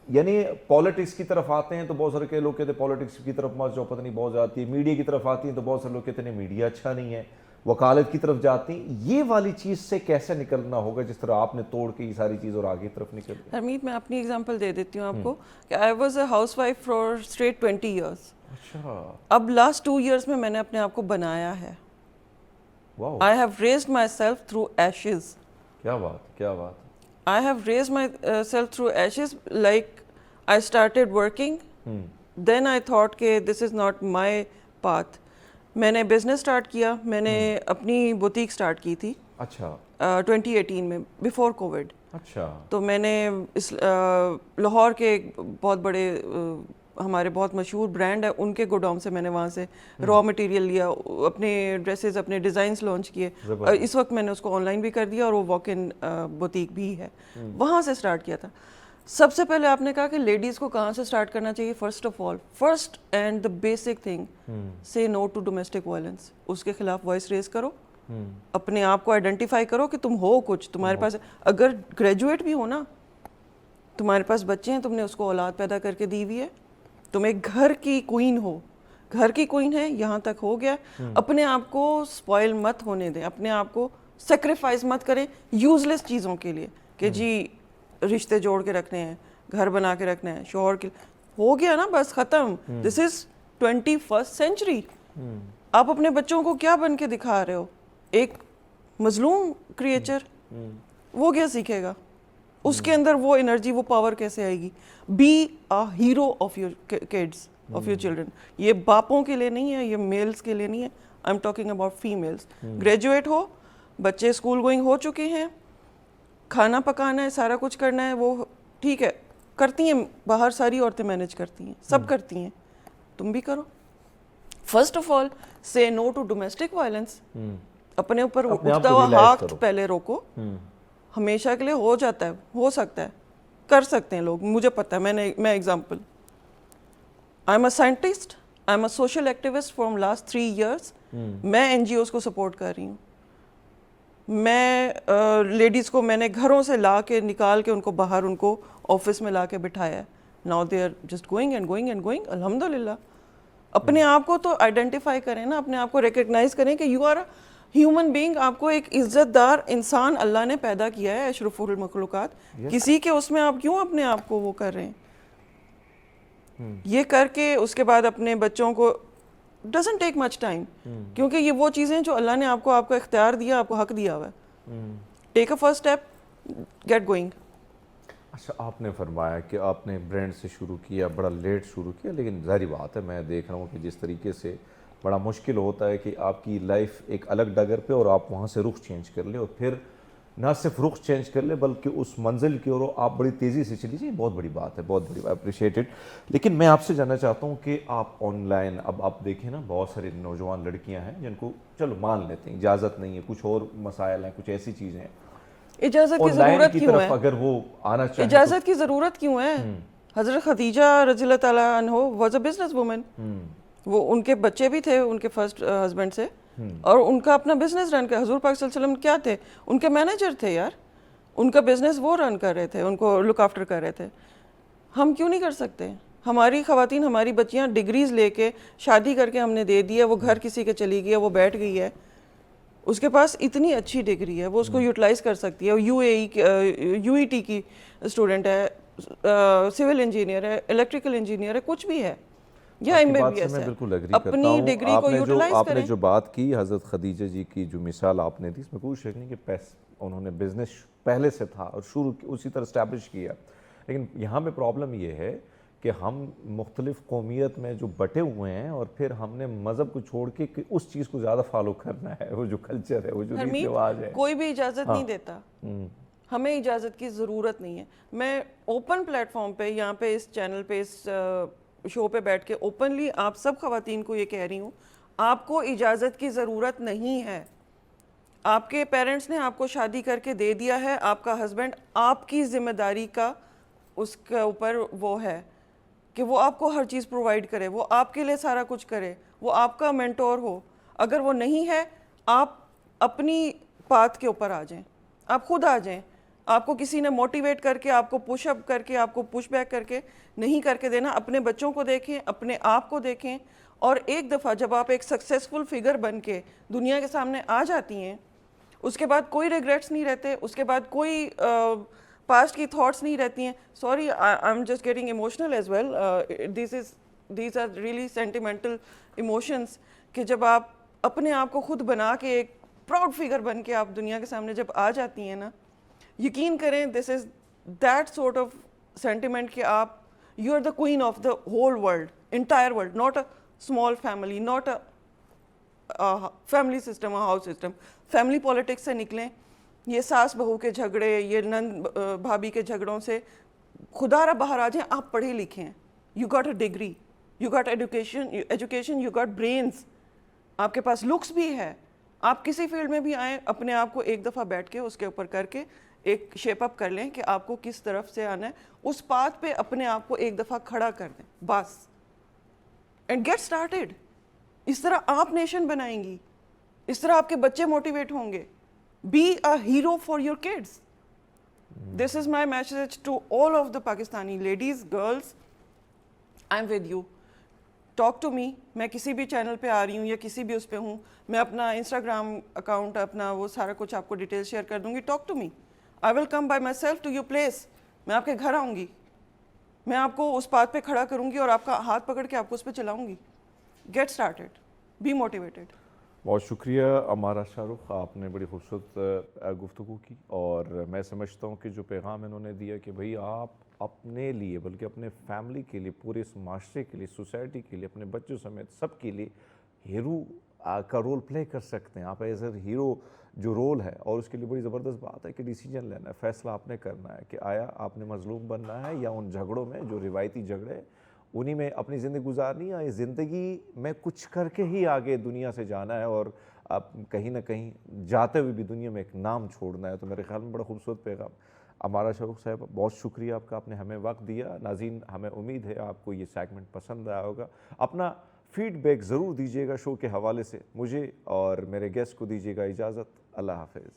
یعنی پالیٹکس کی طرف آتے ہیں تو بہت سارے لوگ کہتے ہیں پالیٹکس کی طرف مت جاؤ, پتہ نہیں بہت جاتی ہے. میڈیا کی طرف آتی ہیں تو بہت سارے لوگ کہتے ہیں میڈیا اچھا نہیں ہے. وکالت کی طرف جاتی ہیں. یہ والی چیز سے کیسے نکلنا ہوگا جس طرح آپ نے توڑ کے یہ ساری چیز اور آگے طرف نکل گئی؟ حمید, میں اپنی ایگزامپل دے دیتی ہوں آپ کو کہ I was a housewife for straight 20 years. اچھا. اب لاسٹ 2 ایئرس میں میں نے اپنے آپ کو بنایا ہے. I have raised my self through Ashes. کیا بات, کیا بات. I have raised myself through ashes. Like I started working, then I thought کہ this is not my path. میں نے بزنس سٹارٹ کیا, میں نے اپنی بوتیک سٹارٹ کی تھی. اچھا. 2018 میں, بیفور کووڈ. اچھا. تو میں نے اس لاہور کے بہت بڑے ہمارے بہت مشہور برانڈ ہے, ان کے گوڈاؤن سے میں نے وہاں سے را مٹیریل لیا, اپنے ڈریسز, اپنے ڈیزائنس لانچ کیے. اس وقت میں نے اس کو آن لائن بھی کر دیا اور وہ واک ان بوتیک بھی ہے. وہاں سے سٹارٹ کیا تھا. سب سے پہلے آپ نے کہا کہ لیڈیز کو کہاں سے سٹارٹ کرنا چاہیے. First of all, first and the basic thing, سے نو ٹو ڈومیسٹک وائلنس. اس کے خلاف وائس ریز کرو, اپنے آپ کو آئیڈینٹیفائی کرو کہ تم ہو کچھ, تمہارے پاس اگر گریجویٹ بھی ہو نا, تمہارے پاس بچے ہیں, تم نے اس کو اولاد پیدا کر کے دی ہوئی ہے, تم ایک گھر کی کوئین ہو, گھر کی کوئین ہے, یہاں تک ہو گیا. اپنے آپ کو سپوائل مت ہونے دیں, اپنے آپ کو سیکریفائز مت کریں یوز لیس چیزوں کے لیے کہ جی رشتے جوڑ کے رکھنے ہیں, گھر بنا کے رکھنا ہے, شوہر کے ہو گیا نا بس ختم. دس از 21st century. آپ اپنے بچوں کو کیا بن کے دکھا رہے ہو, ایک مظلوم کریچر. وہ کیا سیکھے گا, اس کے اندر وہ انرجی, وہ پاور کیسے آئے گی؟ Be a hero of your kids, of your children. یہ باپوں کے لیے نہیں ہے, یہ میلز کے لیے نہیں ہے. I am talking about families. Graduate ہو, بچے اسکول گوئنگ ہو چکے ہیں, کھانا پکانا ہے, سارا کچھ کرنا ہے, وہ ٹھیک ہے کرتی ہیں, باہر ساری عورتیں مینیج کرتی ہیں, سب کرتی ہیں, تم بھی کرو. فرسٹ آف آل سے نو ٹو ڈومیسٹک وائلنس. اپنے اوپر اٹھتا ہوا ہاتھ پہلے روکو. ہمیشہ کے لیے ہو جاتا ہے, ہو سکتا ہے, کر سکتے ہیں لوگ, مجھے پتہ ہے. میں example, I am a scientist, I am a social activist from last 3 years. میں NGOs کو سپورٹ کر رہی ہوں. میں لیڈیز کو میں نے گھروں سے لا کے نکال کے ان کو باہر, ان کو آفس میں لا کے بٹھایا ہے. Now they are just going and going and going. الحمد للہ. اپنے آپ کو تو آئیڈینٹیفائی کریں نا, اپنے آپ کو ریکگنائز کریں کہ you are a human being. آپ کو ایک عزت دار انسان اللہ نے پیدا کیا ہے, اشرف المخلوقات. کسی کے اس میں آپ کیوں اپنے آپ کو وہ کر رہے ہیں؟ یہ کر کے اس کے بعد اپنے بچوں کو, ڈزنٹ ٹیک مچ ٹائم, کیونکہ یہ وہ چیزیں جو اللہ نے آپ کا اختیار دیا, آپ کو حق دیا ہوا ہے. ٹیک اے فرسٹ اسٹیپ, گیٹ گوئنگ. اچھا، آپ نے فرمایا کہ آپ نے برانڈ سے شروع کیا، بڑا لیٹ شروع کیا، لیکن ظاہری بات ہے میں دیکھ رہا ہوں کہ جس طریقے سے بڑا مشکل ہوتا ہے کہ آپ کی لائف ایک الگ ڈگر پہ اور آپ وہاں سے رخ چینج کر لیں، اور پھر نہ صرف رخ چینج کر لیں بلکہ اس منزل کی اور آپ بڑی تیزی سے چلی جائیں، بہت بڑی بات ہے، بہت بڑی بات، اپریشیٹڈ. لیکن میں آپ سے جاننا چاہتا ہوں کہ آپ آن لائن، اب آپ دیکھیں نا بہت ساری نوجوان لڑکیاں ہیں جن کو چلو مان لیتے ہیں اجازت نہیں ہے، کچھ اور مسائل ہیں، کچھ ایسی چیزیں ہیں، اجازت کی آن لائن ضرورت کی کیوں ہے؟ طرف اگر وہ آنا چاہیں تو اجازت کی ضرورت کیوں ہے؟ حضرت خدیجہ رضی اللہ تعالیٰ عنہ واز اے بزنس وومن. وہ ان کے بچے بھی تھے ان کے فرسٹ ہسبینڈ سے، اور ان کا اپنا بزنس رن کر، حضور پاک صلی اللہ علیہ وسلم کیا تھے؟ ان کے مینیجر تھے یار. ان کا بزنس وہ رن کر رہے تھے، ان کو لک آفٹر کر رہے تھے. ہم کیوں نہیں کر سکتے؟ ہماری خواتین، ہماری بچیاں ڈگریز لے کے شادی کر کے ہم نے دے دیا، وہ گھر کسی کے چلی گئی ہے، وہ بیٹھ گئی ہے، اس کے پاس اتنی اچھی ڈگری ہے، وہ اس کو یوٹیلائز کر سکتی ہے. یو ای ٹی کی اسٹوڈنٹ ہے، سول انجینئر ہے، الیکٹریکل انجینئر ہے، کچھ بھی ہے، یا آپ ایم کی بی بات بی سے ایس میں ہے. بالکل ایگری کرتا اپنی ہوں. ڈگری کو یوٹیلائز آپ نے کریں. جو بات کی حضرت خدیجہ جی کی جو مثال آپ نے دی، اس میں کوئی شک نہیں کہ انہوں نے بزنس پہلے سے تھا اور شروع اسی طرح اسٹیبلش کیا. لیکن یہاں پہ پرابلم یہ ہے کہ ہم مختلف قومیت میں جو بٹے ہوئے ہیں، اور پھر ہم نے مذہب کو چھوڑ کے کہ اس چیز کو زیادہ فالو کرنا ہے، وہ جو کلچر ہے، وہ جو ریت حرمیت، رواج ہے. کوئی بھی اجازت نہیں دیتا، ہمیں اجازت کی ضرورت نہیں ہے. میں اوپن پلیٹ فارم پہ، یہاں پہ اس چینل پہ، اس شو پہ بیٹھ کے اوپنلی آپ سب خواتین کو یہ کہہ رہی ہوں، آپ کو اجازت کی ضرورت نہیں ہے. آپ کے پیرنٹس نے آپ کو شادی کر کے دے دیا ہے، آپ کا ہسبینڈ آپ کی ذمہ داری کا اس کے اوپر وہ ہے کہ وہ آپ کو ہر چیز پرووائڈ کرے، وہ آپ کے لیے سارا کچھ کرے، وہ آپ کا مینٹور ہو. اگر وہ نہیں ہے، آپ اپنی پاتھ کے اوپر آ جائیں، آپ خود آ جائیں. آپ کو کسی نے موٹیویٹ کر کے، آپ کو پش اپ کر کے، آپ کو پش بیک کر کے نہیں کر کے دینا. اپنے بچوں کو دیکھیں، اپنے آپ کو دیکھیں، اور ایک دفعہ جب آپ ایک سکسیسفل فگر بن کے دنیا کے سامنے آ جاتی ہیں، اس کے بعد کوئی ریگریٹس نہیں رہتے، اس کے بعد کوئی پاسٹ کی تھاٹس نہیں رہتی ہیں. Sorry, I am just getting emotional as well. These are really sentimental emotions کہ جب آپ اپنے آپ کو خود بنا کے ایک پراؤڈ فگر بن کے آپ دنیا کے سامنے جب آ جاتی ہیں نا، یقین کریں this is that sort of sentiment کہ آپ you are the queen of the whole world, entire world, not a small family, not a family system, house system. Family politics سے نکلیں، یہ ساس بہو کے جھگڑے، یہ نند بھابھی کے جھگڑوں سے خدا را باہر آ جائیں. آپ پڑھے لکھے ہیں، you got a degree, you got education, you got brains, آپ کے پاس لکس بھی ہے. آپ کسی فیلڈ میں بھی آئیں، اپنے آپ کو ایک دفعہ بیٹھ کے اس کے اوپر کر کے ایک شیپ اپ کر لیں کہ آپ کو کس طرف سے آنا ہے، اس پاتھ پہ اپنے آپ کو ایک دفعہ کھڑا کر دیں بس، اینڈ گیٹ اسٹارٹیڈ. اس طرح آپ نیشن بنائیں گی، اس طرح آپ کے بچے موٹیویٹ ہوں گے. Be a hero for your kids. This is my message to all of the Pakistani ladies, girls. I am with you, talk to me. میں کسی بھی چینل پہ آ رہی ہوں یا کسی بھی اس پہ ہوں، میں اپنا انسٹاگرام اکاؤنٹ، اپنا وہ سارا کچھ آپ کو ڈیٹیل شیئر کر دوں گی. Talk to me, I will come by myself to your place. میں آپ کے گھر آؤں گی، میں آپ کو اس بات پہ کھڑا کروں گی اور آپ کا ہاتھ پکڑ کے آپ کو اس پہ چلاؤں گی. Get started, be motivated. بہت شکریہ ہمارا شاہ رخ، آپ نے بڑی خوبصورت گفتگو کی، اور میں سمجھتا ہوں کہ جو پیغام انہوں نے دیا کہ بھئی آپ اپنے لیے بلکہ اپنے فیملی کے لیے، پورے اس معاشرے کے لیے، سوسائٹی کے لیے، اپنے بچوں سمیت سب کے لیے ہیرو کا رول پلے کر سکتے ہیں. آپ ایز اے ہیرو جو رول ہے، اور اس کے لیے بڑی زبردست بات ہے کہ ڈیسیجن لینا ہے، فیصلہ آپ نے کرنا ہے کہ آیا آپ نے مظلوم بننا ہے یا ان جھگڑوں میں جو روایتی جھگڑے انہی میں اپنی زندگی گزارنی ہے، یا زندگی میں کچھ کر کے ہی آگے دنیا سے جانا ہے اور اب کہیں نہ کہیں جاتے ہوئے بھی دنیا میں ایک نام چھوڑنا ہے. تو میرے خیال میں بڑا خوبصورت پیغام. ہمارا شاہ رخ صاحب بہت شکریہ آپ کا، آپ نے ہمیں وقت دیا. ناظرین، ہمیں امید ہے آپ کو یہ سیگمنٹ پسند آیا ہوگا. اپنا فیڈ بیک ضرور دیجیے گا شو کے حوالے سے. مجھے اور میرے گیسٹ کو دیجیے گا اجازت. اللہ حافظ.